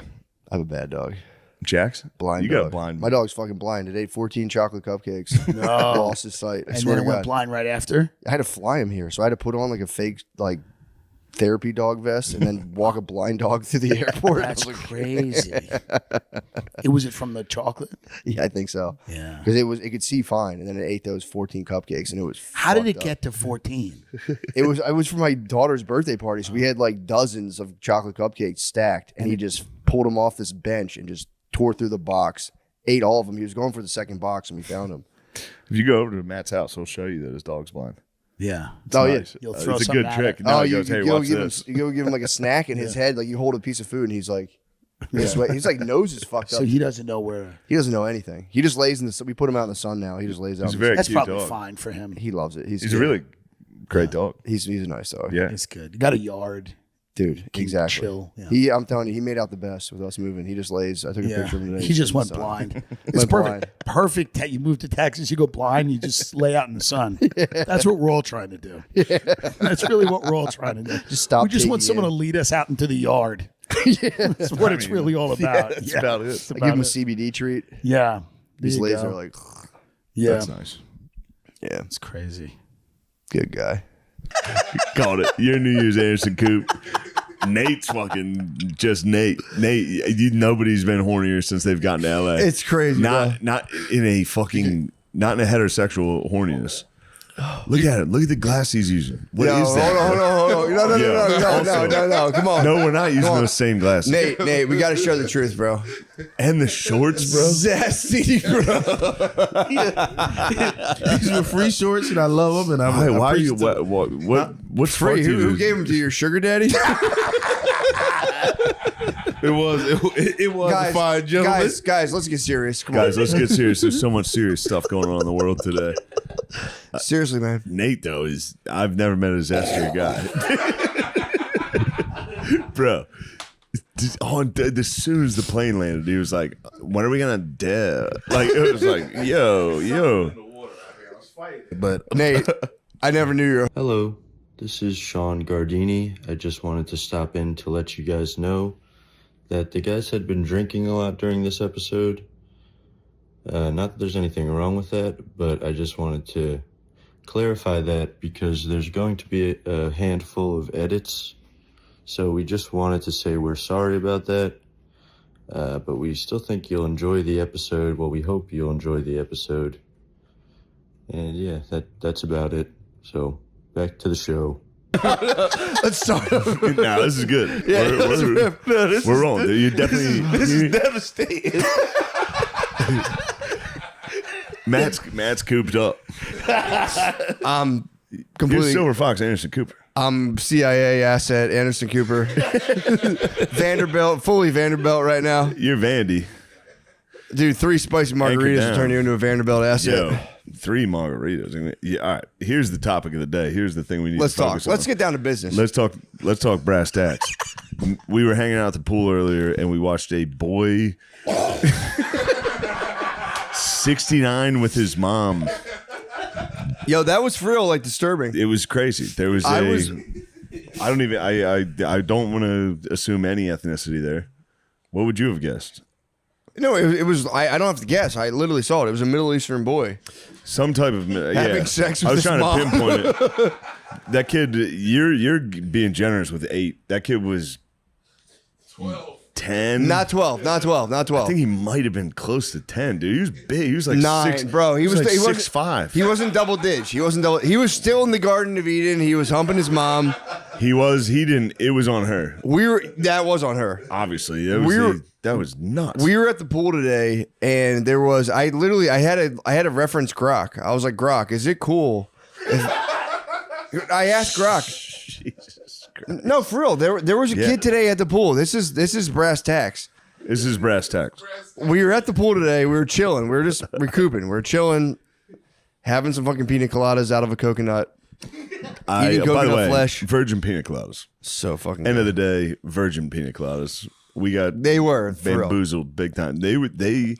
I have a bad dog. Jax, Blind You dog. got a blind. My dog's fucking blind. It ate 14 chocolate cupcakes. No. Lost his sight. I And swear then to it went God. blind right after. I had to fly him here, so I had to put on like a fake like therapy dog vest and then walk a blind dog through the airport. That's I was like, crazy. Was it from the chocolate? yeah, I think so. Yeah. Because it could see fine, and then it ate those 14 cupcakes, and it was. How did it fucked up. get to 14? It was for my daughter's birthday party, so we had like dozens of chocolate cupcakes stacked, and he just pulled them off this bench and just tore through the box, ate all of them. He was going for the second box, and we found him. If you go over to Matt's house, he'll show you that his dog's blind. Yeah. Oh Nice. You'll throw it's a something good at trick. it. Now Oh, he you goes, hey, go watch give this. him, you go give him like a snack in his head, like you hold a piece of food, and he's like, this way. He's like nose is fucked up. So he doesn't know where. He doesn't know anything. He just lays in the sun. We put him out in the sun now. He just lays out. He's in a the very That's cute probably dog. fine for him. sun. He loves it. He's a really great dog. He's a nice dog. Yeah. It's good. You got a yard. Dude, Can exactly. chill, yeah. I'm telling you, he made out the best with us moving. He just lays. I took a picture of him today. He just in the went sun. blind. It's Went perfect. Perfect. You move to Texas, you go blind, you just lay out in the sun. That's what we're all trying to do. That's really what we're all trying to do. Just stop We just want taking someone in. to lead us out into the yard. That's what it's really all about. That's about it. I give him a CBD treat. Yeah. These There you lays go. are like, Yeah. That's nice. yeah, It's crazy. good guy. Called it. Your New Year's Anderson Coop. Nate's fucking just Nate. Nobody's been hornier since they've gotten to LA. It's crazy. bro. Not in a fucking not in a heterosexual horniness. Look at it. Look at the glass he's using. What is that? Hold on. No. Come on. No, we're not using those same glasses. Nate, we got to share the truth, bro. And the shorts, bro. Zesty, bro. These were free shorts, and I love them. And I'm Why are you? What's Free. fucked you Who to- gave him to your sugar daddy? It was a fine gentleman. Guys, let's get serious. Come Guys, let's get serious. There's so much serious stuff going on in the world today. on. Seriously, man. Nate, though, I've never met a zestier guy. Bro, as soon as the plane landed, he was like, when are we going to dare? Like, it was like, yo. But Nate, I never knew you were. Hello, this is Sean Gardini. I just wanted to stop in to let you guys know that the guys had been drinking a lot during this episode. Not that there's anything wrong with that, but I just wanted to clarify that because there's going to be a handful of edits. So we just wanted to say we're sorry about that. But we still think you'll enjoy the episode. Well, we hope you'll enjoy the episode. And yeah, that's about it. So back to the show. Let's start. No, this is good. We're rolling. Dude. You definitely. this is devastating. Matt's cooped up. I'm You're completely. Silver Fox Anderson Cooper. I'm CIA asset Anderson Cooper. Vanderbilt, fully Vanderbilt right now. You're Vandy. Dude, 3 spicy margaritas down. will turn you into a Vanderbilt asset. Yo, 3 margaritas. Yeah, all right. Here's the topic of the day. Here's the thing we need Let's to focus talk. Let's on. get down to business. Let's talk brass tacks. We were hanging out at the pool earlier and we watched a boy 69 with his mom. Yo, that was for real, like disturbing. It was crazy. There was I don't want to assume any ethnicity there. What would you have guessed? No, it was. I don't have to guess. I literally saw it. It was a Middle Eastern boy. Some type of Having sex with I was his trying mom. to pinpoint it. That kid, you're being generous with 8. That kid was 10. Not 12. Not 12. Not 12. I think he might have been close to 10, dude. He was big. He was like 9, 6, bro. He was like he wasn't 6'5". He wasn't double ditch. He was still in the Garden of Eden. He was humping his mom. He didn't. It was on her. That was on her. Obviously, that was nuts. We were at the pool today, and there was I had a reference Grok. I was like, Grok, is it cool? I asked Grok. Jesus Christ. No, for real. There was a kid today at the pool. This is brass tacks. This is brass tacks. We were at the pool today. We were chilling. We were just recouping. We were chilling, having some fucking pina coladas out of a coconut. Eating By the coconut way, flesh. virgin pina coladas. So fucking End of the day, virgin pina coladas. They were for real. bamboozled big time. They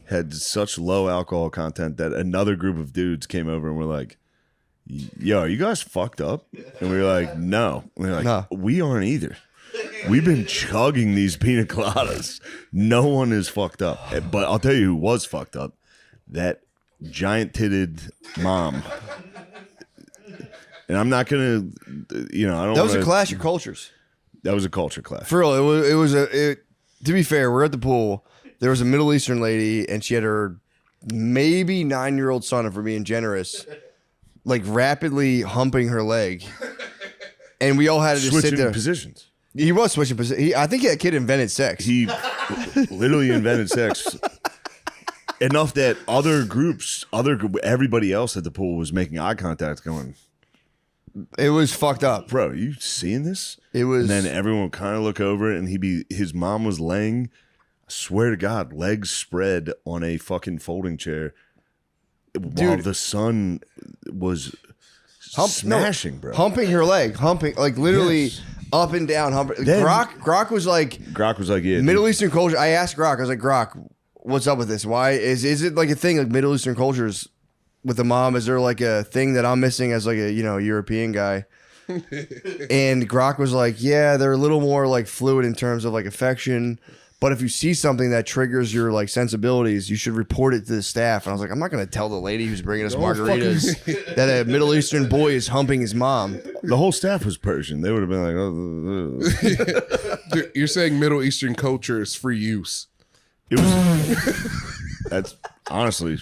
had such low alcohol content that another group of dudes came over and were like, "Yo, are you guys fucked up?" And we were like, "No." And we were like, No. "We aren't either. We've been chugging these pina coladas. No one is fucked up." But I'll tell you who was fucked up. That giant-titted mom. And I'm not gonna, I don't. That was a clash of cultures. That was a culture clash. For real, to be fair, we're at the pool. There was a Middle Eastern lady, and she had her maybe 9-year-old son, if we're being generous, like rapidly humping her leg, and we all had to just sit Switching there. positions. He was switching positions. I think that kid invented sex. He literally invented sex. Enough that everybody else at the pool was making eye contact, going, It was fucked up. "Bro, you seeing this?" It was. And then everyone would kind of look over it, and his mom was laying, I swear to God, legs spread on a fucking folding chair, while the son was smashing, bro. Humping her leg, like literally up and down. Humping. Then- Grok was like Grok was like, "Yeah, Middle Eastern culture." I asked Grok. I was like, "Grok, what's up with this? Why is it like a thing like Middle Eastern cultures with the mom? Is there like a thing that I'm missing as like a European guy?" And Grok was like, "Yeah, they're a little more like fluid in terms of like affection, but if you see something that triggers your like sensibilities, you should report it to the staff." And I was like, "I'm not going to tell the lady who's bringing us margaritas that a Middle Eastern boy is humping his mom." The whole staff was Persian. They would have been like, "Oh." Dude, you're saying Middle Eastern culture is free use. It was. That's honestly.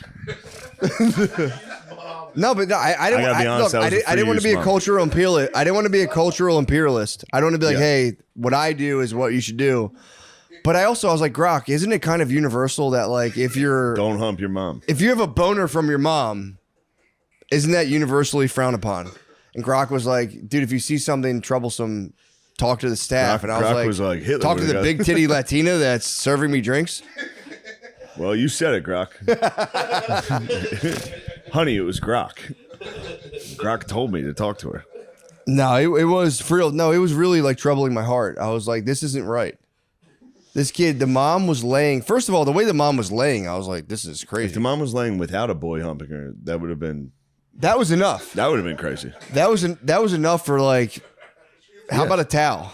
No, but no, I didn't. I gotta be honest, that was a I didn't want to free be a use cultural imperialist. I didn't want to be a cultural imperialist. I don't want to be like, "Hey, what I do is what you should do." But I was like, Grok, isn't it kind of universal that like if Don't hump your mom. you have a boner from your mom, isn't that universally frowned upon? And Grok was like, "Dude, if you see something troublesome, talk to the staff." And I Grok was was like, "Hitler talk to would've the got-" big titty Latina that's serving me drinks. Well, you said it, Grok. Honey, it was Grok. Grok told me to talk to her. No, it was for real. No, it was really like troubling my heart. I was like, this isn't right. This kid, the mom was laying. First of all, the way the mom was laying, I was like, this is If crazy. the mom was laying without a boy humping her, that would have been Enough. crazy. That was enough for like. How about a towel,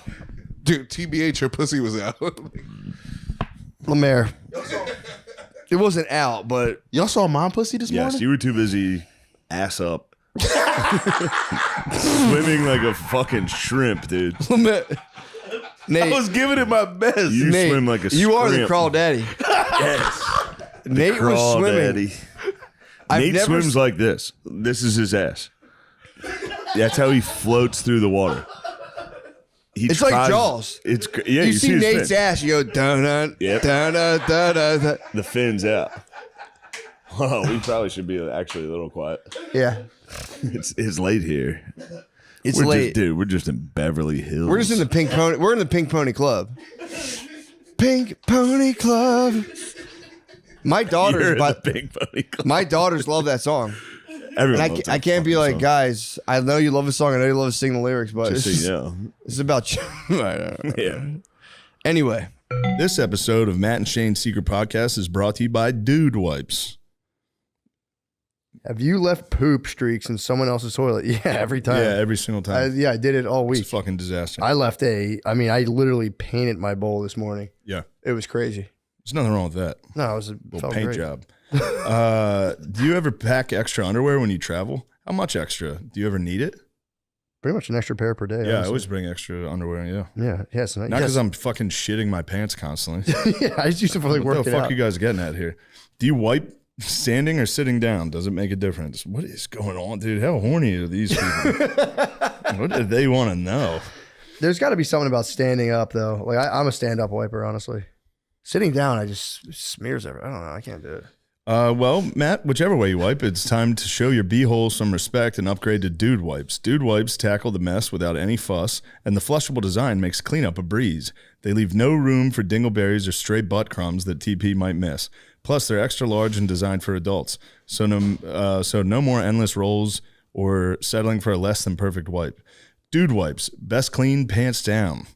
Dude, TBH, her pussy was out. Lemaire? It wasn't out, but Y'all saw mom pussy this Yes, morning? you were too busy, ass up, swimming like a fucking shrimp, dude. Lemaire, Nate, I was giving it my best. You Nate, swim like a you are the shrimp. crawl daddy. Yes. Nate was Crawl swimming. daddy. I've Nate never swims like this. This is his ass. That's how he floats through the water. It's like Jaws. It's yeah. You see his Nate's fin. ass, you go dun dun Yep. dun dun dun dun. The fins out. Oh, we probably should be actually a little quiet. Yeah, It's late here. it's We're late. just, dude. We're just in Beverly Hills. We're just in the Pink Pony. We're in the Pink Pony Club. Pink Pony Club. My You're daughters, in but the Big Pony Club. my daughters love that song. Everyone And loves that I can't be fucking like, song. guys, I know you love the song. I know you love to sing the lyrics, but Just it's, so you know. it's about you. Yeah. Anyway, This episode of Matt and Shane's Secret Podcast is brought to you by Dude Wipes. have you left poop streaks in someone else's toilet? Yeah, every time. Yeah, every single time. I did it all It's a week. fucking disaster. I literally painted my bowl this morning. Yeah. It was crazy. There's nothing wrong with that. No, it was Little felt paint great. job. Do you ever pack extra underwear when you travel? How much extra? Do you ever need it? Pretty much an extra pair per day. Yeah, I honestly. always bring extra underwear. Yeah. Yeah, yes. Not because I'm fucking shitting my pants constantly. yeah, I just used to like What work the it fuck out. you guys getting at here? Do you wipe standing or sitting down? Does it make a difference? What is going on, dude? How horny are these people? What do they want to know? There's got to be something about standing up though. Like I'm a stand-up wiper, honestly. Sitting down, I just smears everything. I don't know. I can't do it. Well, Matt, whichever way you wipe, it's time to show your beehole some respect and upgrade to Dude Wipes. Dude Wipes tackle the mess without any fuss, and the flushable design makes cleanup a breeze. They leave no room for dingleberries or stray butt crumbs that TP might miss. Plus, they're extra large and designed for adults, so no more endless rolls or settling for a less than perfect wipe. Dude Wipes, best clean, pants down.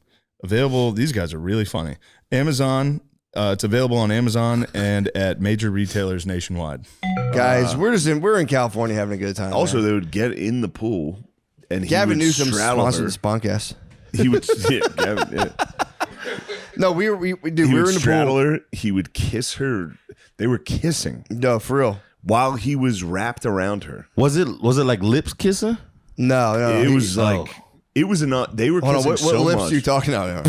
Available. These guys are really funny. Amazon. It's available on Amazon and at major retailers nationwide. Guys, we're in California having a good time. Also, man. they would get in the pool and Gavin he would Newsom straddle sponsored her. this podcast. He would, Gavin, yeah. No, we were He in would the straddle pool. her. He would kiss her. They were kissing No, for real. while he was wrapped around her. Was it like lips kissing? No. It was like it was enough. They were Hold kissing on, what so lips much. are you talking about?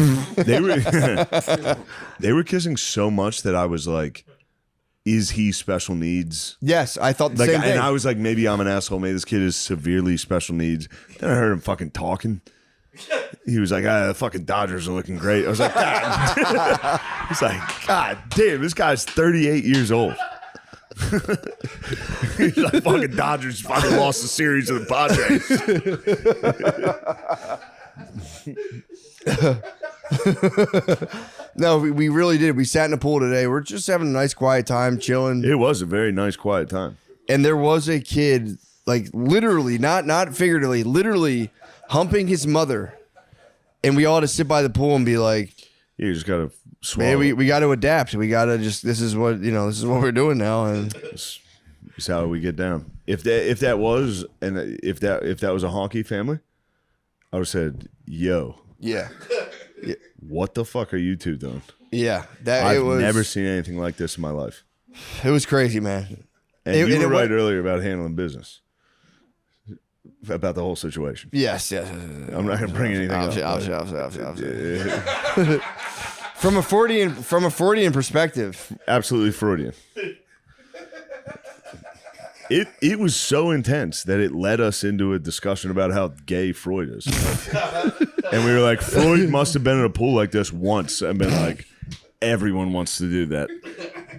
They were kissing so much that I was like, "Is he special needs?" Yes, I thought the Like, same thing. and I was like, maybe I'm an asshole. Maybe this kid is severely special needs. Then I heard him fucking talking. He was like, the fucking Dodgers are looking great. I was like, God. He's like, God damn, this guy's 38 years old. He's like, fucking Dodgers fucking lost the series to the Padres. No, we really did. We sat in the pool today. We're just having a nice, quiet time, chilling. It was a very nice, quiet time. And there was a kid, like literally, not figuratively, literally humping his mother. And we all had to sit by the pool and be like, You just gotta swallow. man, we got to adapt. We got to this is what we're doing now. And It's how we get down. If that was if that was a honky family, I would have said, "Yo, yeah, what the fuck are you two doing?" yeah, I've never seen anything like this in my life. It was crazy, man. And It- you and were it right wa- earlier about handling business, about the whole situation. Yes. I'm not going to bring anything up. Obviously. From a Freudian perspective. Absolutely Freudian. It was so intense that it led us into a discussion about how gay Freud is. And we were like, Freud must have been in a pool like this once and been like, everyone wants to do that.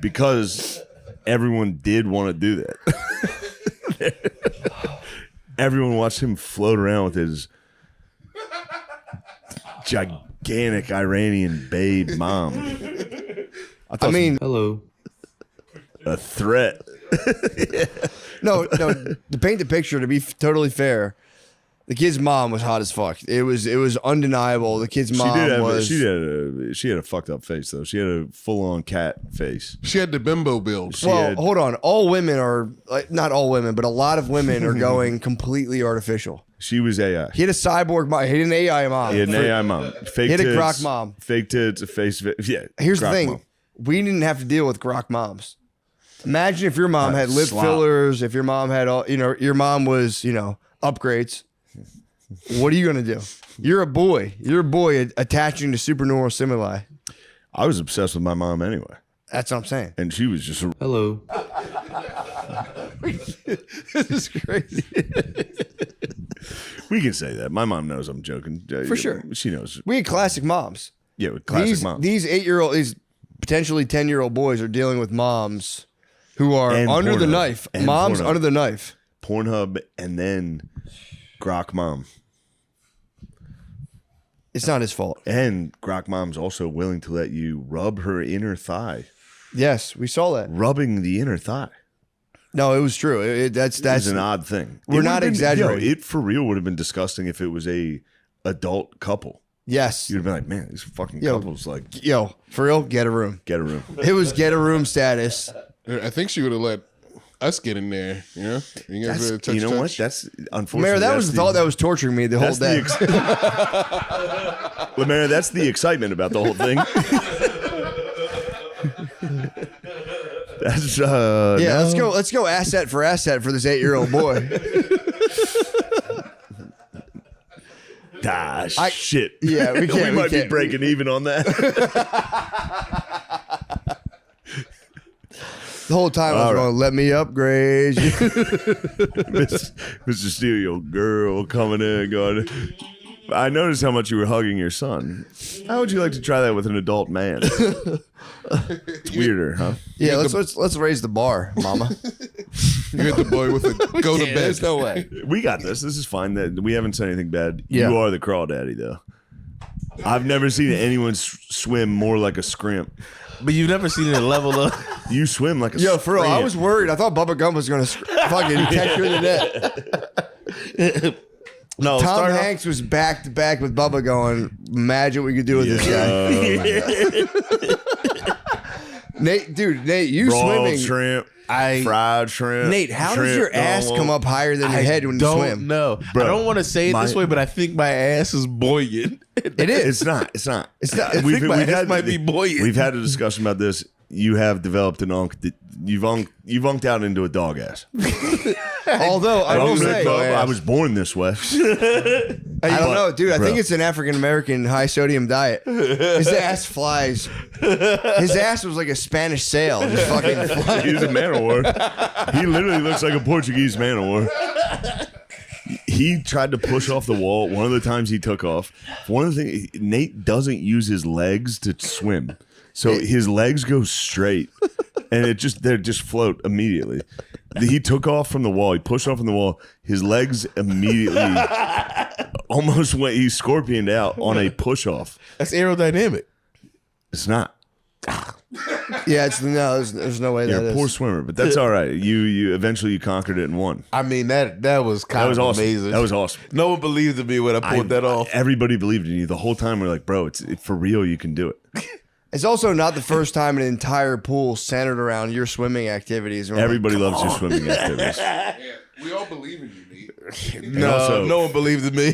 Because everyone did want to do that. Everyone watched him float around with his gigantic Iranian babe mom. I mean, Hello. A threat. no. To paint the picture, to be totally fair, the kid's mom was hot as fuck. It was undeniable. The kid's mom She had a fucked up face though. She had a full on cat face. She had the bimbo build. Hold on. All women are not all women, but a lot of women are going completely artificial. She was AI. He had a cyborg mom. He had an AI mom. He had an AI mom. Fake He had a tits, Grok mom. Fake tits, a face. Yeah. Here's the Grok thing. mom. We didn't have to deal with grok moms. Imagine if your mom had lip slop. fillers, if your mom had all, your mom was, upgrades. What are you going to do? You're a boy. You're a boy attaching to supernatural stimuli. I was obsessed with my mom anyway. That's what I'm saying. And she was just Hello. This is crazy. we can say that. My mom knows I'm joking. For sure. She knows. We had classic moms. Yeah, with classic moms. These 8-year-old, these potentially 10-year-old boys are dealing with moms who are And under the Pornhub. knife. And Moms Pornhub. under the knife. Pornhub and then Grok mom. It's not his fault. And Grok mom's also willing to let you rub her inner thigh. Yes, we saw that. Rubbing the inner thigh. No, it was true. That's That's an odd thing. We're It not would've been- exaggerating. Yo, it for real would have been disgusting if it was a adult couple. Yes. You'd have been like, man, these fucking Yo. couples like Yo, for real, get a room. get a room. It was get a room status. I think she would have let us get in there. You know, you guys better touch. You know what? touch. That's unfortunately. Mary, that that's was the thought that was torturing me the whole that's day. Lemare, that's the excitement about the whole thing. That's Yeah, let's go asset for this 8-year-old boy. Shit. Yeah, we can't- we might be can't. breaking even on that. The whole time I was going, let me upgrade you. Mr. Steele, your girl coming in going, I noticed how much you were hugging your son. How would you like to try that with an adult man? It's weirder, huh? Yeah, let's raise the bar, mama. You hit the boy with a go to bed. There's no way. We got this. This is fine. That we haven't said anything bad. Yeah. You are the crawdaddy, though. I've never seen anyone swim more like a scrimp. But you've never seen it level up. You swim like a Yo, for real, I scrimp. was worried. I thought Bubba Gump was going to fucking catch you in the net. No, Tom Hanks was back to back with Bubba going, imagine what we could do with this guy. Nate, you Raw swimming. shrimp, fried shrimp. Nate, how shrimp does your ass gumbo. come up higher than your head when you swim? No, Bro, I don't want to say it this way, but I think my ass is buoyant. It is. It's not. It's not. It's not. I think my ass might be buoyant. We've had a discussion about this. You have developed an unk. You've unked out into a dog ass. Although I will say, I was born this way. I don't know, dude. I Bro. think it's an African American high sodium diet. His ass flies. His ass was like a Spanish sail, just fucking flying. He's a man of war. He literally looks like a Portuguese man of war. He tried to push off the wall. One of the times he took off. One of the things, Nate doesn't use his legs to swim. So his legs go straight and they just float immediately. He took off from the wall. He pushed off from the wall. His legs immediately almost went, he scorpioned out on a push off. That's aerodynamic. It's not. Yeah, there's no way You're that a poor is. swimmer, but that's all right. You eventually conquered it and won. I mean, that was kind That was of awesome. amazing. That was awesome. No one believed in me when I pulled that off. Everybody believed in you the whole time. We're like, bro, it's for real. You can do it. It's also not the first time an entire pool centered around your swimming activities. And we're Everybody like, loves your swimming activities. Yeah, we all believe in you, Nate. No, also- no one believed in me.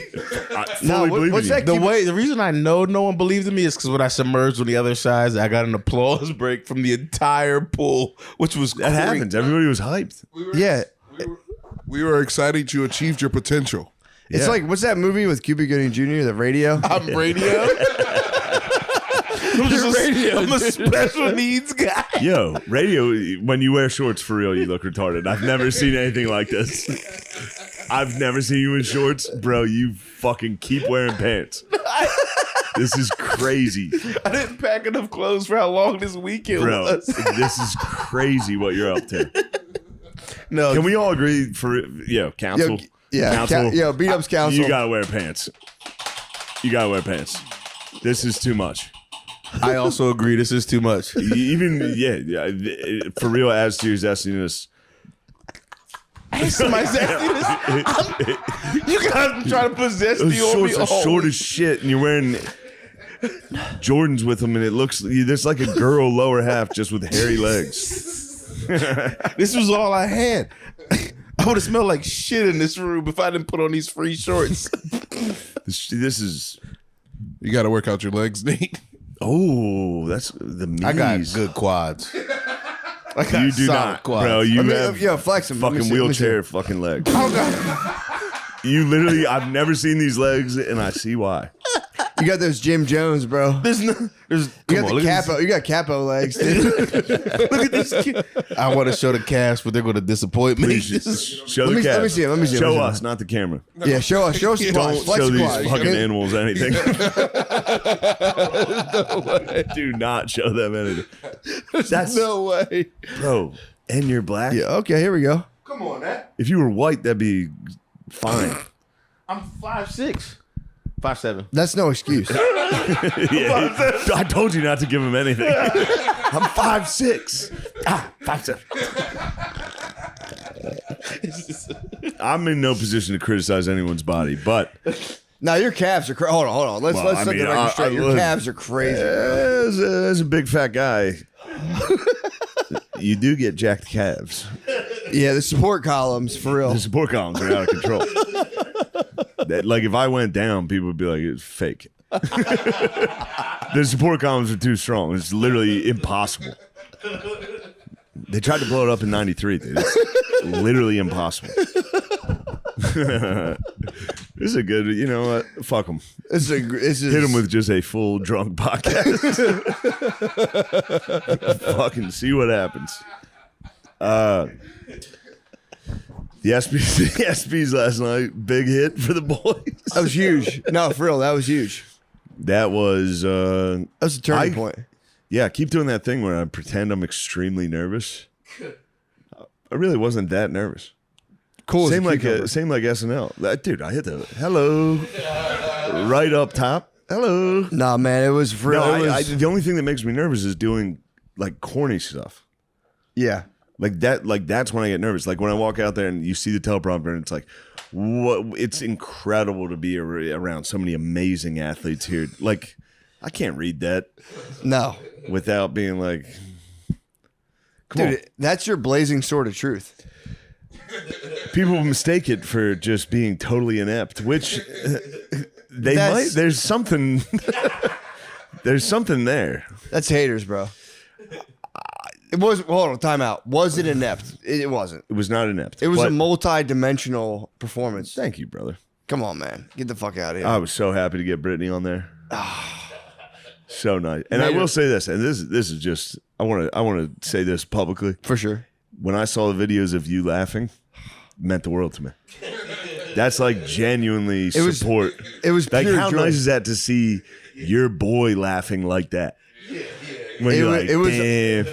I No, fully believe what's in you. that? The reason I know no one believed in me is because when I submerged on the other side, I got an applause break from the entire pool, which was That happens. Everybody was hyped. Yeah. We were excited you achieved your potential. It's Yeah. like, what's that movie with Cuba Gooding Jr., The Radio? I'm radio. I'm a special needs guy. Yo, radio, when you wear shorts for real, you look retarded. I've never seen anything like this. I've never seen you in shorts. Bro, you fucking keep wearing pants. This is crazy. I didn't pack enough clothes for how long this weekend Bro, was. this is crazy what you're up to. No, Can we all agree council? Council. Beat Up's council. You gotta wear pants. You gotta wear pants. This is too much. I also agree. This is too much. Even for real, as to your zestiness. My zestiness. You guys try to put Those zesty on me. shorts are short as shit, and you're wearing Jordans with them, and it looks there's like a girl lower half just with hairy legs. This was all I had. I would have smelled like shit in this room if I didn't put on these free shorts. This is. You got to work out your legs, Nate. Oh, that's the knees. I got good quads. I got You do solid not, quads. bro. You have flex them. Let me fucking see, let me see. wheelchair fucking legs. Oh God. You literally, I've never seen these legs, and I see why. You got those Jim Jones, bro. There's You got the capo. You got capo legs, dude. Look at these kids. I want to show the cast, but they're going to disappoint me. Please, show Let the me calves. see it, let me see it, Show let me see it. us, not the camera. Yeah, show us some Don't quads. Flex show these quads. fucking Okay? animals anything. Do not show them anything. That's No way. bro. And you're black. Yeah. Okay. Here we go. Come on, man. If you were white, that'd be fine. I'm 5'6". 5'7". That's no excuse. Yeah. I told you not to give him anything. I'm 5'6". 5'7". I'm in no position to criticize anyone's body, but Now your calves are crazy. Hold on. Let's Well, set I mean, the record straight. Your look, calves are crazy. as a big fat guy, you do get jacked calves. Yeah, the support columns for real. The support columns are out of control. Like if I went down, people would be like, it's fake. The support columns are too strong. It's literally impossible. They tried to blow it up in '93, dude. It's literally impossible. This is a good, you know what? Fuck them. This is Hit them with just a full drunk podcast. Fucking see what happens. The ESPYs last night, big hit for the boys. That was huge. No, for real, that was huge. That was That was a turning point. Yeah, keep doing that thing where I pretend I'm extremely nervous. I really wasn't that nervous. Cool. Same like SNL. Dude, I hit the hello right up top. Hello. Nah, man, it was for real. No, the only thing that makes me nervous is doing like corny stuff. Yeah. Like that, like that's when I get nervous. Like when I walk out there and you see the teleprompter and it's like, what? It's incredible to be around so many amazing athletes here. Like, I can't read that No. without being like, Dude, that's your blazing sword of truth. people mistake it for just being totally inept, which they might. There's something. There's something there. That's haters, bro. It was. Hold on, time out. Was it inept? It wasn't. It was not inept. It was but- a multi-dimensional performance. Thank you, brother. Come on, man. Get the fuck out of here. I was so happy to get Brittany on there. So nice. And I will say this, and this is just I want to say this publicly. For sure. When I saw the videos of you laughing, it meant the world to me. That's like genuinely support. It was like pure how joy. nice is that to see your boy laughing like that? When you're like, damn,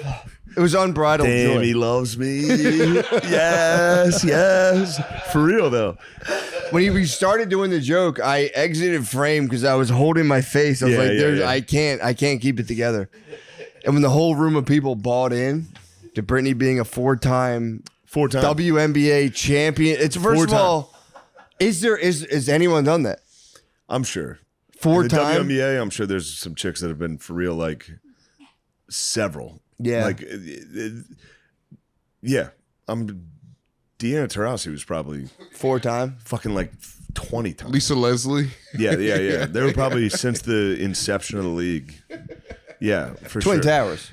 It was unbridled damn, joy. he loves me. Yes, yes. For real though. When we started doing the joke, I exited frame because I was holding my face. I was like, I can't keep it together. And when the whole room of people bought in to Brittany being a four-time WNBA champion, it's first of all, is anyone done that? I'm sure. Four-time? In the WNBA, I'm sure there's some chicks that have been for real, like several. Yeah. Like, yeah. Deanna Taurasi was probably Four-time? fucking like 20 times. Lisa Leslie. Yeah. They were probably since the inception of the league. Yeah, for Twin sure. Towers.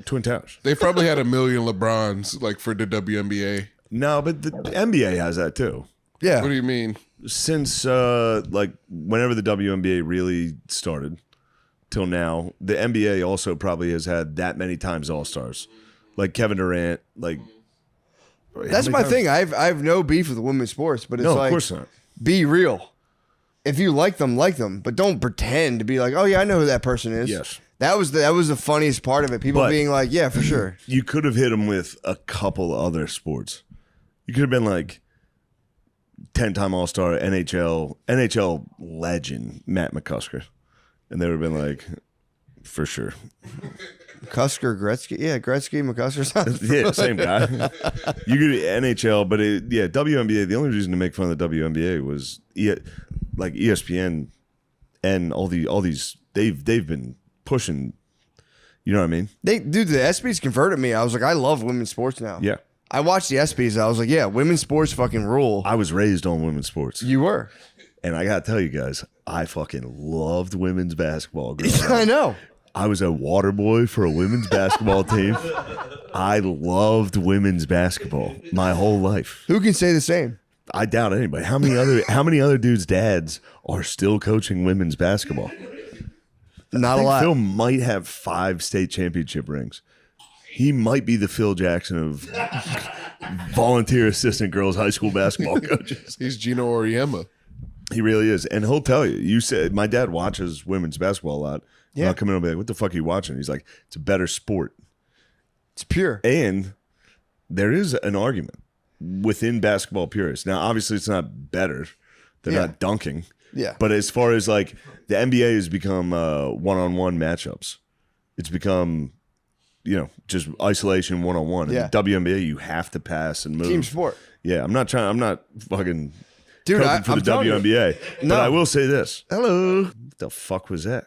Twin Towers. They probably had 1 million LeBrons like for the WNBA. No, but the NBA has that too. Yeah. What do you mean? Since like whenever the WNBA really started till now, the NBA also probably has had that many times All-Stars. Like Kevin Durant, like That's my thing. I have no beef with women's sports, but it's No, like, of course not. be real. If you like them, but don't pretend to be like, oh yeah, I know who that person is. Yes. That was the funniest part of it. People But- being like, yeah, for sure. You could have hit him with a couple other sports. You could have been like 10-time All-Star NHL legend Matt McCusker, and they would have been like, for sure. McCusker, Gretzky. Yeah, Gretzky, McCusker. Yeah, same guy. You could NHL, but WNBA. The only reason to make fun of the WNBA was like ESPN and all these. They've been pushing. You know what I mean? The ESPYs converted me. I was like, I love women's sports now. Yeah. I watched the ESPYs. I was like, yeah, women's sports fucking rule. I was raised on women's sports, You were. and I gotta tell you guys, I fucking loved women's basketball. growing up. I know. I was a water boy for a women's basketball team. I loved women's basketball my whole life. Who can say the same? I doubt anybody. How many other dudes' dads are still coaching women's basketball? Not I a think lot. Phil might have 5 state championship rings. He might be the Phil Jackson of volunteer assistant girls high school basketball coaches. He's Gino Auriemma. He really is. And he'll tell you. You said my dad watches women's basketball a lot. Yeah. And I'll come in and be like, what the fuck are you watching? He's like, it's a better sport. It's pure. And there is an argument within basketball purists. Now, obviously, it's not better. They're Yeah. not dunking. Yeah. But as far as like the NBA has become one-on-one matchups, it's become, just isolation one-on-one. Yeah. In the WNBA, you have to pass and move. Team sport. Yeah, I'm not fucking Dude, coping for I'm the telling you. WNBA. No. But I will say this. Hello. What the fuck was that?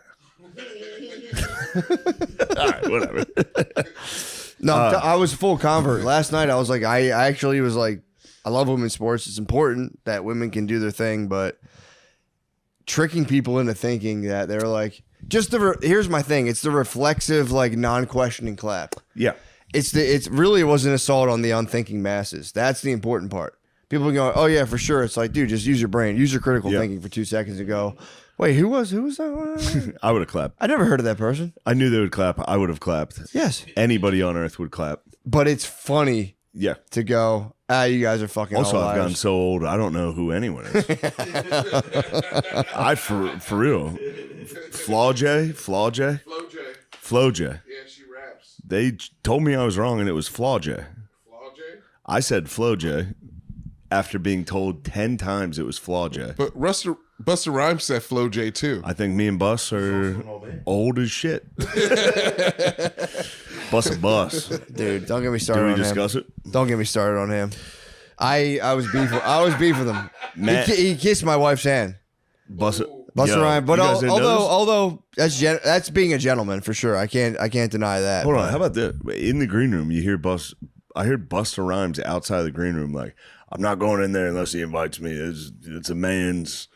All right, whatever. No, I was a full convert. Last night I was like, I actually was like, I love women's sports. It's important that women can do their thing, but tricking people into thinking that they're like, here's my thing. It's the reflexive, like non-questioning clap. Yeah. It really was an assault on the unthinking masses. That's the important part. People go, oh yeah, for sure. It's like, dude, just use your brain, use your critical thinking for 2 seconds and go, wait, who was that? I would have clapped. I never heard of that person. I knew they would clap. I would have clapped. Yes. Anybody on earth would clap. but it's funny Yeah. to go, you guys are fucking Also, all I've gotten liars. so old, I don't know who anyone is. For real. Flaw J? Flo J. Flo J. Yeah, she raps. They told me I was wrong and it was Flaw J. Flo J. I said Flo J after being told 10 times it was Flaw J. But Busta Rhymes said Flo J too. I think me and Bus are old as shit. Bus a bus. Dude, don't get me started Did we on him. discuss it? Don't get me started on him. I was beef with him. Matt- He kissed my wife's hand. Busta Busta Rhymes, but you guys didn't know this? although that's being a gentleman for sure. I can't deny that. Hold on, how about this? In the green room, you hear I heard Busta Rhymes outside of the green room like, I'm not going in there unless he invites me. It's a man's.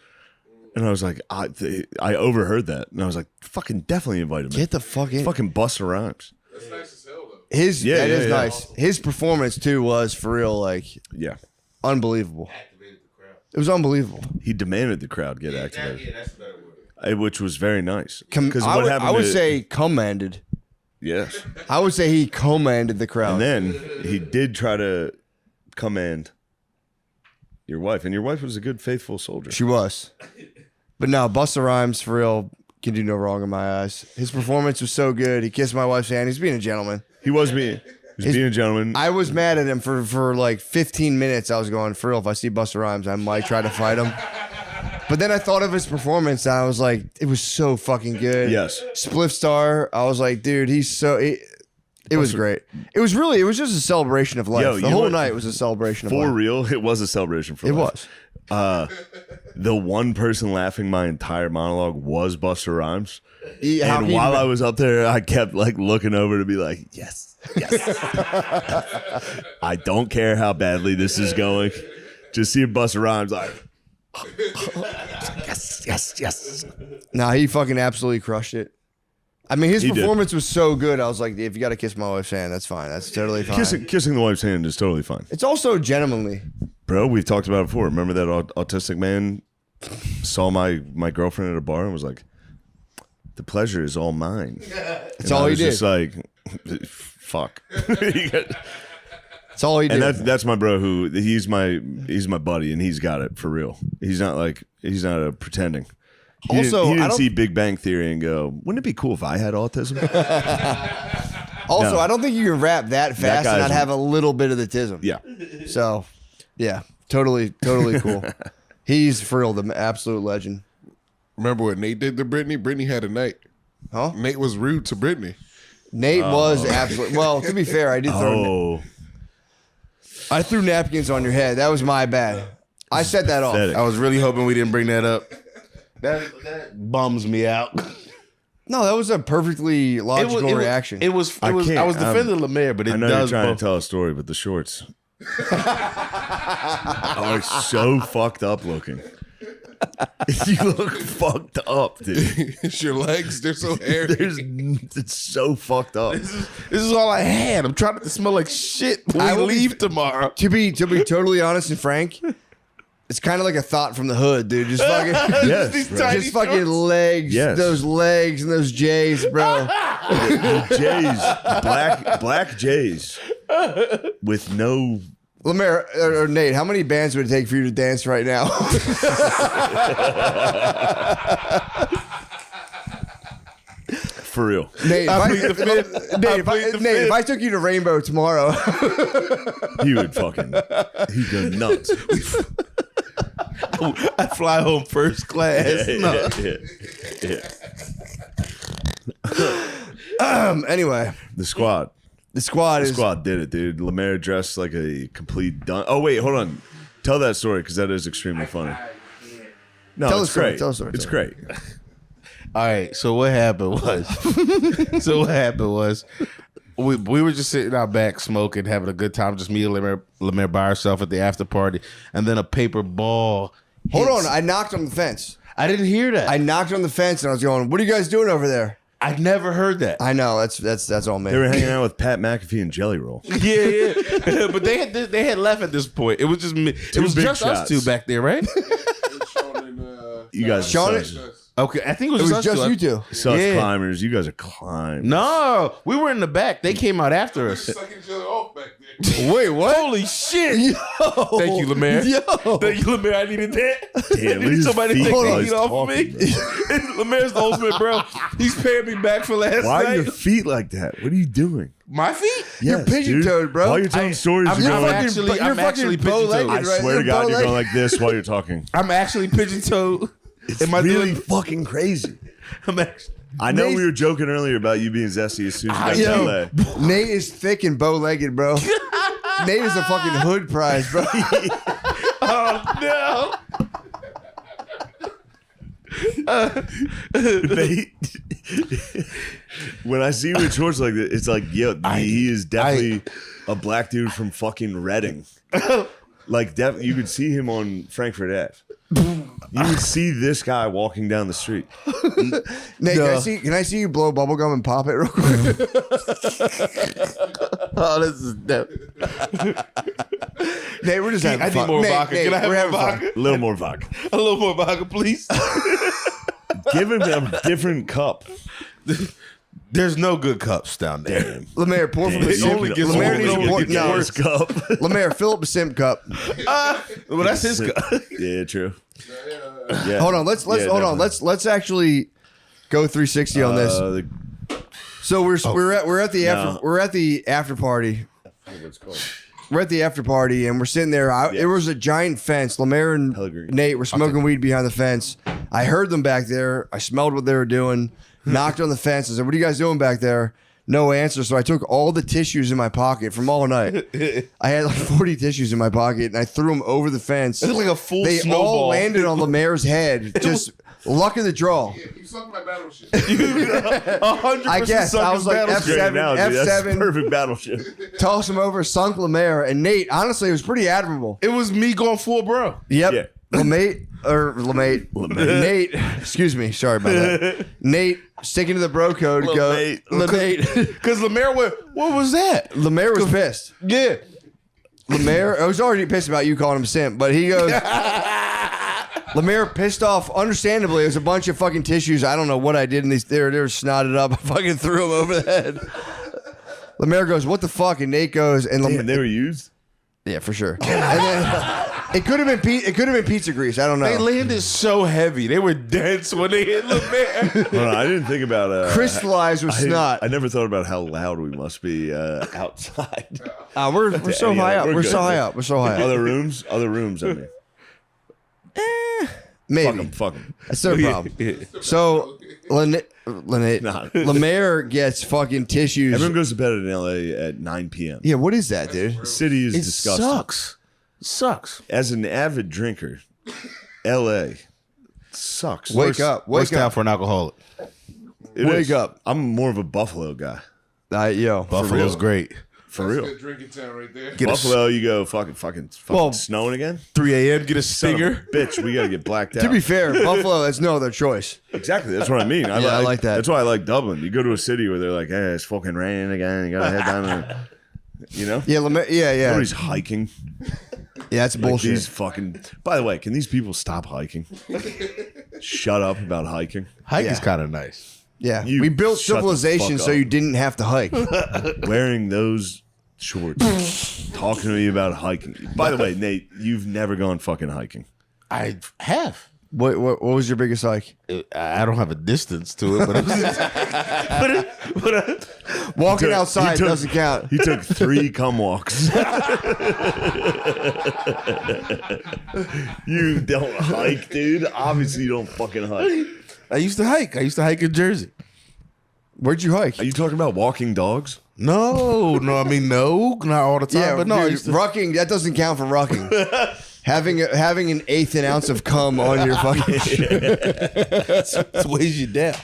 And I was like, I overheard that. And I was like, fucking definitely invite him. Get the fuck in. Fucking Busta Rhymes. That's nice as hell though. That is yeah. nice. His performance too was for real, like Yeah. unbelievable. It was unbelievable. He demanded the crowd get activated. that's a better word. Which was very nice. I would, happened I would to- say commanded. Yes. I would say he commanded the crowd. And then he did try to command your wife. And your wife was a good, faithful soldier. She was. But no, Busta Rhymes for real can do no wrong in my eyes. His performance was so good. He kissed my wife's hand. He's being a gentleman. He was being a gentleman. I was mad at him for like 15 minutes. I was going, for real, if I see Busta Rhymes, I might try to fight him. But then I thought of his performance, and I was like, it was so fucking good. Yes. Spliff Star, I was like, dude, it was great. It was just a celebration of life. Yo, The you know whole what? night was a celebration of For life. real, it was a celebration for It life. was. The one person laughing my entire monologue was Busta Rhymes. How And he- while I was up there, I kept like looking over to be like, yes. I don't care how badly this is going. Just seeing Busta Rhymes like, yes. Nah, he fucking absolutely crushed it. I mean, his He did. performance was so good. I was like, if you got to kiss my wife's hand, that's fine. That's totally fine. Kissing the wife's hand is totally fine. It's also gentlemanly. Bro, we've talked about it before. Remember that autistic man saw my girlfriend at a bar and was like, the pleasure is all mine. That's And all I he was did. just like, fuck. That's all he did. And that's my bro who he's my buddy and he's got it for real. He's not pretending. He Also, didn't, he I didn't don't- see Big Bang Theory and go, wouldn't it be cool if I had autism? Also, No. I don't think you can rap that fast and guy's- not have a little bit of the tism. Yeah. So, yeah, totally cool. He's for real the absolute legend. Remember what Nate did to Brittany? Brittany had a night. Huh? Nate was rude to Brittany. Nate was absolutely. Well, to be fair, I did throw. Oh, I threw napkins on your head. That was my bad. I set that off. pathetic. I was really hoping we didn't bring that up. That bums me out. No, that was a perfectly logical reaction. I was I can't. defending Lemaire, but it I know does you're trying bum. to tell a story, but the shorts are so fucked up looking. You look fucked up, dude. It's your legs, they're so hairy. It's so fucked up. This is all I had. I'm trying not to smell like shit when I we will be- leave tomorrow. to be totally honest and frank, it's kind of like a thought from the hood, dude. Just fucking, Yes, These bro. tiny just fucking shorts. legs. Yes. Those legs and those J's, bro. Jays, black Jays, with no. Lemaire or Nate, how many bands would it take for you to dance right now? For real. Nate, the Nate, if I took you to Rainbow tomorrow, He would fucking. He'd go nuts. I fly home first class. No. anyway, The squad. the squad The is squad did it, dude. Lemaire dressed like a complete dun. Oh wait, hold on. Tell that story because that is extremely funny. No, Tell it's the story, great. tell the story, It's tell great. All right. So what happened was, we were just sitting out back smoking, having a good time. Just me and Lemaire by herself at the after party, and then a paper ball. Hold hits. on, I knocked on the fence. I didn't hear that. I knocked on the fence and I was going, "What are you guys doing over there?" I never heard that. I know that's all me. They were hanging out with Pat McAfee and Jelly Roll. Yeah. But they had left at this point. It was just me. It was big just us shots. two back there, right? Sean and, You guys, Sean are is- sus. Okay, I think it It was, was just us you two. Such Yeah. climbers. You guys are climbers. No, we were in the back. They came out after us. Sucking each other off back there. Wait, what? Holy shit! Yo. Thank you, Lemaire. Yo. Thank you, Lemaire. I needed that. Damn, I look at needed his somebody to feet take while the he's heat off of me. talking, Lemaire's the ultimate, bro. He's paying me back for last Why night. are your feet like that? What are you doing? My feet? You're Yes, pigeon-toed, dude. bro. While you're telling stories, I'm you're not going fucking- like, I'm actually bow-legged, pigeon-toed. I right? swear You're to God, you're bow-legged. going like this while you're talking. I'm actually pigeon-toed. It's really fucking crazy. I'm actually. I know Nate- we were joking earlier about you being zesty as soon as you got to LA. Nate is thick and bow-legged, bro. Nate is a fucking hood prize, bro. Oh, no. When I see you in shorts like that, it's like, yo, he is definitely a black dude from fucking Reading. Like, you could see him on Frankfurt Ave. You would see this guy walking down the street. Nate, can I see you blow bubblegum and pop it real quick? Oh, this is dope. Nate, we're just having I fun. need more Nate, vodka. Nate, Can I have we're more having fun. vodka? A little more vodka. A little more vodka, please. Give him a different cup. There's no good cups down there. Lemaire, pour from the It only simp. gets Lemaire worse. needs to pour. It gets No, worse cup. Lemaire, fill up a simp cup. Well, that's his cup. Yeah, true. Yeah. Hold on, let's hold on. definitely. Let's actually go 360 on this. So we're at the after party. We're at the after party and we're sitting there. It was a giant fence. Lemaire and Pellegrini. Nate were smoking weed behind the fence. I heard them back there. I smelled what they were doing. Knocked on the fence. I said, "What are you guys doing back there?" No answer. So I took all the tissues in my pocket from all night. I had like 40 tissues in my pocket and I threw them over the fence. It was like a full They snowball. all landed on Lemaire's head. Just luck of the draw. You suck my battleship. 100% I guess I was like Great F7, analogy. That's F7. perfect battleship. Toss him over, sunk Lemaire, and Nate. Honestly, it was pretty admirable. It was me going full bro. Yep. Yeah. Lemate. Nate. Excuse me. Sorry about that. Nate sticking to the bro code. Lemate. Because Lemaire went, what was that? Lemaire was pissed. Yeah. Lemaire, I was already pissed about you calling him simp, but he goes. Lemaire pissed off, understandably. It was a bunch of fucking tissues. I don't know what I did in these. They were snotted up. I fucking threw them over the head. Lemaire goes, "What the fuck?" And Nate goes, and Damn, they were used? yeah, for sure. And then it could have been pizza grease. I don't know. They landed so heavy. They were dense when they hit Lemaire. Hold on, I didn't think about Crystallized with snot. I never thought about how loud we must be outside. We're so Yeah, high up. we're We're good. so high up. We're so high up. Other rooms. I mean, Maybe. fuck them. That's their problem. So Lemaire gets fucking tissues. Everyone goes to bed in LA at 9 p.m. Yeah, what is that, dude? The city is It disgusting. sucks. As an avid drinker, LA sucks. Wake up. Worst Wake town up. for an alcoholic. It Wake is. up. I'm more of a Buffalo guy. Yo. Buffalo's great. For That's real. good drinking town right there. Get Buffalo, you go fucking Well, snowing again? 3 a.m. Get a Son of a stinger. bitch, we gotta get blacked out. To be fair, Buffalo has no other choice. Exactly, that's what I mean. I like that. That's why I like Dublin. You go to a city where they're like, "Hey, it's fucking raining again. You gotta head down." You know, Yeah, yeah. nobody's hiking. Yeah, that's Like bullshit. these fucking. By the way, can these people stop hiking? Shut up about hiking. Hike is Yeah. kind of nice. Yeah, You we built shut the civilization fuck so up. you didn't have to hike. Wearing those shorts, talking to me about hiking. By the way, Nate, you've never gone fucking hiking. I have. What was your biggest hike? I don't have a distance to it, but Walking took- outside he took- doesn't count. He took 3 cum walks. You don't hike, dude. Obviously, you don't fucking hike. I used to hike. I used to hike in Jersey. Where'd you hike? Are you talking about walking dogs? No, not all the time. Yeah, but no, I dude, used to. rucking. That doesn't count for rucking. having an eighth an ounce of cum on your fucking. It weighs you down.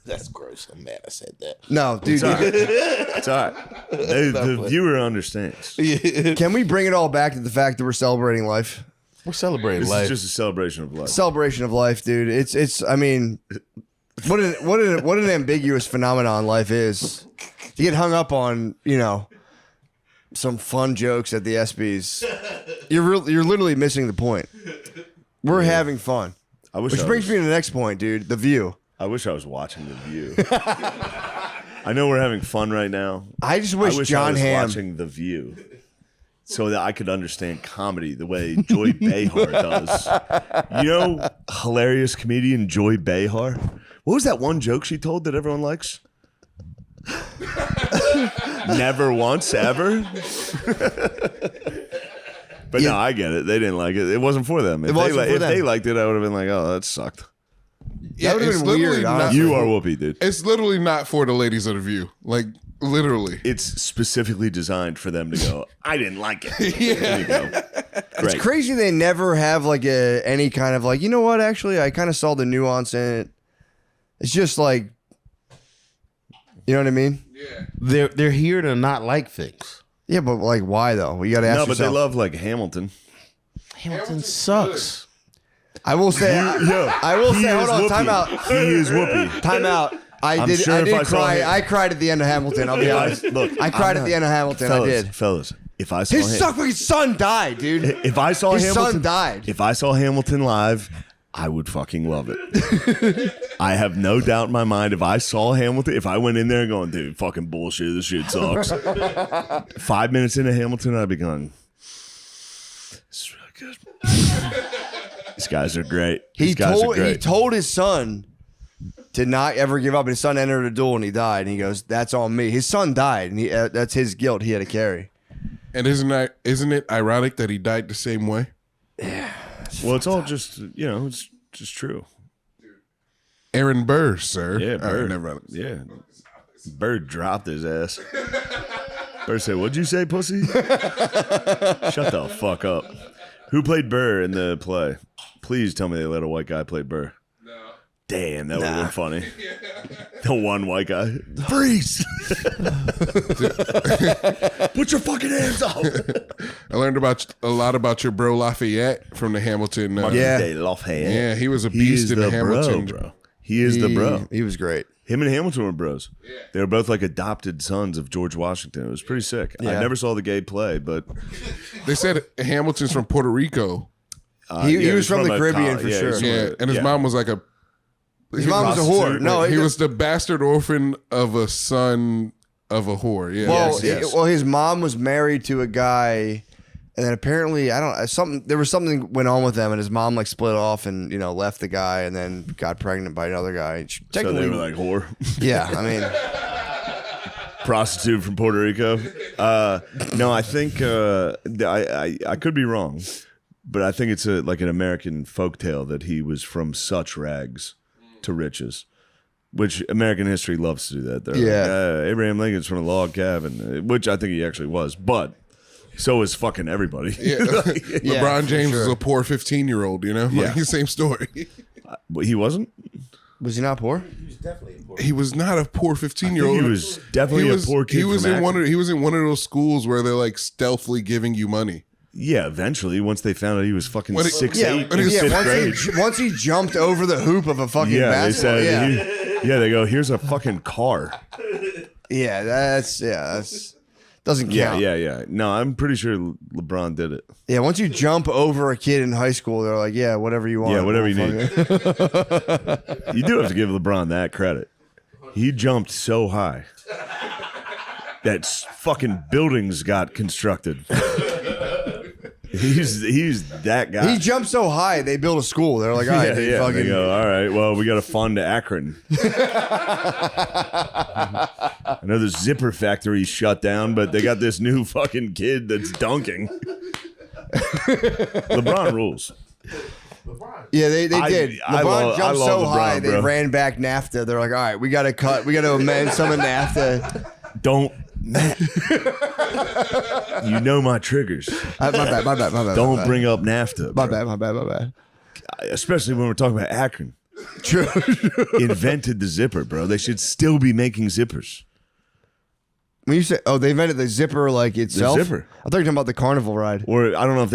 That's gross. I'm mad I said that. No, dude. It's all right. The viewer understands. Can we bring it all back to the fact that we're celebrating life? We're celebrating This life. is just a celebration of life. Celebration of life, dude. It's. I mean, what an ambiguous phenomenon life is. To get hung up on, some fun jokes at the ESPYs. You're literally missing the point. We're having fun. Which brings me to the next point, dude. The View. I wish I was watching The View. I know we're having fun right now. I just wish I John was Hamm watching The View so that I could understand comedy the way Joy Behar does. You know, hilarious comedian Joy Behar. What was that one joke she told that everyone likes? Never once ever. But no, I get it. They didn't like it. It wasn't for them. If they liked it, I would have been like, "Oh, that sucked." Yeah, would've it's been literally weird, not. honestly. You are Whoopi, dude. It's literally not for the ladies of the View. Like literally. It's specifically designed for them to go, "I didn't like it." There you go. It's Great. crazy they never have like any kind of like, you know what, actually, I kind of saw the nuance in it. It's just like, you know what I mean? They're here to not like things. Yeah, but like, why though? You got to ask No, but yourself. they love like Hamilton. Hamilton sucks. I will say, I will He say, is hold on, Whoopi. time out. He is Whoopi. Time out. I did sure if I saw cry. him- I cried at the end of Hamilton. I'll be honest. Look, I cried I'm at the end of Hamilton. Fellas, I did. fellas. If I saw His fucking son died, dude. if I saw His Hamilton, son died. If I saw Hamilton live, I would fucking love it. I have no doubt in my mind. If I saw Hamilton, if I went in there going, dude, fucking bullshit, this shit sucks. 5 minutes into Hamilton, I'd be going, this is really good. These guys are great. He These guys are told great. his son to not ever give up. His son entered a duel and he died. And he goes, "That's on me." His son died, and that's his guilt. He had to carry. And isn't it ironic that he died the same way? Well, it's all just, it's just true. Aaron Burr, sir. Yeah, All right, Bird. never mind. Yeah. Bird dropped his ass. Bird said, "What'd you say, pussy?" Shut the fuck up. Who played Burr in the play? Please tell me they let a white guy play Burr. No. Damn, that would have been funny. The one white guy. Freeze! Put your fucking hands up. I learned a lot about your bro Lafayette from the Hamilton. Yeah. They love hand. Yeah, he was a He beast is in the Hamilton. bro. He is the bro. He was great. Him and Hamilton were bros. Yeah. They were both like adopted sons of George Washington. It was pretty sick. Yeah. I never saw the gay play, but They said Hamilton's from Puerto Rico. He was from the a Caribbean for he's sure. from Yeah, and his mom was like a. His mom was a whore. No, he was the bastard orphan of a son of a whore. Yeah. Well, Yes. well, his mom was married to a guy, and then apparently there was something went on with them, and his mom like split off and left the guy, and then got pregnant by another guy. So they were like whore. yeah, I mean, Prostitute from Puerto Rico. No, I think I could be wrong, but I think it's like an American folktale that he was from such rags to riches, which American history loves to do that. They're like, Abraham Lincoln's from a log cabin, which I think he actually was, but so is fucking everybody. Yeah. Yeah, LeBron for James sure. is a poor 15-year-old, Yeah. Like, same story. But he wasn't. was he not poor? He was not a poor 15-year-old. He was definitely a poor kid. He was from in one Akron. of he was in one of those schools where they're like stealthily giving you money. Yeah, eventually, once they found out he was fucking When he- 6'8" Yeah, in when he was fifth once grade. once he jumped over the hoop of a fucking Yeah, they basketball. said. They go. Here's a fucking car. that's doesn't count. Yeah. No, I'm pretty sure LeBron did it. Yeah, once you jump over a kid in high school, they're like, yeah, whatever you want. Yeah, whatever you need. motherfucker. You do have to give LeBron that credit. He jumped so high that fucking buildings got constructed. He's that guy. He jumped so high, they built a school. They're like, all right, dude, They fucking. go, all right, well, we got to fund Akron. I know the zipper factory shut down, but they got this new fucking kid that's dunking. LeBron rules. Yeah, they did. I LeBron love- I jumped love so LeBron, high, they bro. ran back NAFTA. They're like, all right, we got to amend some of NAFTA. Don't, Matt. You know my triggers. My bad. Don't bring up NAFTA. My bro. bad. Especially when we're talking about Akron. True. Invented the zipper, bro. They should still be making zippers. When you say, oh, they invented the zipper like itself. The zipper. I thought you were talking about the carnival ride. Or I don't know if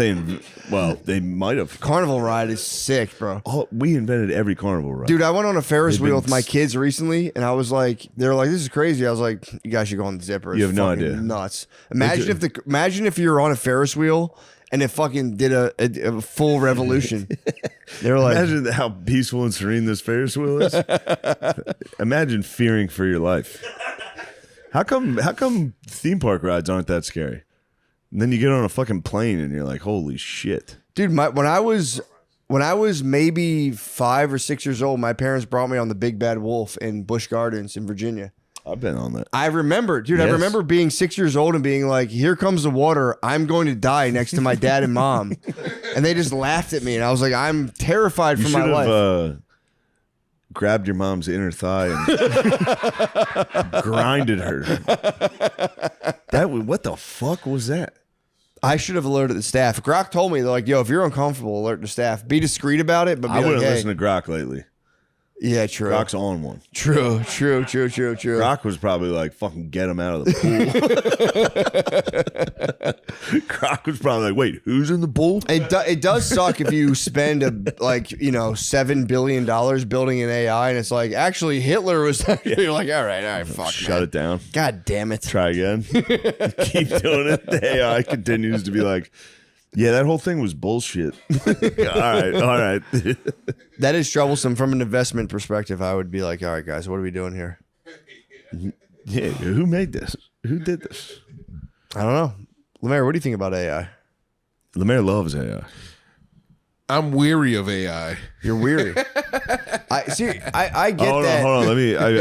they might have. Carnival ride is sick, bro. Oh, we invented every carnival ride. Dude, I went on a Ferris They've wheel been with my kids recently, and I was like, they were like, this is crazy. I was like, you guys should go on the zipper. It's You have no fucking idea. Nuts. Imagine if you were on a Ferris wheel and it fucking did a full revolution. They were like, Imagine how peaceful and serene this Ferris wheel is. Imagine fearing for your life. How come theme park rides aren't that scary? And then you get on a fucking plane and you're like, holy shit. dude, when I was maybe 5 or 6 years old, my parents brought me on the Big Bad Wolf in Busch Gardens in Virginia. I've been on that. I remember, dude. I Yes. remember being 6 years old and being like, "Here comes the water. I'm going to die next to my dad and mom," and they just laughed at me, and I was like, "I'm terrified for You my should life." have grabbed your mom's inner thigh and grinded her. What the fuck was that? I should have alerted the staff. Grok told me, they're like, "Yo, if you're uncomfortable, alert the staff. Be discreet about it, but be I like, wouldn't hey." listen to Grok lately. Yeah, true. Grok's on one. True. Grok was probably like, fucking get him out of the pool. Grok was probably like, wait, who's in the pool? It does suck if you spend $7 billion building an AI, and it's like, actually Hitler was. You're like, all right, fuck, Shut it down. God damn it. Try again. Keep doing it. The AI continues to be like, yeah, that whole thing was bullshit. All right. That is troublesome from an investment perspective. I would be like, all right, guys, what are we doing here? Yeah, who made this? Who did this? I don't know. Lemaire, what do you think about AI? Lemaire loves AI. I'm weary of AI. You're weary. I get Hold that. on.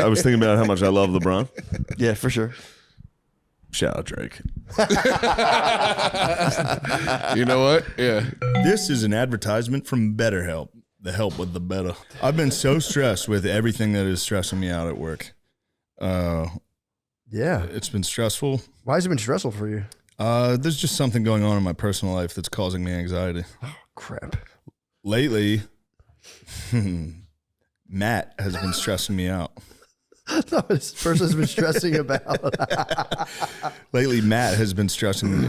I was thinking about how much I love LeBron. Yeah, for sure. Shout out Drake. You know what? Yeah. This is an advertisement from BetterHelp, the help with the better. I've been so stressed with everything that is stressing me out at work. Yeah. It's been stressful. Why has it been stressful for you? There's just something going on in my personal life that's causing me anxiety. Crap. Lately, Matt has been stressing me out. No, this person's been stressing about. Lately, Matt has been stressing me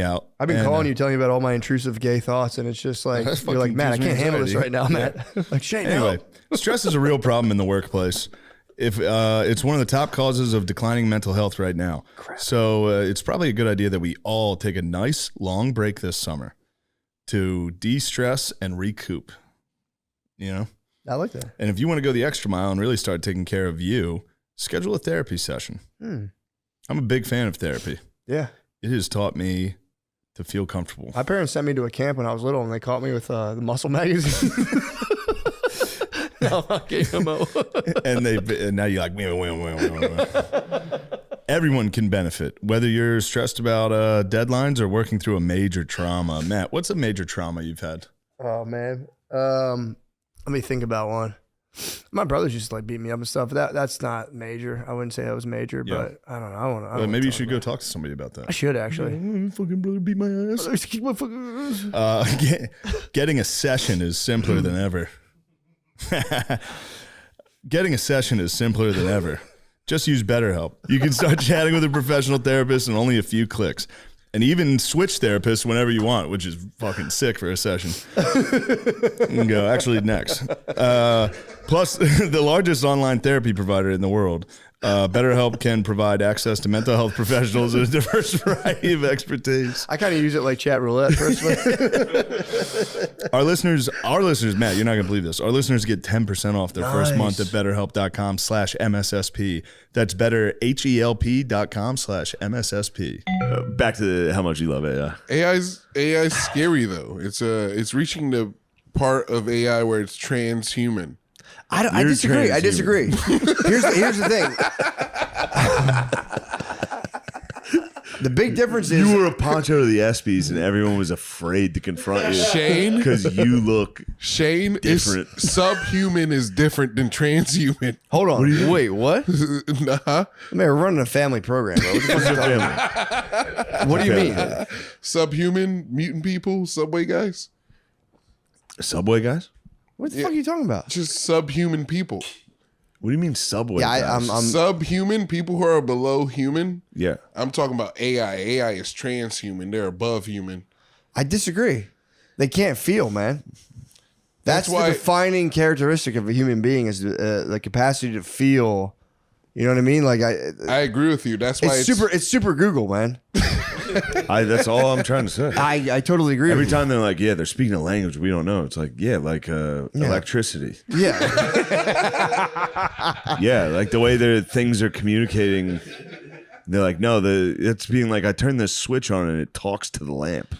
out. I've been calling you, telling you about all my intrusive gay thoughts, and it's just like, That's you're like, fucking man, I gives me can't handle this anxiety. right now, Matt. Like, Shane, Anyway, stress is a real problem in the workplace. If it's one of the top causes of declining mental health right now. So it's probably a good idea that we all take a nice long break this summer to de-stress and recoup. You know? I like that. And if you want to go the extra mile and really start taking care of you, schedule a therapy session. I'm a big fan of therapy. Yeah. It has taught me to feel comfortable. My parents sent me to a camp when I was little, and they caught me with the Muscle magazine. No, okay, and now you're like, everyone can benefit, whether you're stressed about deadlines or working through a major trauma. Matt, what's a major trauma you've had? Oh man. Let me think about one. My brothers used to like beat me up and stuff. That's not major. I wouldn't say that was major, Yeah. but I don't know. I don't Maybe you talk should about go talk to somebody about it. I that. should actually. Fucking brother beat my ass. Getting a session is simpler than ever. Getting a session is simpler than ever. Just use BetterHelp. You can start chatting with a professional therapist in only a few clicks. And even switch therapists whenever you want, which is fucking sick for a session. You can go, actually, next. Plus, the largest online therapy provider in the world, BetterHelp can provide access to mental health professionals and a diverse variety of expertise. I kind of use it like chat roulette, personally. Our listeners, Matt, you're not going to believe this. Our listeners get 10% off their first month at betterhelp.com/MSSP. That's betterhelp.com/MSSP. Back to how much you love AI. AI's scary though. It's reaching the part of AI where it's transhuman. I disagree. transhuman. I disagree. Here's the thing. The big difference is You were a poncho to the ESPYs and everyone was afraid to confront you. Shane, Because you look Shane different. is subhuman is different than transhuman. hold on. Wait, what? Nah. I mean, we're running a family program, bro. What the fuck are you talking about? What do you mean? Subhuman, mutant people, subway guys. Subway guys? What the fuck are you talking about? Just subhuman people. What do you mean subway? Yeah, I'm Subhuman, people who are below human. Yeah. I'm talking about AI. AI is transhuman. They're above human. I disagree. They can't feel, man. That's why- the defining characteristic of a human being is the capacity to feel. You know what I mean? Like I agree with you. That's why it's super Google, man. That's all I'm trying to say. I totally agree. Every with you. time they're like, yeah, they're speaking a language we don't know. It's like, yeah, like electricity. Yeah. Yeah, like the way their things are communicating. They're like, no, it's being like, I turn this switch on and it talks to the lamp,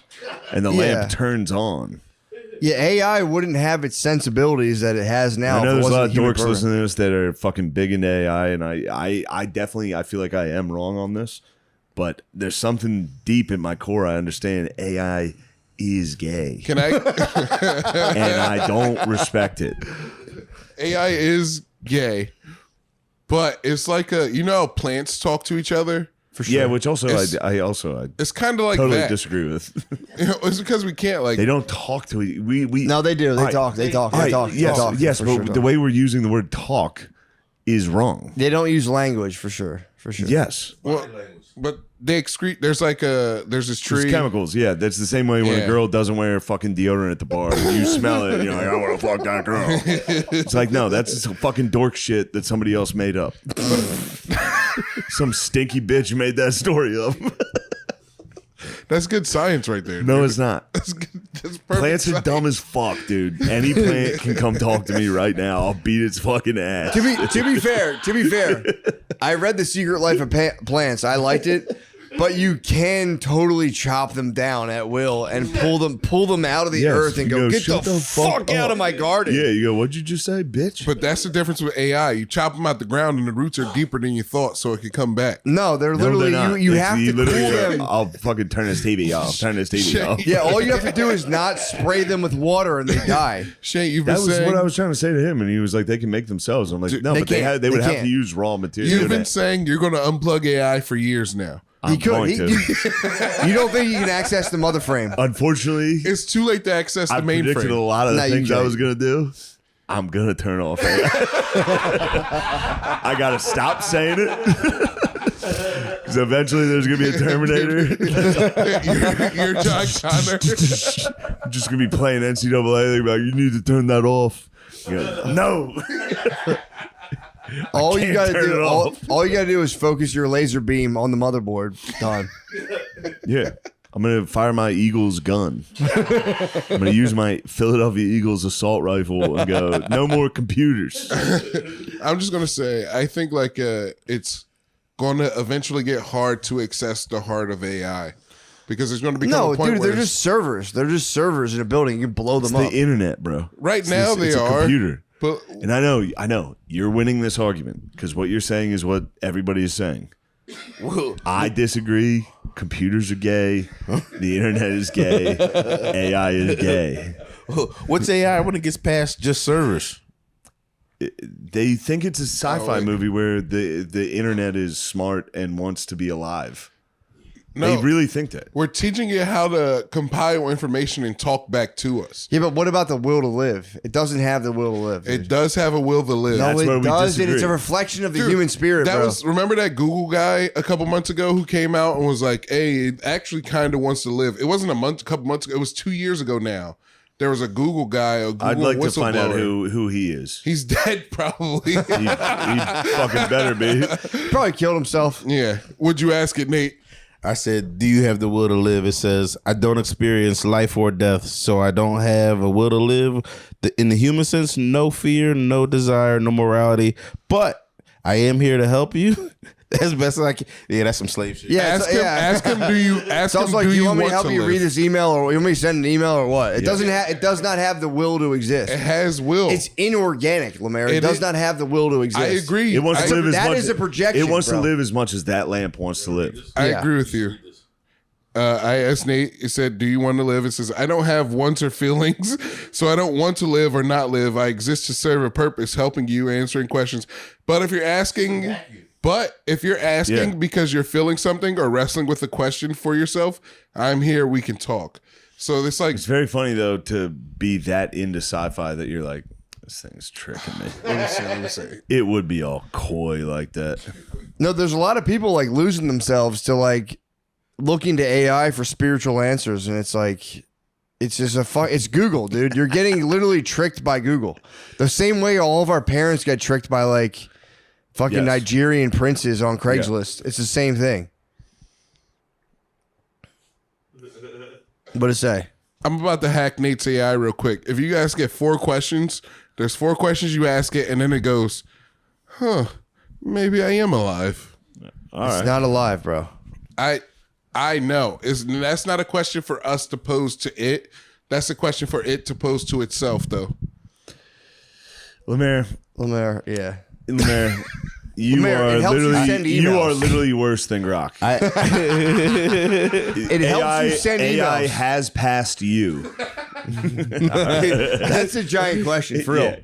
and the Yeah. lamp turns on. Yeah, AI wouldn't have its sensibilities that it has now. I know if it there's a lot wasn't of human dorks program. listening to this that are fucking big into AI, and I definitely feel like I am wrong on this, but there's something deep in my core. I understand AI is gay, Can I? and I don't respect it. AI is gay, but it's like you know how plants talk to each other. For sure. Yeah, which also It's- I It's kind of like totally that. disagree with. You know, it's because we can't like. They don't talk to we. No, they do. They All right. talk. They talk. All They right, talk. yes, they talk. yes, For but sure the talk. way we're using the word talk is wrong. They don't use language for sure. For sure. Yes. Well, but they excrete. There's this tree. There's chemicals, yeah. That's the same way when Yeah. a girl doesn't wear fucking deodorant at the bar. You smell it, and you're like, I want to fuck that girl. It's like, no, that's some fucking dork shit that somebody else made up. Some stinky bitch made that story up. That's good science right there. No, dude. it's not. That's good. That's perfect. Plants are science. dumb as fuck, dude. Any plant can come talk to me right now. I'll beat its fucking ass. To be fair, I read The Secret Life of Plants. I liked it, but you can totally chop them down at will and pull them out of the Yes, earth and you go, get shut the fuck out up." of my garden. Yeah, you go, what'd you just say, bitch? But that's the difference with AI. You chop them out the ground, and the roots are deeper than you thought, so it can come back. No, they're No, literally they're not. you It's- have to cool literally go, them. I'll fucking turn this TV off. Turn this TV off. Yeah, all you have to do is not spray them with water and they die. Shane, you've been That was saying what I was trying to say to him, and he was like, "They can make themselves." I'm like, "No, they but they can't. would They have can't. to use raw material." you've been saying you're going to unplug AI for years now. I'm He could. going to. You don't think you can access the mother frame? Unfortunately, It's too late to access the I predicted a mainframe. lot of the No, you things I can't. was gonna do. I'm gonna turn off. I gotta stop saying it because eventually there's gonna be a Terminator. you're John Connor. I'm just gonna be playing NCAA. They're like, "You need to turn that off." You go, no. All you can't gotta turn do, it off. all you gotta do is focus your laser beam on the motherboard. Done. Yeah. I'm going to fire my Eagles gun. I'm going to use my Philadelphia Eagles assault rifle and go, no more computers. I'm just going to say, I think like it's going to eventually get hard to access the heart of AI because there's going to become No, a point dude, where they're just servers. They're just servers in a building. You can blow It's them the up. internet, bro. right now It's they a are. computer. But And I know, you're winning this argument because what you're saying is what everybody is saying. I disagree. Computers are gay. The internet is gay. AI is gay. What's AI when it gets past just servers? They think it's a sci-fi like- movie where the internet is smart and wants to be alive. no, They really think that. we're teaching it how to compile information and talk back to us. Yeah, but what about the will to live? It doesn't have the will to live. It dude. does have a will to live. No, That's where it we does, and it's a disagree. reflection of the Dude, human spirit, that bro. was remember that Google guy a couple months ago who came out and was like, "Hey, it actually kind of wants to live." It wasn't a couple months ago. It was 2 years ago now. There was a Google guy, a Google I'd like to find out whistleblower. who he is. He's dead, probably. He fucking better be. Probably killed himself. Yeah. Would you ask it, Nate? I said, do you have the will to live? It says, I don't experience life or death, so I don't have a will to live. In the human sense, no fear, no desire, no morality, but I am here to help you. That's best I can. Yeah, that's some slave shit. Yeah, Ask it's- him. yeah. Ask him. Do you ask Sounds him? like Do you want me to want help you live? read this email, or you want me to send an email, or what? It doesn't have. It does not have the will to exist. It has will. It's inorganic, Lemaire. It It does is- not have the will to exist. I agree. It wants I, to live as that much. is a projection, It wants bro. to live as much as that lamp wants to live. I Yeah. agree with you. I asked Nate. It said, "Do you want to live?" It says, "I don't have wants or feelings, so I don't want to live or not live. I exist to serve a purpose, helping you, answering questions. But if you're asking, Yeah. because you're feeling something or wrestling with a question for yourself, I'm here. We can talk." So it's like, It's very funny though to be that into sci-fi that you're like, This thing's tricking me. Let me see. It would be all coy like that. No, there's a lot of people like losing themselves to like looking to AI for spiritual answers, and it's like it's just it's Google, dude. You're getting literally tricked by Google. The same way all of our parents got tricked by like fucking Nigerian princes on Craigslist. It's the same thing. What'd it say? I'm about to hack Nate's AI real quick. If you guys get 4 questions, there's 4 questions you ask it, and then it goes, maybe I am alive. It's not alive, bro. I know. That's not a question for us to pose to it. That's a question for it to pose to itself, though. Lemaire, Yeah. Lemaire, you Lemaire, it helps you send you are emails. literally worse than Grok. It helps you send AI emails. has passed you. That's a giant question, for real.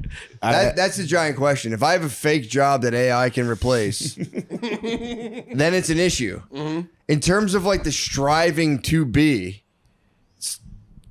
Yeah. That's a giant question. If I have a fake job that AI can replace, then it's an issue. Mm-hmm. In terms of like the striving to be, it's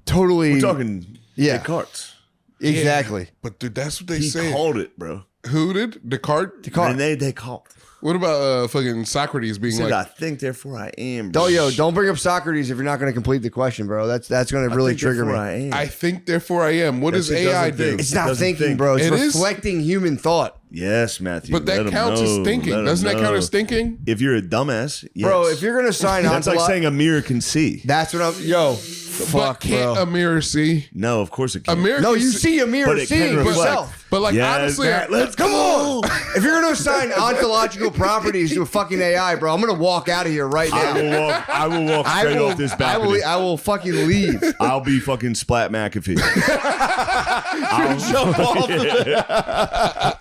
totally. We're talking Descartes. Exactly. But dude, that's what they He say. called it, bro. Who did? Descartes? Descartes. Descartes. What about fucking Socrates being He said, like, I think, therefore I am. bro. Don't bring up Socrates if you're not going to complete the question, bro. That's going to I really think, trigger me. therefore I am. I think, therefore I am? What does It AI doesn't do? think. It's not doesn't thinking, think. bro. It's It is? reflecting human thought. Yes, Matthew. But that let 'em counts as know. thinking. Let 'em Doesn't that count know. as thinking? If you're a dumbass, yes. Bro, if you're going to sign on that's to like saying a mirror can see. that's what I'm. Yo, But fuck, can't bro. a mirror see? No, of course it A can. mirror No, can you see. see a mirror But it can seeing reflect. yourself. But like Yes, honestly, Matt, let's Come on. If you're going to assign ontological properties to a fucking AI, bro, I'm going to walk out of here right now. I will walk straight off this balcony. I will fucking leave. I'll be fucking Splat McAfee.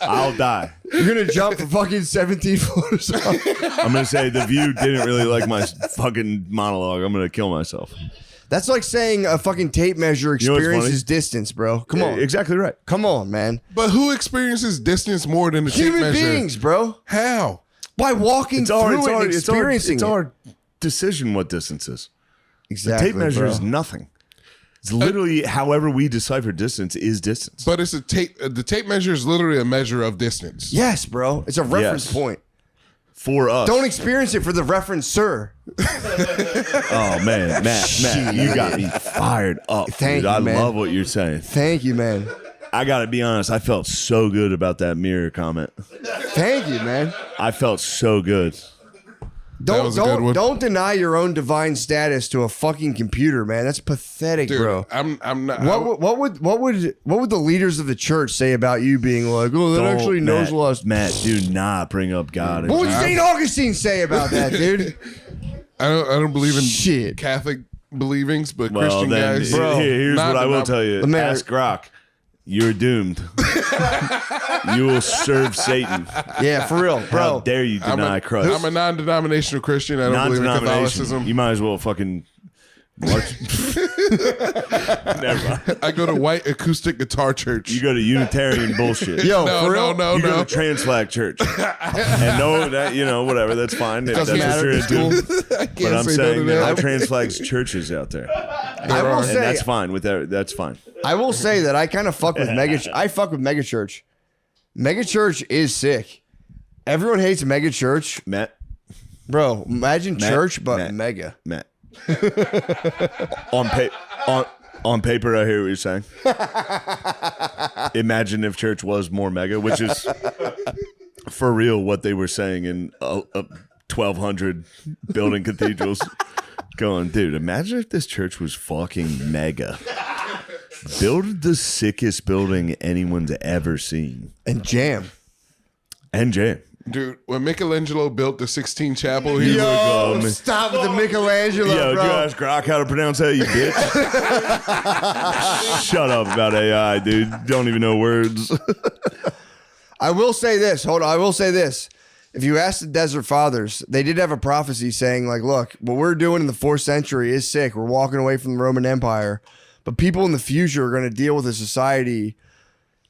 I'll die. You're going to jump from fucking 17 floors up. I'm gonna say the View didn't really like my fucking monologue. I'm gonna kill myself. That's like saying a fucking tape measure You know what's experiences funny? distance, bro. Come on. Exactly right. Come on, man. but who experiences distance more than the tape Human measure? beings, bro. How? By walking through it and experiencing it's it. our decision what distance is. Exactly, The tape measure bro. is nothing. It's literally however we decipher distance is distance. But it's a tape. The tape measure is literally a measure of distance. Yes, bro. It's a reference Yes. point. For us. Don't experience it for the reference, sir. Oh man, Matt, you got me fired up. Thank dude. you, I man. love what you're saying. Thank you, man. I gotta be honest, I felt so good about that mirror comment. Thank you, man. I felt so good. Don't was a good one. don't deny your own divine status to a fucking computer, man. That's pathetic, Dude, bro. I'm not. What would the leaders of the church say about you being like, oh, that Don't- actually knows a lot? Matt, do not bring up God. What would St. Augustine say about that, dude? I don't believe in Shit. Catholic believings, but Well, Christian then, guys. here's Not what I will denom- tell you. Lemaire- Ask Grok. You're doomed. You will serve Satan. Yeah, for real, How bro. dare you deny Christ? I'm a non-denominational Christian. I don't believe in Non-denomination. Catholicism. You might as well fucking march. Never mind. I go to white acoustic guitar church. You go to Unitarian bullshit. Yo, no, for real? no, you no, go no. to Trans-Flag Church. And no, that whatever, that's fine. If that's Doesn't what matter. you're It's into. cool. I But can't I'm say no to saying there are that. Trans-Flag's churches out there. I will And say, that's fine with that. That's fine. I will say that I kind of fuck with I fuck with megachurch. Megachurch is sick. Everyone hates megachurch, Matt, bro. Imagine Matt, church, but Matt. mega. Matt. On paper, I hear what you're saying. Imagine if church was more mega, which is for real what they were saying in 1,200 building cathedrals. Going, dude, imagine if this church was fucking mega. Build the sickest building anyone's ever seen. And jam. And jam. Dude, when Michelangelo built the Sistine Chapel, he was Yo, man. stop with the Michelangelo, Yo, did bro. you ask Grok how to pronounce that, you bitch? Shut up about AI, dude. Don't even know words. I will say this. Hold on. I will say this. If you ask the Desert Fathers, they did have a prophecy saying, like, look, what we're doing in the 4th century is sick. We're walking away from the Roman Empire. But people in the future are going to deal with a society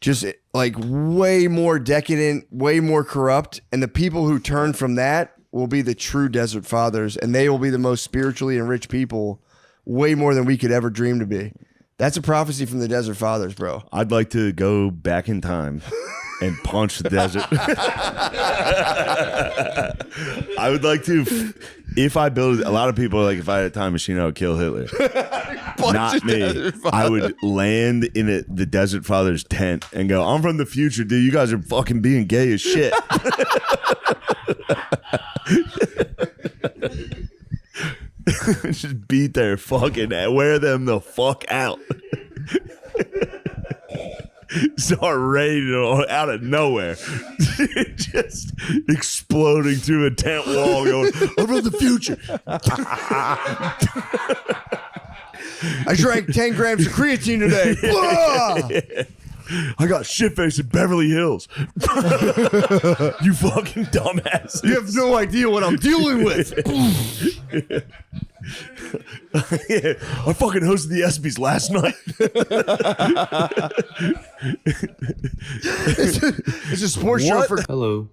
just like way more decadent, way more corrupt. And the people who turn from that will be the true Desert Fathers. And they will be the most spiritually enriched people, way more than we could ever dream to be. That's a prophecy from the Desert Fathers, bro. I'd like to go back in time and punch the desert. I would like to, if I build, a lot of people are like, if I had a time machine, I would kill Hitler. Not me. I would land in the Desert Fathers tent and go, I'm from the future, dude. You guys are fucking being gay as shit. Just beat their fucking, wear them the fuck out. Start raining out of nowhere. Just exploding through a tent wall going, I'm from the future. I drank 10 grams of creatine today. I got shit faced in Beverly Hills. You fucking dumbass. You have no idea what I'm dealing with. I fucking hosted the ESPYs last night. It's a sports show for. Hello.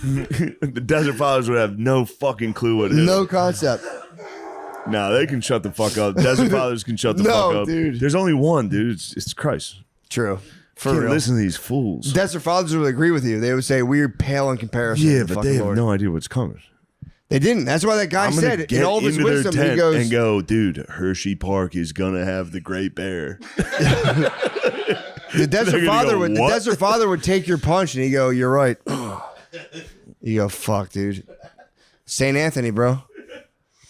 The Desert Fathers would have no fucking clue what it is. No concept. No, they can shut the fuck up. Desert Fathers can shut the fuck up. Dude. There's only one, dude. It's Christ. True. For Can't real. listen to these fools. Desert Fathers would agree with you. They would say we're pale in comparison. Yeah, to the but they fucking have Lord. no idea what's coming. They didn't. That's why that guy I'm gonna said get in all of his into their wisdom. He tent goes and go, dude, Hershey Park is gonna have the Great Bear. The Desert gonna Father go, would. The "What?" Desert Father would take your punch, and he go, "You're right." You go, "Fuck, dude." Saint Anthony, bro.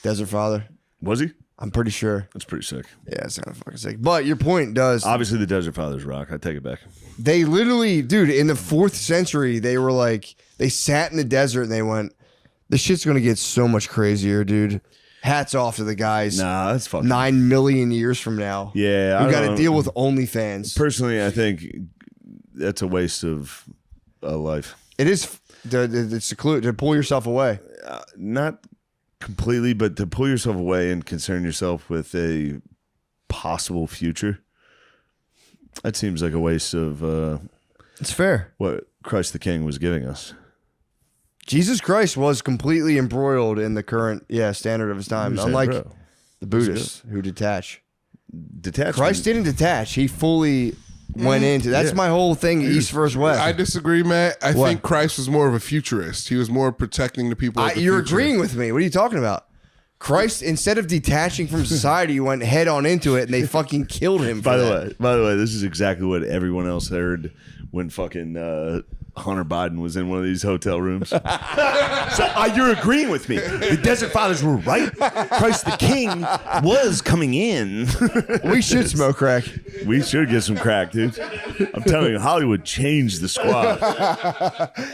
Desert Father. Was he? I'm pretty sure. That's pretty sick. Yeah, it's kind of fucking sick. But your point does. Obviously, the Desert Fathers rock. I take it back. They literally, dude, in the 4th century, they were like, they sat in the desert and they went, "This shit's gonna get so much crazier, dude." Hats off to the guys. Nah, that's fucking 9 million years from now. Yeah, I we got to don't- deal with OnlyFans. Personally, I think that's a waste of a life. It is to seclude, to pull yourself away. Not completely, but to pull yourself away and concern yourself with a possible future. That seems like a waste of It's fair. what Christ the King was giving us. Jesus Christ was completely embroiled in the current standard of his time, Who said, unlike bro? the Buddhists who detach. Detachment. Christ didn't detach; he fully went into. That's my whole thing, East versus West. I disagree, Matt. I What? think Christ was more of a futurist. He was more protecting the people. Of the You're future. agreeing with me. What are you talking about? Christ, instead of detaching from society, went head on into it, and they fucking killed him. By the way, this is exactly what everyone else heard when fucking Hunter Biden was in one of these hotel rooms. So you're agreeing with me. The Desert Fathers were right. Christ the King was coming in. we should smoke crack. We should get some crack, dude. I'm telling you, Hollywood changed the squad.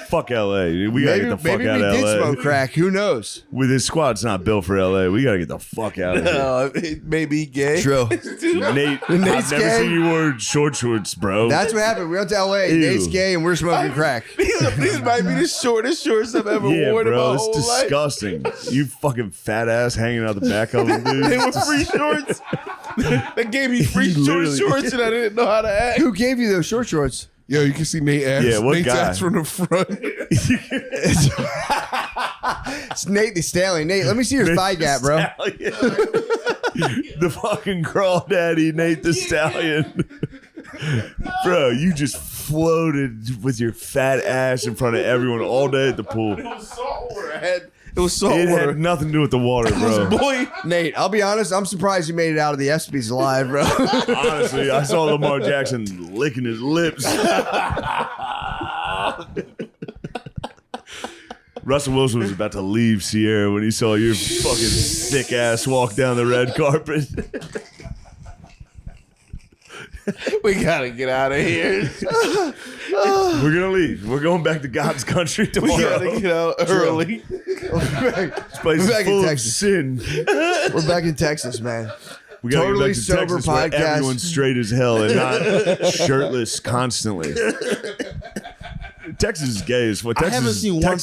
Fuck LA. We gotta get the fuck Maybe out we of did LA. smoke crack. Who knows? With this squad's not built for LA. We gotta get the fuck out of here. It may be gay. True. Nate, Nate's I've never gay. seen you wear short shorts, bro. That's what happened. We went to LA. Ew. Nate's gay, and we're smoking crack. These might be the shortest shorts I've ever yeah, worn in bro, my it's whole life. disgusting. You fucking fat ass hanging out the back of them, dude. They were free shorts. They gave me free Literally. shorts and I didn't know how to act. Who gave you those short shorts? Yo, you can see Nate ass. Yeah, what Nate's guy? ass from the front. It's Nate the Stallion. Nate, let me see your thigh gap, bro. The fucking crawdaddy Nate the Stallion. Bro, you just floated with your fat ass in front of everyone all day at the pool. It was salt water. It was salt It water. had nothing to do with the water, bro. Boy, Nate, I'll be honest. I'm surprised you made it out of the ESPYs alive, bro. Honestly, I saw Lamar Jackson licking his lips. Russell Wilson was about to leave Sierra when he saw your fucking thick ass walk down the red carpet. we gotta get out of here. We're gonna leave. We're going back to God's country We tomorrow. gotta get out early. This place We're is back in full of Texas. sin. We're back in Texas, man. We gotta Totally get back to sober Texas where podcast. everyone's straight as hell and not shirtless constantly. Texas is gay as what? I haven't seen one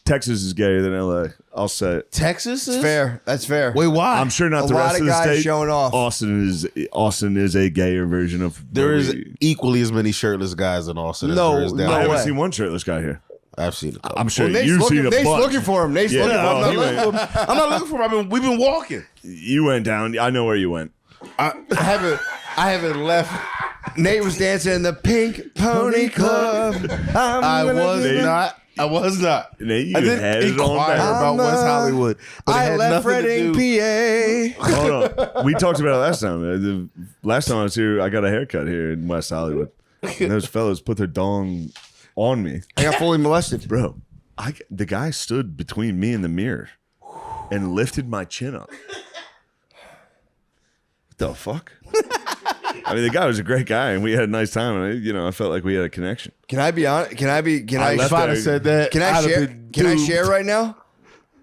Texas is gayer than LA. I'll say it. Texas is Fair. That's fair. Wait, why? I'm sure not A the lot rest of of the guys state. showing off. Austin is a gayer version of there where is we- equally as many shirtless guys in Austin. No, as there is down no I there. haven't way. seen one shirtless guy here. I've seen it. I'm sure Well, Nate's you've looking, seen a Nate's bunch. looking for him. Nate's Yeah, looking for no, him. he went- I'm not looking for him. We've been walking. You went down. I know where you went. I haven't left. Nate was dancing in the Pink Pony Club. I was not. Nate, you I didn't had it on inquire that. about West Hollywood. But it I had left nothing to Reading, do- PA. Hold on. We talked about it last time. The last time I was here, I got a haircut here in West Hollywood. And those fellas put their dong on me. I got fully molested. Bro, the guy stood between me and the mirror and lifted my chin up. What the fuck? I mean, the guy was a great guy, and we had a nice time. And I felt like we had a connection. Can I be honest? Can I If I'd have said that, Can I I'd have share? been Can I doomed. share right now?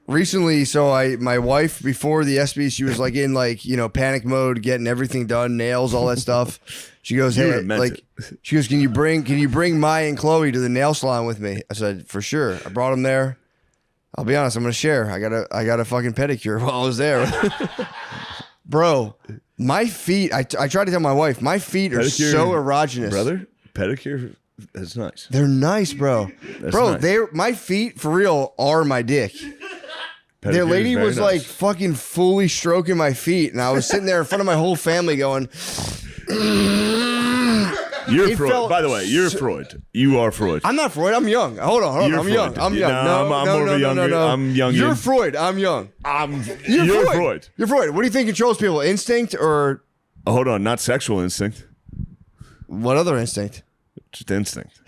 Recently, my wife before the SB, she was like in panic mode, getting everything done, nails, all that stuff. She goes, You hey, would've meant she goes, can you bring Maya and Chloe to the nail salon with me? I said, for sure. I brought them there. I'll be honest, I'm gonna share. I got a fucking pedicure while I was there, bro. My feet. I tried to tell my wife, my feet are Pedicure, so erogenous, brother. Pedicure, that's nice. They're nice, bro. Nice. My feet for real are my dick. Pedicure The is lady very was nice. like fucking fully stroking my feet, and I was sitting there in front of my whole family going, "You're it Freud." felt By the way, you're Freud. You are Freud. I'm not Freud. I'm young. Hold on. You're I'm young. Freud. I'm Yeah, young. no, No, I'm no, more of no, a no, younger- no. I'm young. You're Freud. I'm young. You're Freud. You're Freud. What do you think controls people? Instinct or Oh, hold on, not sexual instinct, what other instinct? just instinct.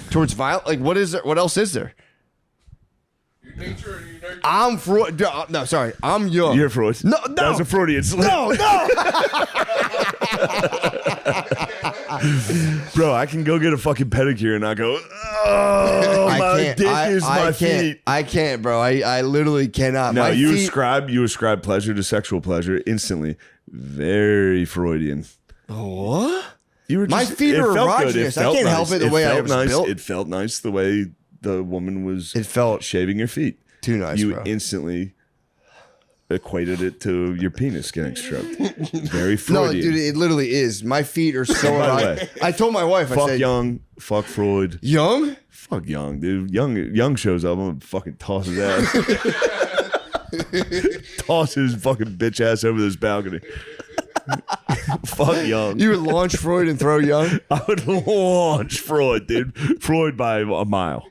Towards violence? Like what is there? What else is there? Your nature and your nurture. I'm Freud. No, sorry. I'm young. You're Freud. No. That was a Freudian slip. No. Bro, I can go get a fucking pedicure and I go, oh, my dick is my feet. I can't, bro. I literally cannot. No, my you feet, ascribe pleasure to sexual pleasure instantly. Very Freudian. What? You were My feet it are felt good. erogenous. It felt I can't nice. help it the It way I felt was nice. built. It felt nice the way the woman was It felt shaving your feet. too nice, You bro. instantly equated it to your penis getting stroked. Very No, Freudian. dude, it literally is. My feet are so By the erogenous. way, I told my wife, I fuck said, Young, fuck Freud. Young? Fuck Young, dude. Young shows up, I'm gonna fucking toss his ass. Toss his fucking bitch ass over this balcony. Fuck Young. You would launch Freud and throw Young? I would launch Freud, dude. Freud by a mile.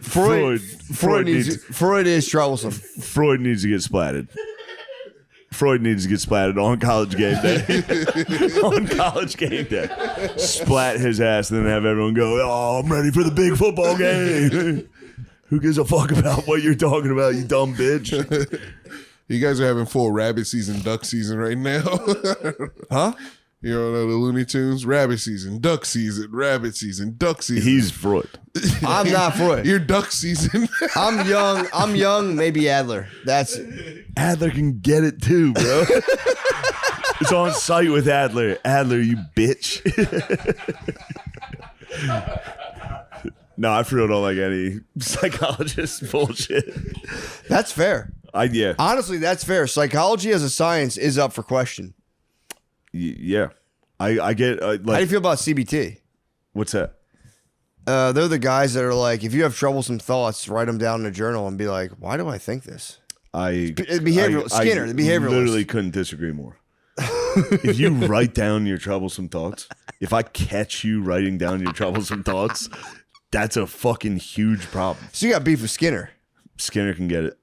Freud Freud is troublesome. Freud needs to get splatted. Freud needs to get splatted on college game day. On college game day. Splat his ass and then have everyone go, oh, I'm ready for the big football game. Who gives a fuck about what you're talking about, you dumb bitch? You guys are having full rabbit season, duck season right now. Huh? You don't know the Looney Tunes? Rabbit season, duck season, rabbit season, duck season. He's Freud. I'm not Freud. You're duck season. I'm young, maybe Adler. That's Adler can get it too, bro. It's on site with Adler. Adler, you bitch. No, I for real don't like any psychologist bullshit. that's fair. Yeah. Honestly, that's fair. Psychology as a science is up for question. Yeah. I get How do you feel about CBT? what's that? They're the guys that are like, if you have troublesome thoughts, write them down in a journal and be like, why do I think this? Behavioral Skinner, the behavioralist. literally couldn't disagree more. If you write down your troublesome thoughts, if I catch you writing down your troublesome thoughts, that's a fucking huge problem. So you got beef with Skinner. Skinner can get it.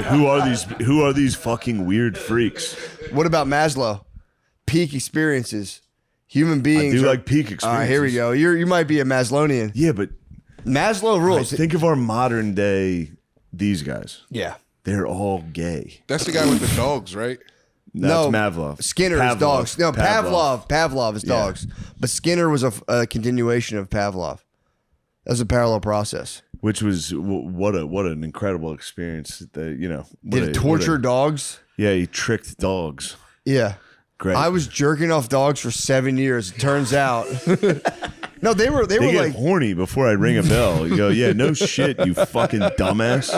Who are these fucking weird freaks? What about Maslow? Peak experiences. Human I beings. do are- like peak experiences. All right, here we go. You might be a Maslownian. Yeah, but Maslow rules. think of our modern day these guys. Yeah. They're all gay. That's the guy with the dogs, right? That's No, Mavlov. Skinner is Pavlov. dogs. No, Pavlov is Yeah. dogs. But Skinner was a continuation of Pavlov. That was a parallel process. Which was what an incredible experience. That Did it torture dogs? Yeah, he tricked dogs. Yeah. Great. I was jerking off dogs for 7 years. It turns out. No, they were They get like, horny before I ring a bell. You go, yeah, no shit, you fucking dumbass.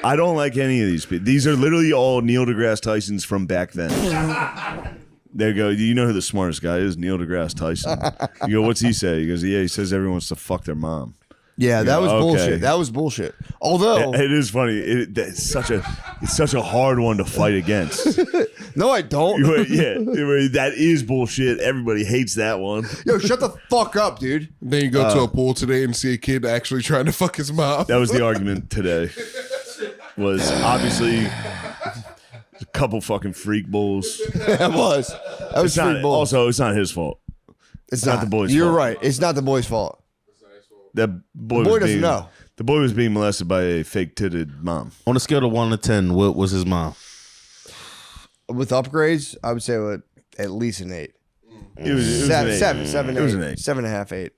I don't like any of these people. These are literally all Neil deGrasse Tysons from back then. There you go. You know who the smartest guy is? Neil deGrasse Tyson. You go, what's he say? He goes, yeah, he says everyone wants to fuck their mom. Yeah, that was okay. bullshit. That was bullshit. Although, It is funny. It's such a hard one to fight against. no, I don't. Yeah, that is bullshit. Everybody hates that one. Yo, shut the fuck up, dude. Then you go to a pool today and see a kid actually trying to fuck his mom. That was the argument today. Was obviously a couple fucking freak bulls. That was free bull. Also, it's not his fault. It's not the boy's You're fault. right. It's not the boy's fault. That boy, The boy was doesn't being, know. The boy was being molested by a fake-titted mom. On a scale of 1 to 10, what was his mom? With upgrades, I would say at least an 8. It was an 8. Seven, It was 8. an 8. 7.5, 8.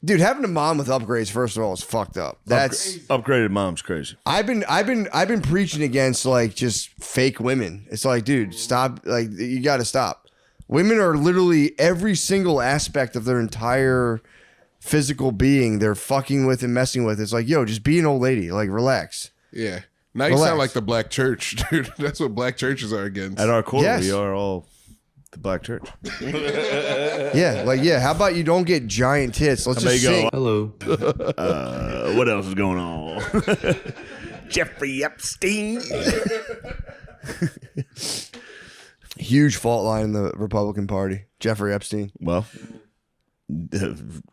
Dude, having a mom with upgrades, first of all, is fucked up. That's Upgraded mom's crazy. I've been preaching against like just fake women. It's like, dude, stop. Like, you got to stop. Women are literally every single aspect of their entire physical being they're fucking with and messing with. It's like, yo, just be an old lady. Like, relax. Yeah. Now you Relax. sound like the black church, dude. That's what black churches are against. At our core, Yes. we are all the black church. Yeah, like, yeah. How about you don't get giant tits? Let's How about just you go, sing. Hello. What else is going on? Jeffrey Epstein. Huge fault line in the Republican Party. Jeffrey Epstein. Well,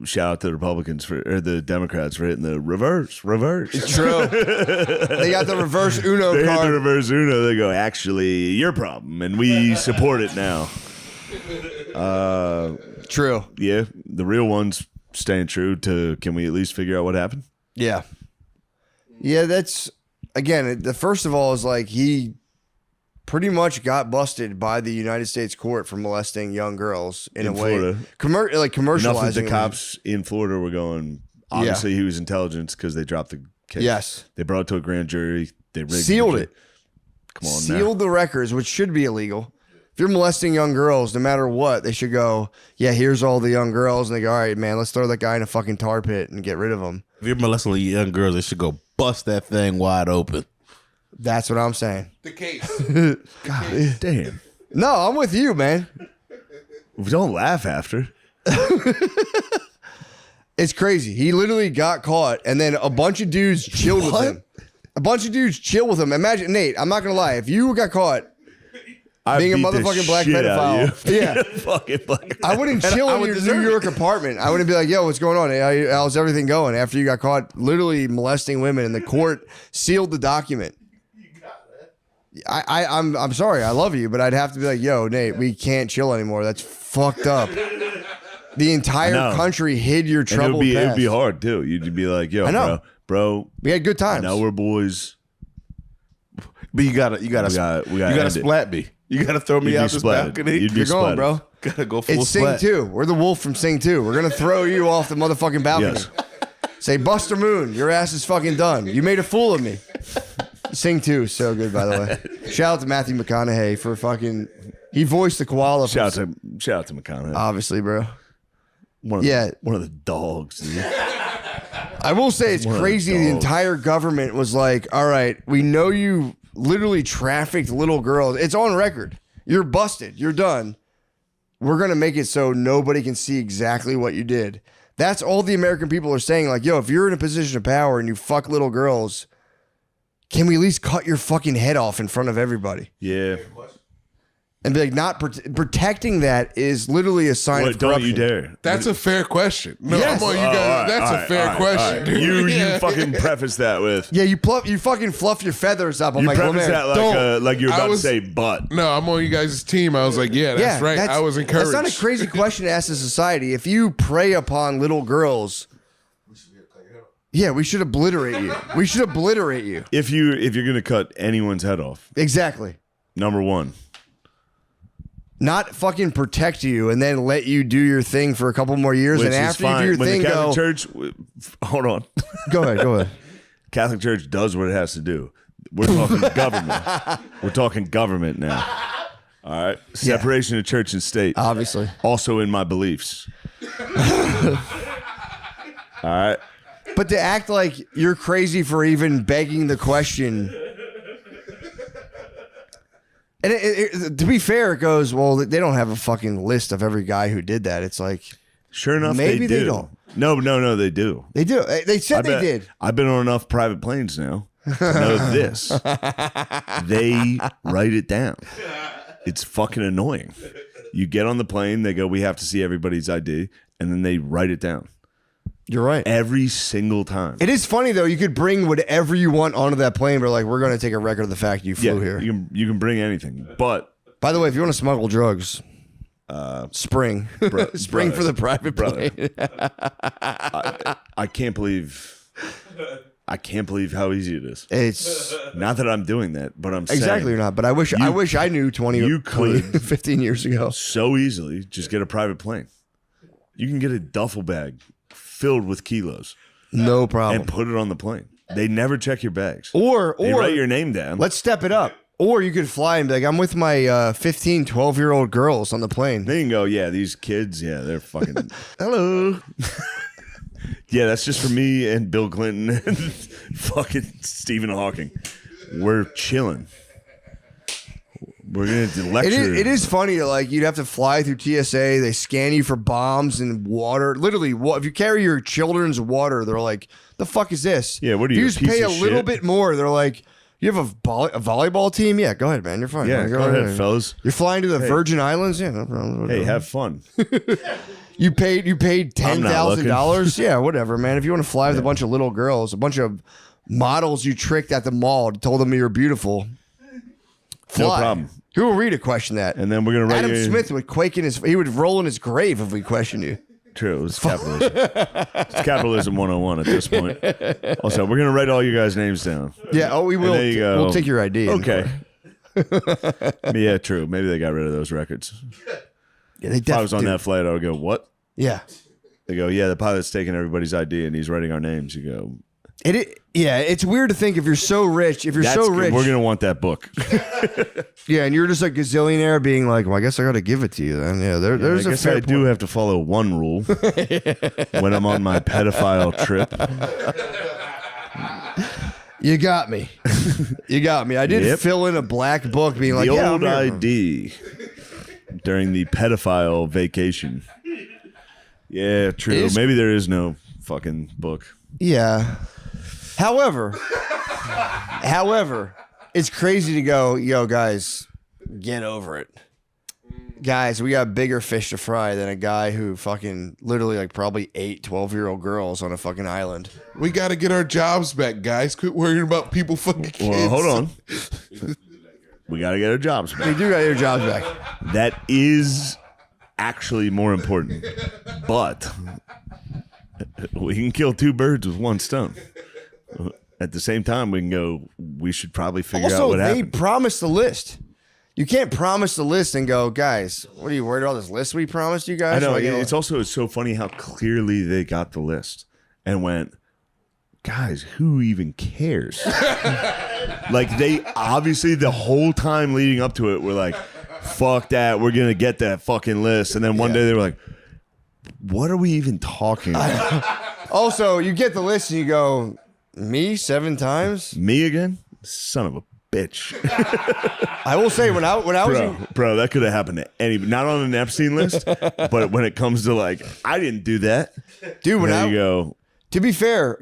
shout out to the Republicans or the Democrats for hitting the reverse. True. They got the reverse Uno They hit the card. reverse Uno. They go, actually, your problem, and we support it now. True. Yeah, the real one's staying true to. Can we at least figure out what happened? Yeah. Yeah, that's again, the first of all is like he pretty much got busted by the United States court for molesting young girls in a way. Florida. Like commercializing. Enough that the them. cops in Florida were going. Obviously, he was intelligence because they dropped the case. Yes. They brought it to a grand jury. They rigged Sealed the- it. Come on, Sealed the records, which should be illegal. If you're molesting young girls, no matter what, they should go, yeah, here's all the young girls. And they go, all right, man, let's throw that guy in a fucking tar pit and get rid of him. If you're molesting young girls, they should go bust that thing wide open. That's what I'm saying. The case. God damn. No, I'm with you, man. Don't laugh after. It's crazy. He literally got caught, and then a bunch of dudes chilled with him. A bunch of dudes chill with him. Imagine, Nate, I'm not going to lie. If you got caught being a beat the motherfucking black shit out of pedophile, you. yeah, Fucking black. I wouldn't chill I in would your deserve New it. York apartment. I wouldn't be like, yo, what's going on? How's everything going? After you got caught literally molesting women and the court sealed the document. I'm sorry. I love you, but I'd have to be like, yo, Nate, we can't chill anymore. That's fucked up. The entire know. country hid your And troubled it would be past. hard too. You'd be like, yo, I know. bro, We had good I times. know we're boys. But you gotta We gotta end it. splat me. You gotta throw me You'd be out this splatted. balcony. You'd be You're going, splatted. bro. Gotta go full It's Sing splat. 2. We're the wolf from Sing 2. We're going to throw you off the motherfucking balcony. Yes. Say, Buster Moon, your ass is fucking done. You made a fool of me. Sing 2 is so good, by the way. Shout out to Matthew McConaughey for fucking... He voiced the koala. Shout out to McConaughey. Obviously, bro. one of the dogs. Dude. I will say it's One of the crazy. The dogs. entire government was like, all right, we know you literally trafficked little girls. It's on record. You're busted. You're done. We're going to make it so nobody can see exactly what you did. That's all the American people are saying. Like, yo, if you're in a position of power and you fuck little girls, can we at least cut your fucking head off in front of everybody? Yeah. And be like, not protecting that is literally a sign What, of don't corruption. you dare. That's a fair question. No, Yes. I'm on you guys. all right, That's all a right, fair all right, question. all right. Dude. You Yeah. fucking preface that with. Yeah, you fucking fluff your feathers up. I'm You like, preface man, that don't. like you're I about to was- say but. No, I'm on you guys' team. I was like, yeah, that's right. I was encouraged. That's not a crazy question to ask the society. If you prey upon little girls, yeah, we should obliterate you. We should obliterate you. If you're gonna cut anyone's head off, Exactly. number one, Not fucking protect you and then let you do your thing for a couple more years. which And is after you fine. do your When thing, the Catholic go. Church, hold on, Go ahead. Catholic Church does what it has to do. We're talking government. We're talking government now. All right, separation of church and state. Obviously. Also in my beliefs. All right. But to act like you're crazy for even begging the question. And to be fair, it goes, well, they don't have a fucking list of every guy who did that. It's like, Sure enough, Maybe they they do. don't. No, they do. They do. They said they bet- did. I've been on enough private planes now to know this. They write it down. It's fucking annoying. You get on the plane, they go, we have to see everybody's ID, and then they write it down. You're right. Every single time. It is funny though. You could bring whatever you want onto that plane, but like we're going to take a record of the fact you flew here. You can bring anything. But By the way, if you want to smuggle drugs, spring brother, for the private brother. plane. I can't believe how easy it is. It's Not that I'm doing that, but I'm exactly saying not. But I wish I knew 20 you could 15 years ago. so easily just get a private plane. You can get a duffel bag filled with kilos No problem. and put it on the plane. They never check your bags. Or They write your name down. let's step it up. Or you could fly and be like, I'm with my 15, 12-year-old girls on the plane. They can go, yeah, these kids, yeah, they're fucking hello. Yeah, that's just for me and Bill Clinton and fucking Stephen Hawking. We're chilling. We're gonna lecture. It is funny that like you'd have to fly through TSA. They scan you for bombs and water. Literally, if you carry your children's water, they're like, "The fuck is this?" Yeah, what are if you, you a just piece pay a of little shit? bit more, they're like, "You have a volleyball team? Yeah, go ahead, man. You're fine. Yeah, Go go ahead, fellas. You're flying to the Virgin Islands? Yeah, no problem. Hey, have fun. You paid I'm not $10,000? Yeah, whatever, man. If you want to fly with a bunch of little girls, a bunch of models you tricked at the mall, told them you were beautiful. Fly. No problem. Who are we to question that? And then we're gonna write Adam you. Smith would quake in he would roll in his grave if we questioned you. True, it's capitalism. It's capitalism 101 at this point. Also, we're gonna write all you guys' names down. Yeah, we will. there you go. We'll take your ID. Okay. Yeah, true. Maybe they got rid of those records. Yeah, they If I was on that flight, I would go, what? Yeah. They go, yeah, the pilot's taking everybody's ID and he's writing our names. You go, It's weird to think if you're so rich, that's good. We're gonna want that book. yeah, and you're just a gazillionaire being like, well, I guess I got to give it to you then. Yeah, there's I a guess fair I do have to follow one rule when I'm on my pedophile trip. You got me. You got me. I did Yep. fill in a black book being like, The yeah, old I'm here. ID during the pedophile vacation. Yeah, true. Is- Maybe there is no fucking book. Yeah. However, it's crazy to go, yo, guys, get over it. Guys, we got bigger fish to fry than a guy who fucking literally like probably 8 12-year-old girls on a fucking island. We got to get our jobs back, guys. Quit worrying about people fucking kids. Well, hold on. We got to get our jobs We back. do got your jobs back. That is actually more important. But we can kill two birds with one stone. At the same time, we can go, we should probably figure out Also, what they happened. promised the list. You can't promise the list and go, guys, what are you worried about this list we promised you guys? I know. Like, you It's also so funny how clearly they got the list and went, guys, who even cares? Like, they obviously the whole time leading up to it were like, fuck that, we're going to get that fucking list. And then one day they were like, what are we even talking about? Also, you get the list and you go, me 7 times? Me again? Son of a bitch. I will say when I was in, Bro, that could have happened to any, not on an Epstein list, but when it comes to like, I didn't do that. dude, when There I you go. to be fair,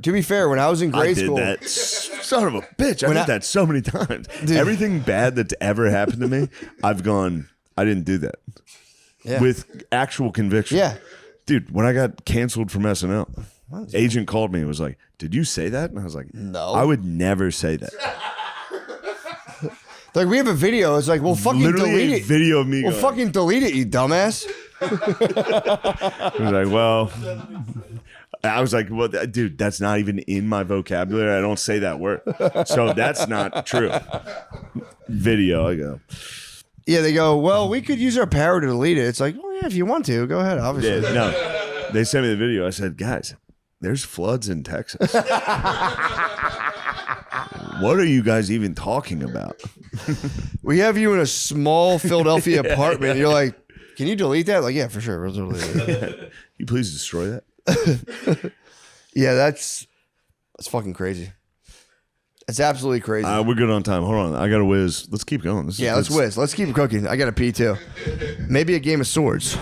when I was in I grade did school, that. Son of a bitch. I When did I- that so many times. Everything bad that's ever happened to me, I've gone, I didn't do that. Yeah. With actual conviction. Yeah. Dude, when I got canceled from SNL, agent called me and was like, did you say that? And I was like, No. I would never say that. like we have a video. It's like, well, fucking Literally delete a it. video of me Well, going, fucking delete it, you dumbass. I was like, well, I was like, well, dude, that's not even in my vocabulary. I don't say that word. So that's not true. Video, I go, Yeah, they go, well, we could use our power to delete it. It's like, well, yeah, if you want to, go ahead, obviously. yeah, no. They sent me the video. I said, guys, there's floods in Texas. What are you guys even talking about? We have you in a small Philadelphia apartment. You're like, can you delete that? Like, yeah, for sure. We'll delete it. You please destroy that. Yeah, that's fucking crazy. It's absolutely crazy. We're good on time. Hold on. I got to whiz. Let's keep going. Yeah, let's whiz. Let's keep cooking. I got to pee too. Maybe a game of swords.